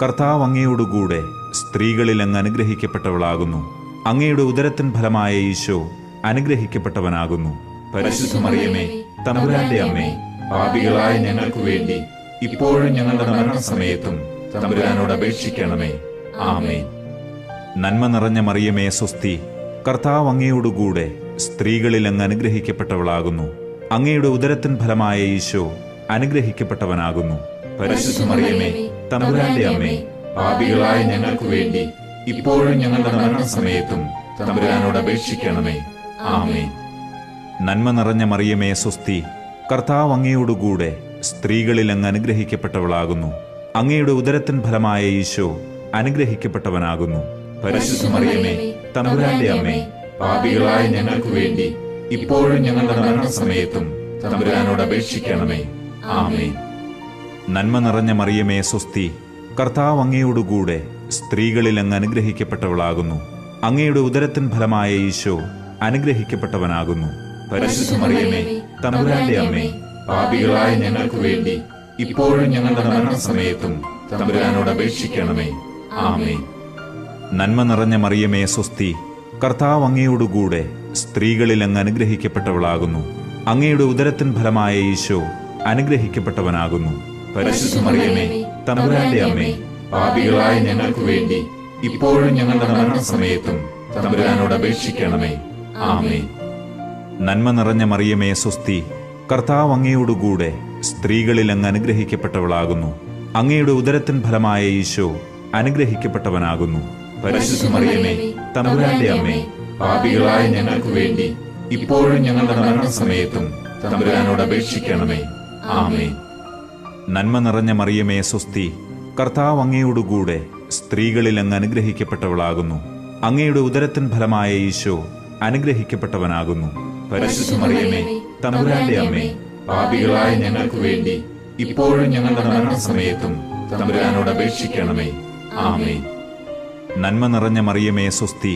കർത്താവ് അങ്ങയോടുകൂടെ സ്ത്രീകളിൽ അങ്ങ് അനുഗ്രഹിക്കപ്പെട്ടവളാകുന്നു. അങ്ങയുടെ ഉദരത്തിൻ ഫലമായ ഈശോ അനുഗ്രഹിക്കപ്പെട്ടവനാകുന്നു. പരിശുദ്ധ മറിയമേ, തമ്പുരാന്റെ അമ്മേ, പാപികളായ ഞങ്ങൾക്ക് വേണ്ടി ഇപ്പോഴും ഞങ്ങളുടെ മരണസമയത്തും തമ്പുരാനോട് അപേക്ഷിക്കണമേ. ആമേൻ. നന്മ നിറഞ്ഞ മറിയമേ സ്വസ്തി, കർത്താവ് അങ്ങയോടുകൂടെ സ്ത്രീകളിൽ അങ്ങ് അനുഗ്രഹിക്കപ്പെട്ടവളാകുന്നു. അങ്ങയുടെ ഉദരത്തിൻ ഫലമായ ഈശോ അനുഗ്രഹിക്കപ്പെട്ടവനാകുന്നു. പരിശുദ്ധ മറിയമേ, തമ്പുരാന്റെ അമ്മേ, പാപികളായ ഞങ്ങൾക്ക് വേണ്ടി ഇപ്പോഴും ഞങ്ങളുടെ മരണസമയത്തും തമ്പുരാനോട് അപേക്ഷിക്കണമേ. ആമേൻ. നന്മ നിറഞ്ഞ മറിയമേ സ്വസ്തി, കർത്താവ് അങ്ങയോടുകൂടെ സ്ത്രീകളിൽ അങ്ങ് അനുഗ്രഹിക്കപ്പെട്ടവളാകുന്നു. അങ്ങയുടെ ഉദരത്തിൻ ഫലമായ ഈശോ അനുഗ്രഹിക്കപ്പെട്ടവനാകുന്നു. പരിശുദ്ധ മറിയമേ, തമ്പുരാന്റെ അമ്മേ, പാപികളായ ഞങ്ങൾക്ക് വേണ്ടി ഇപ്പോഴും ഞങ്ങളുടെ മരണസമയത്തും തമ്പുരാനോട് അപേക്ഷിക്കണമേ. ആമേൻ. നന്മ നിറഞ്ഞ മറിയമേ സ്വസ്തി, കർത്താവ് അങ്ങയോടുകൂടെ സ്ത്രീകളിൽ അങ്ങ് അനുഗ്രഹിക്കപ്പെട്ടവളാകുന്നു. അങ്ങയുടെ ഉദരത്തിൻ ഫലമായ ഈശോ അനുഗ്രഹിക്കപ്പെട്ടവനാകുന്നു. പരിശുദ്ധ മറിയമേ, തമ്പുരാന്റെ അമ്മേ, പാപികളായ ഞങ്ങൾക്ക് വേണ്ടി ഇപ്പോഴും ഞങ്ങളുടെ മരണസമയത്തും തമ്പുരാനോട് അപേക്ഷിക്കണമേ. ആമേൻ. നന്മ നിറഞ്ഞ മറിയമേ സ്വസ്തി, കർത്താവ് അങ്ങയോടുകൂടെ സ്ത്രീകളിൽ അങ്ങ് അനുഗ്രഹിക്കപ്പെട്ടവളാകുന്നു. അങ്ങയുടെ ഉദരത്തിൻ ഫലമായ ഈശോ അനുഗ്രഹിക്കപ്പെട്ടവനാകുന്നു. പരിശുദ്ധ മറിയമേ, തമ്പുരാന്റെ അമ്മേ, പാപികളായ ഞങ്ങൾക്ക് വേണ്ടി ഇപ്പോഴും ഞങ്ങളുടെ മരണസമയത്തും തമ്പുരാനോട് അപേക്ഷിക്കണമേ. ആമേൻ. നന്മ നിറഞ്ഞ മറിയമേ സ്വസ്തി, കർത്താവ് അങ്ങയോടുകൂടെ സ്ത്രീകളിൽ അങ്ങ് അനുഗ്രഹിക്കപ്പെട്ടവളാകുന്നു. അങ്ങയുടെ ഉദരത്തിൻ ഫലമായ ഈശോ അനുഗ്രഹിക്കപ്പെട്ടവനാകുന്നു. പരിശുദ്ധ മറിയമേ, തമ്പുരാന്റെ അമ്മേ, പാപികളായ ഞങ്ങൾക്ക് വേണ്ടി ഇപ്പോഴും ഞങ്ങളുടെ മരണസമയത്തും തമ്പുരാനോട് അപേക്ഷിക്കണമേ. ആമേൻ. നന്മ നിറഞ്ഞ മറിയമേ സ്വസ്തി, കർത്താവ് അങ്ങയോടുകൂടെ സ്ത്രീകളിൽ അങ്ങ് അനുഗ്രഹിക്കപ്പെട്ടവളാകുന്നു. അങ്ങയുടെ ഉദരത്തിൻ ഫലമായ ഈശോ അനുഗ്രഹിക്കപ്പെട്ടവനാകുന്നു. പരിശുദ്ധ മറിയമേ, തമ്പുരാന്റെ അമ്മേ, പാപികളായ ഞങ്ങൾക്ക് വേണ്ടി ഇപ്പോഴും ഞങ്ങളുടെ മരണസമയത്തും തമ്പുരാനോട് അപേക്ഷിക്കണമേ. ആമേൻ. നന്മ നിറഞ്ഞ മറിയമേ സ്വസ്തി,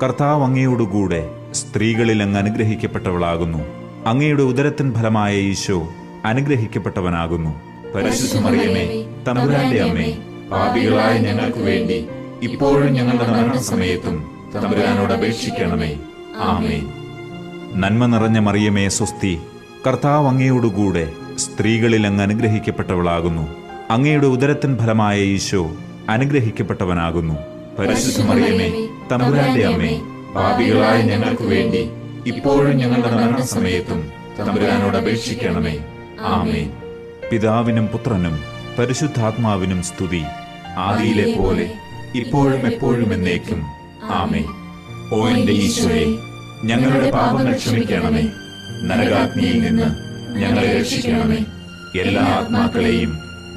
കർത്താവ് അങ്ങയോടുകൂടെ സ്ത്രീകളിൽ അങ്ങ് അനുഗ്രഹിക്കപ്പെട്ടവളാകുന്നു. അങ്ങയുടെ ഉദരത്തിൻ ഫലമായ ഈശോ അനുഗ്രഹിക്കപ്പെട്ടവനാകുന്നു. പരിശുദ്ധ മറിയമേ, തമ്പുരാന്റെ അമ്മേ, പാപികളായ ഞങ്ങൾക്ക് വേണ്ടി ഇപ്പോഴും ഞങ്ങളുടെ മരണസമയത്തും തമ്പുരാനോട് അപേക്ഷിക്കണമേ. ആമേൻ. നന്മ നിറഞ്ഞ മറിയമേ സ്വസ്തി, കർത്താവ് അങ്ങയോടുകൂടെ സ്ത്രീകളിൽ അങ്ങ് അനുഗ്രഹിക്കപ്പെട്ടവളാകുന്നു. അങ്ങയുടെ ഉദരത്തിൻ ഫലമായ ഈശോ അനുഗ്രഹിക്കപ്പെട്ടവനാകുന്നു. പരിശുദ്ധ മറിയമേ, തമ്പുരാന്റെ അമ്മേ, പാപികളായ ഞങ്ങൾക്ക് വേണ്ടി ഇപ്പോഴും ഞങ്ങളുടെ മരണസമയത്തും തമ്പുരാനോട് അപേക്ഷിക്കണമേ. ആമേൻ. പിതാവിനും പുത്രനും പരിശുദ്ധാത്മാവിനും സ്തുതി, ആദിയിലെ പോലെ ഇപ്പോഴും എപ്പോഴും എന്നേക്കും. ആമേൻ. ഓ എന്റെ ഈശോയെ, ഞങ്ങളുടെ പാപങ്ങൾ ക്ഷമിക്കണമേ. നരകാഗ്നിയിൽ നിന്ന് ഞങ്ങളെ രക്ഷിക്കണമേ. എല്ലാ ആത്മാക്കളെയും,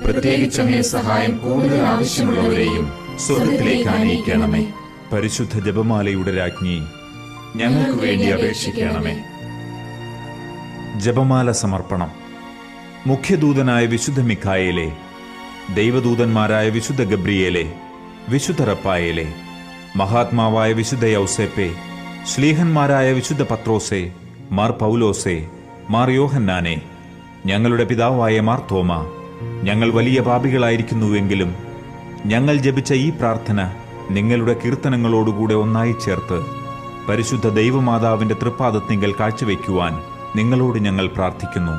പ്രത്യേകിച്ച് അങ്ങേ സഹായം കൂടുതൽ ആവശ്യമുള്ളവരെയും സ്വർഗ്ഗത്തിലേക്ക് ആനയിക്കണമേ. പരിശുദ്ധ ജപമാലയുടെ രാജ്ഞി, ഞങ്ങൾക്ക് വേണ്ടി അപേക്ഷിക്കണമേ. ജപമാല സമർപ്പണം. മുഖ്യദൂതനായ വിശുദ്ധ മിഖായേലെ, ദൈവദൂതന്മാരായ വിശുദ്ധ ഗബ്രിയേലെ, വിശുദ്ധ റപ്പായേലെ, മഹാത്മാവായ വിശുദ്ധ യൗസേപ്പെ, ശ്ലീഹന്മാരായ വിശുദ്ധ പത്രോസെ, മാർ പൗലോസെ, മാർ യോഹന്നാനെ, ഞങ്ങളുടെ പിതാവായ മാർ തോമ, ഞങ്ങൾ വലിയ പാപികളായിരിക്കുന്നുവെങ്കിലും ഞങ്ങൾ ജപിച്ച ഈ പ്രാർത്ഥന നിങ്ങളുടെ കീർത്തനങ്ങളോടുകൂടെ ഒന്നായി ചേർത്ത് പരിശുദ്ധ ദൈവമാതാവിന്റെ തൃപ്പാദത്തിങ്കൽ കാഴ്ചവെക്കുവാൻ നിങ്ങളോട് ഞങ്ങൾ പ്രാർത്ഥിക്കുന്നു.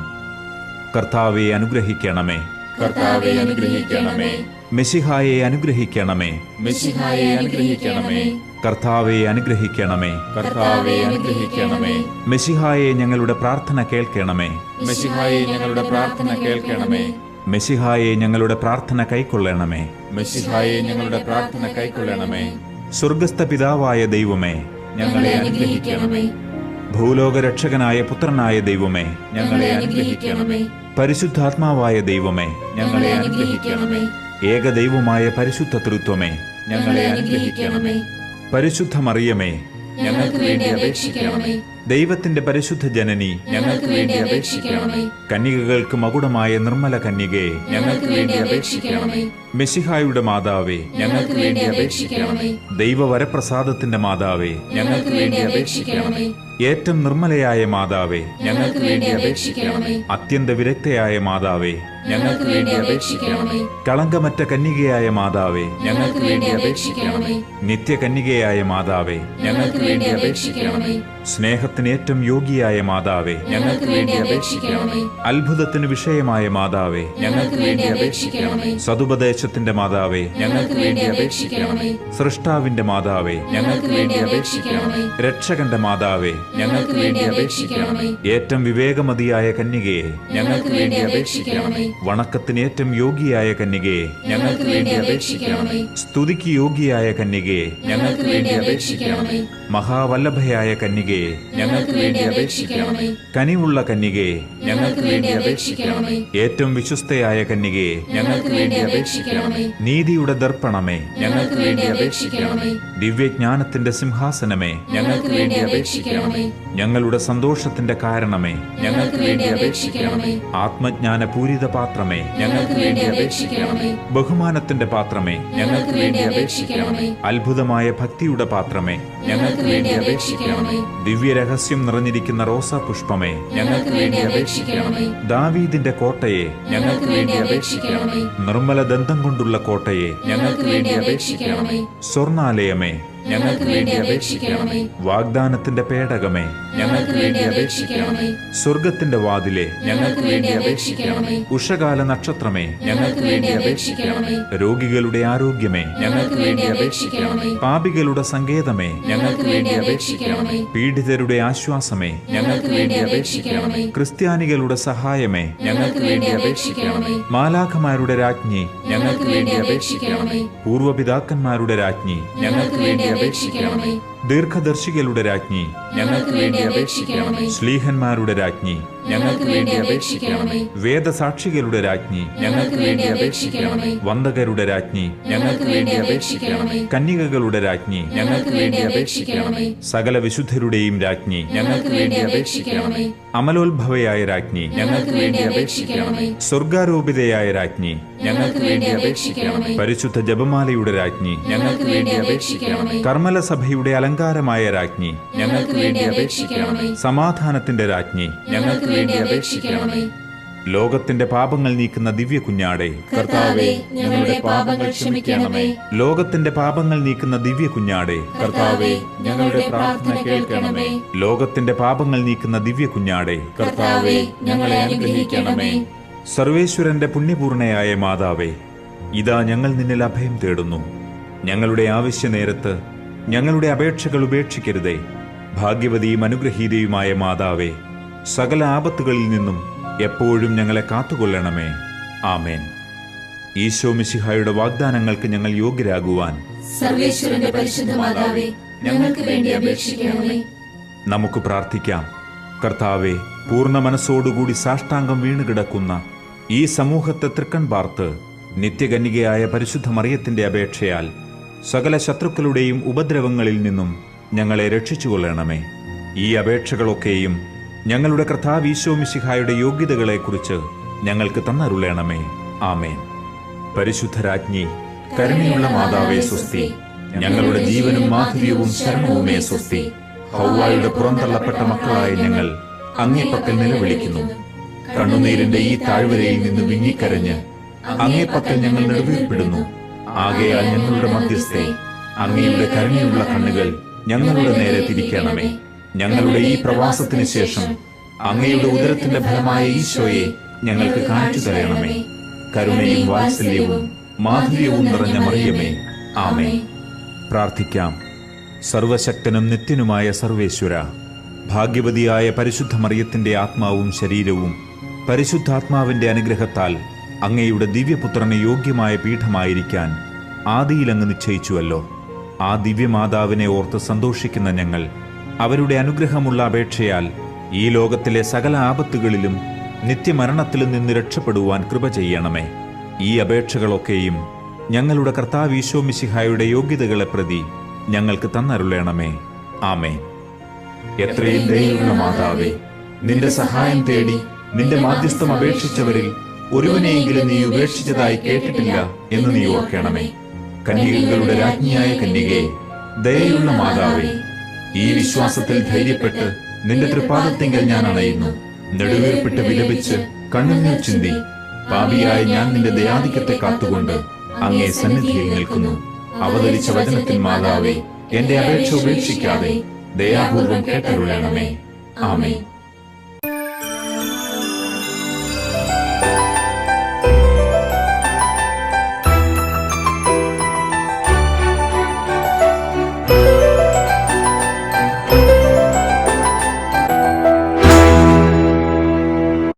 കർത്താവെ അനുഗ്രഹിക്കണമേ. കർത്താവെ അനുഗ്രഹിക്കണമേ. മെശിഹായെ അനുഗ്രഹിക്കണമേ. മെശിഹായെ അനുഗ്രഹിക്കണമേ. കർത്താവെ അനുഗ്രഹിക്കണമേ. കർത്താവെ അനുഗ്രഹിക്കണമേ. മെശിഹായെ ഞങ്ങളുടെ പ്രാർത്ഥന കേൾക്കണമേ. മെശിഹായെ ഞങ്ങളുടെ പ്രാർത്ഥന കേൾക്കണമേ. മെശിഹായെ ഞങ്ങളുടെ പ്രാർത്ഥന കൈക്കൊള്ളണമേ. മെശിഹായെ ഞങ്ങളുടെ പ്രാർത്ഥന കൈക്കൊള്ളണമേ. സ്വർഗസ്ഥ പിതാവായ ദൈവമേ, ഞങ്ങളെ അനുഗ്രഹിക്കണമേ. ഭൂലോകരക്ഷകനായ പുത്രനായ ദൈവമേ, ഞങ്ങളെ അനുഗ്രഹിക്കണമേ. പരിശുദ്ധാത്മാവായ ദൈവമേ, ഞങ്ങളെ അനുഗ്രഹിക്കണമേ. ഏകദൈവമായ പരിശുദ്ധ തൃത്വമേ, ഞങ്ങളെ അനുഗ്രഹിക്കണമേ. പരിശുദ്ധ മറിയമേ, ഞങ്ങൾക്ക് വേണ്ടി അപേക്ഷിക്കണമേ. ദൈവത്തിന്റെ പരിശുദ്ധ ജനനി, ഞങ്ങൾക്ക് വേണ്ടി അപേക്ഷിക്കണമേ. കന്യകകൾക്ക് മകുടമായ നിർമ്മല കന്യകേ, ഞങ്ങൾക്ക് വേണ്ടി അപേക്ഷിക്കണമേ. മെശിഹായുടെ മാതാവേ, ഞങ്ങൾക്ക് വേണ്ടി അപേക്ഷിക്കണമേ. ദൈവവരപ്രസാദത്തിന്റെ മാതാവേ, ഞങ്ങൾക്ക് വേണ്ടി അപേക്ഷിക്കണമേ. ഏറ്റവും നിർമ്മലയായ മാതാവേ, ഞങ്ങൾക്ക് വേണ്ടി അപേക്ഷിക്കണമേ. അത്യന്ത വിരക്തയായ മാതാവേ, ഞങ്ങൾക്ക് വേണ്ടി അപേക്ഷിക്കണമേ. കളങ്കമറ്റ കന്യകയായ മാതാവേ, ഞങ്ങൾക്ക് വേണ്ടി അപേക്ഷിക്കണമേ. നിത്യകന്യകയായ മാതാവേ, ഞങ്ങൾക്ക് വേണ്ടി അപേക്ഷിക്കണമേ. സ്നേഹത്തിന് ഏറ്റവും യോഗ്യയായ മാതാവേ, ഞങ്ങൾക്ക് വേണ്ടി അപേക്ഷിക്കണമേ. അത്ഭുതത്തിന് വിഷയമായ മാതാവേ, ഞങ്ങൾക്ക് വേണ്ടി അപേക്ഷിക്കണമേ. സതുപദേശത്തിന്റെ മാതാവേ, ഞങ്ങൾക്ക് വേണ്ടി അപേക്ഷിക്കണമേ. സൃഷ്ടാവിന്റെ മാതാവേ, ഞങ്ങൾക്ക് വേണ്ടി അപേക്ഷിക്കണമേ. രക്ഷകന്റെ മാതാവേ, ഞങ്ങൾക്ക് വേണ്ടി അപേക്ഷിക്കണമേ. ഏറ്റവും വിവേകമതിയായ കന്യകയെ, ഞങ്ങൾക്ക് വേണ്ടി അപേക്ഷിക്കണമേ. വണക്കത്തിന് ഏറ്റവും യോഗ്യയായ കന്യകയെ, ഞങ്ങൾക്ക് വേണ്ടി അപേക്ഷിക്കണമേ. സ്തുതിക്ക് യോഗ്യയായ കന്യകയെ, ഞങ്ങൾക്ക് വേണ്ടി അപേക്ഷിക്കണമേ. മഹാവല്ലഭയായ കന്യകയെ, ഞങ്ങൾക്ക് വേണ്ടി അപേക്ഷിക്കണമേ. കനിവുള്ള കന്യകയെ, ഞങ്ങൾക്ക് വേണ്ടി അപേക്ഷിക്കണമേ. ഏറ്റവും വിശ്വസ്തയായ കന്യകയെ, ഞങ്ങൾക്ക് വേണ്ടി അപേക്ഷിക്കണമേ. നീതിയുടെ ദർപ്പണമേ, ഞങ്ങൾക്ക് വേണ്ടി അപേക്ഷിക്കണമേ. ദിവ്യജ്ഞാനത്തിന്റെ സിംഹാസനമേ, ഞങ്ങൾക്ക് വേണ്ടി അപേക്ഷിക്കണമേ. ഞങ്ങളുടെ സന്തോഷത്തിന്റെ കാരണമേ, ഞങ്ങൾക്ക് വേണ്ടി അപേക്ഷിക്കണമേ. ആത്മജ്ഞാന പൂരിത പാത്രമേ, ഞങ്ങൾക്ക് വേണ്ടി അപേക്ഷിക്കണമേ. ബഹുമാനത്തിന്റെ പാത്രമേ, ഞങ്ങൾക്ക് വേണ്ടി അപേക്ഷിക്കണമേ. അത്ഭുതമായ ഭക്തിയുടെ പാത്രമേ, ഞങ്ങൾക്ക് വേണ്ടി അപേക്ഷിക്കണമേ. ദിവ്യരഹസ്യം നിറഞ്ഞിരിക്കുന്ന റോസാ പുഷ്പമേ, ഞങ്ങൾക്ക് വേണ്ടി അപേക്ഷിക്കണമേ. ദാവീദിന്റെ കോട്ടയെ, ഞങ്ങൾക്ക് വേണ്ടി അപേക്ഷിക്കണമേ. നിർമ്മല ദന്തം കൊണ്ടുള്ള കോട്ടയെ, ഞങ്ങൾക്ക് വേണ്ടി അപേക്ഷിക്കണമേ. സ്വർണാലയമേ, ഞങ്ങൾക്ക് വേണ്ടി അപേക്ഷിക്കണമേ. വാഗ്ദാനത്തിന്റെ പേടകമേ, ഞങ്ങൾക്ക് വേണ്ടി അപേക്ഷിക്കണമേ. സ്വർഗത്തിന്റെ വാതിലെ, ഞങ്ങൾക്ക് വേണ്ടി അപേക്ഷിക്കണമേ. ഉഷകാല നക്ഷത്രമേ, ഞങ്ങൾക്ക് വേണ്ടി അപേക്ഷിക്കണമേ. രോഗികളുടെ ആരോഗ്യമേ, ഞങ്ങൾക്ക് വേണ്ടി അപേക്ഷിക്കണമേ. പാപികളുടെ സങ്കേതമേ, ഞങ്ങൾക്ക് വേണ്ടി അപേക്ഷിക്കണമേ. പീഡിതരുടെ ആശ്വാസമേ, ഞങ്ങൾക്ക് വേണ്ടി അപേക്ഷിക്കണമേ. ക്രിസ്ത്യാനികളുടെ സഹായമേ, ഞങ്ങൾക്ക് വേണ്ടി അപേക്ഷിക്കണമേ. മാലാഖമാരുടെ രാജ്ഞി, ഞങ്ങൾക്ക് വേണ്ടി അപേക്ഷിക്കണമേ. പൂർവപിതാക്കന്മാരുടെ രാജ്ഞി, ഞങ്ങൾക്ക് വേണ്ടി അപേക്ഷിക്കണമേ. ദീർഘദർശികളുടെ രാജ്ഞി, ഞങ്ങൾക്ക് വേണ്ടി അപേക്ഷിക്കണമേ. ശ്ലീഹന്മാരുടെ രാജ്ഞി, ഞങ്ങൾക്ക് വേണ്ടി അപേക്ഷിക്കണമേ. വേദസാക്ഷികളുടെ രാജ്ഞി, ഞങ്ങൾക്ക് വേണ്ടി അപേക്ഷിക്കണമേ. വന്ദകരുടെ രാജ്ഞി, ഞങ്ങൾക്ക് വേണ്ടി അപേക്ഷിക്കണമേ. കന്യകകളുടെ രാജ്ഞി, ഞങ്ങൾക്ക് വേണ്ടി അപേക്ഷിക്കണമേ. സകല വിശുദ്ധരുടെയും രാജ്ഞി, ഞങ്ങൾക്ക് വേണ്ടി അപേക്ഷിക്കണമേ. അമലോത്ഭവയായ രാജ്ഞി, ഞങ്ങൾക്ക് വേണ്ടി അപേക്ഷിക്കണമേ. സ്വർഗാരോപിതയായ രാജ്ഞി, ഞങ്ങൾക്ക് വേണ്ടി അപേക്ഷിക്കണമേ. പരിശുദ്ധ ജപമാലയുടെ രാജ്ഞി, ഞങ്ങൾക്ക് വേണ്ടി അപേക്ഷിക്കണമേ. കർമ്മല സഭയുടെ അലങ്കാര അലങ്കാരമായ രാജ്ഞി, ഞങ്ങൾക്ക് വേണ്ടി അപേക്ഷിക്കണമേ. സമാധാനത്തിന്റെ രാജ്ഞി, ഞങ്ങൾക്ക് വേണ്ടി അപേക്ഷിക്കണമേ. ലോകത്തിന്റെ പാപങ്ങൾ നീക്കുന്ന ദിവ്യ കുഞ്ഞാടേ, കർത്താവേ, ഞങ്ങളുടെ പാപങ്ങൾ ക്ഷമിക്കണമേ. ലോകത്തിന്റെ പാപങ്ങൾ നീക്കുന്ന ദിവ്യ കുഞ്ഞാടേ, കർത്താവേ, ഞങ്ങളുടെ പ്രാർത്ഥന കേൾക്കണമേ. ലോകത്തിന്റെ പാപങ്ങൾ നീക്കുന്ന ദിവ്യ കുഞ്ഞാടേ, കർത്താവേ, ഞങ്ങളെ അനുഗ്രഹിക്കണമേ. സർവേശ്വരന്റെ പുണ്യപൂർണയായ മാതാവേ, ഇതാ ഞങ്ങൾ നിന്നിൽ അഭയം തേടുന്നു. ഞങ്ങളുടെ ആവശ്യ നേരത്ത് ഞങ്ങളുടെ അപേക്ഷകൾ ഉപേക്ഷിക്കരുതേ. ഭാഗ്യവതിയും അനുഗ്രഹീതയുമായ മാതാവേ, സകല ആപത്തുകളിൽ നിന്നും എപ്പോഴും ഞങ്ങളെ കാത്തുകൊള്ളണമേ. ആമേൻ. ഈശോ മിശിഹായുടെ വാഗ്ദാനങ്ങൾക്ക് ഞങ്ങൾ യോഗ്യരാകുവാൻ സർവേശ്വരന്റെ പരിശുദ്ധ മാതാവേ, ഞങ്ങൾക്ക് വേണ്ടി അപേക്ഷിക്കണമേ. നമുക്ക് പ്രാർത്ഥിക്കാം. കർത്താവെ, പൂർണ്ണ മനസ്സോടുകൂടി സാഷ്ടാംഗം വീണുകിടക്കുന്ന ഈ സമൂഹത്തെ തൃക്കൺ പാർത്ത് നിത്യകന്യകയായ പരിശുദ്ധ മറിയത്തിന്റെ അപേക്ഷയാൽ സകല ശത്രുക്കളുടെയും ഉപദ്രവങ്ങളിൽ നിന്നും ഞങ്ങളെ രക്ഷിച്ചുകൊള്ളണമേ. ഈ അപേക്ഷകളൊക്കെയും ഞങ്ങളുടെ കർത്താവ് ഈശോ മിശിഹായുടെ യോഗ്യതകളെക്കുറിച്ച് ഞങ്ങൾക്ക് തന്നരുളണമേ. ആമേൻ. പരിശുദ്ധരാജ്ഞി, കരുണയുള്ള മാതാവേ സ്വസ്തി. ഞങ്ങളുടെ ജീവനും മാധുര്യവും ശരണവുമേ സ്വസ്തി. ഹൗവായുടെ പുറന്തള്ളപ്പെട്ട മക്കളായ ഞങ്ങൾ അങ്ങേപ്പക്കൽ നിലവിളിക്കുന്നു. കണ്ണുനീരിന്റെ ഈ താഴ്വരയിൽ നിന്ന് വിങ്ങിക്കരഞ്ഞ് അങ്ങേപ്പക്കൽ ഞങ്ങൾ നെടുവീർപ്പെടുന്നു. ആകയാൽ ഞങ്ങളുടെ മധ്യസ്ഥെ, അങ്ങയുടെ കരുണയുള്ള കണ്ണുകൾ ഞങ്ങളുടെ നേരെ തിരിക്കണമേ. ഞങ്ങളുടെ ഈ പ്രവാസത്തിന് ശേഷം അങ്ങയുടെ ഉദരത്തിന്റെ ഫലമായ ഈശോയെ ഞങ്ങൾക്ക് കാണിച്ചു തരണമേ. കരുണയും വാത്സല്യവും മാധുര്യവും നിറഞ്ഞ മറിയമേ, ആമേൻ. പ്രാർത്ഥിക്കാം. സർവശക്തനും നിത്യനുമായ സർവേശ്വര, ഭാഗ്യവതിയായ പരിശുദ്ധ മറിയത്തിന്റെ ആത്മാവും ശരീരവും പരിശുദ്ധാത്മാവിന്റെ അനുഗ്രഹത്താൽ അങ്ങയുടെ ദിവ്യപുത്രന് യോഗ്യമായ പീഠമായിരിക്കാൻ ആദിയിൽ അങ്ങ് നിശ്ചയിച്ചുവല്ലോ. ആ ദിവ്യമാതാവിനെ ഓർത്ത് സന്തോഷിക്കുന്ന ഞങ്ങൾ അവരുടെ അനുഗ്രഹമുള്ള അപേക്ഷയാൽ ഈ ലോകത്തിലെ സകല ആപത്തുകളിലും നിത്യമരണത്തിലും നിന്ന് രക്ഷപ്പെടുവാൻ കൃപ ചെയ്യണമേ. ഈ അപേക്ഷകളൊക്കെയും ഞങ്ങളുടെ കർത്താവ് ഈശോ മിശിഹായുടെ യോഗ്യതകളെ പ്രതി ഞങ്ങൾക്ക് തന്നരുളണമേ. ആമേൻ. എത്രയും ദയയുള്ള മാതാവേ, നിന്റെ സഹായം തേടി നിന്റെ മാധ്യസ്ഥം അപേക്ഷിച്ചവരിൽ ഒരുവനെയെങ്കിലും നീ ഉപേക്ഷിച്ചതായി കേട്ടിട്ടില്ല എന്ന് നീ ഓർക്കണമേ. കന്യകകളുടെ രാജ്ഞിയായ കന്യകേ, ദയയുള്ള മാതാവേ, ഈ വിശ്വാസത്തിൽ ധൈര്യപ്പെട്ട് നിന്റെ തൃപ്പാദത്തിങ്കൽ ഞാൻ അണയുന്നു. നെടുവീർപ്പിട്ട് വിലപിച്ച് കണ്ണുനീർ ചിന്തി പാപിയായ ഞാൻ നിന്റെ ദയാധിക്യത്തെ കാത്തുകൊണ്ട് അങ്ങേ സന്നിധിയിൽ നിൽക്കുന്നു. അവതരിച്ച വചനത്തിൽ മാതാവേ, എന്റെ അപേക്ഷ ഉപേക്ഷിക്കാതെ ദയാപൂർവം കേട്ടരുളണമേ. ആമേൻ.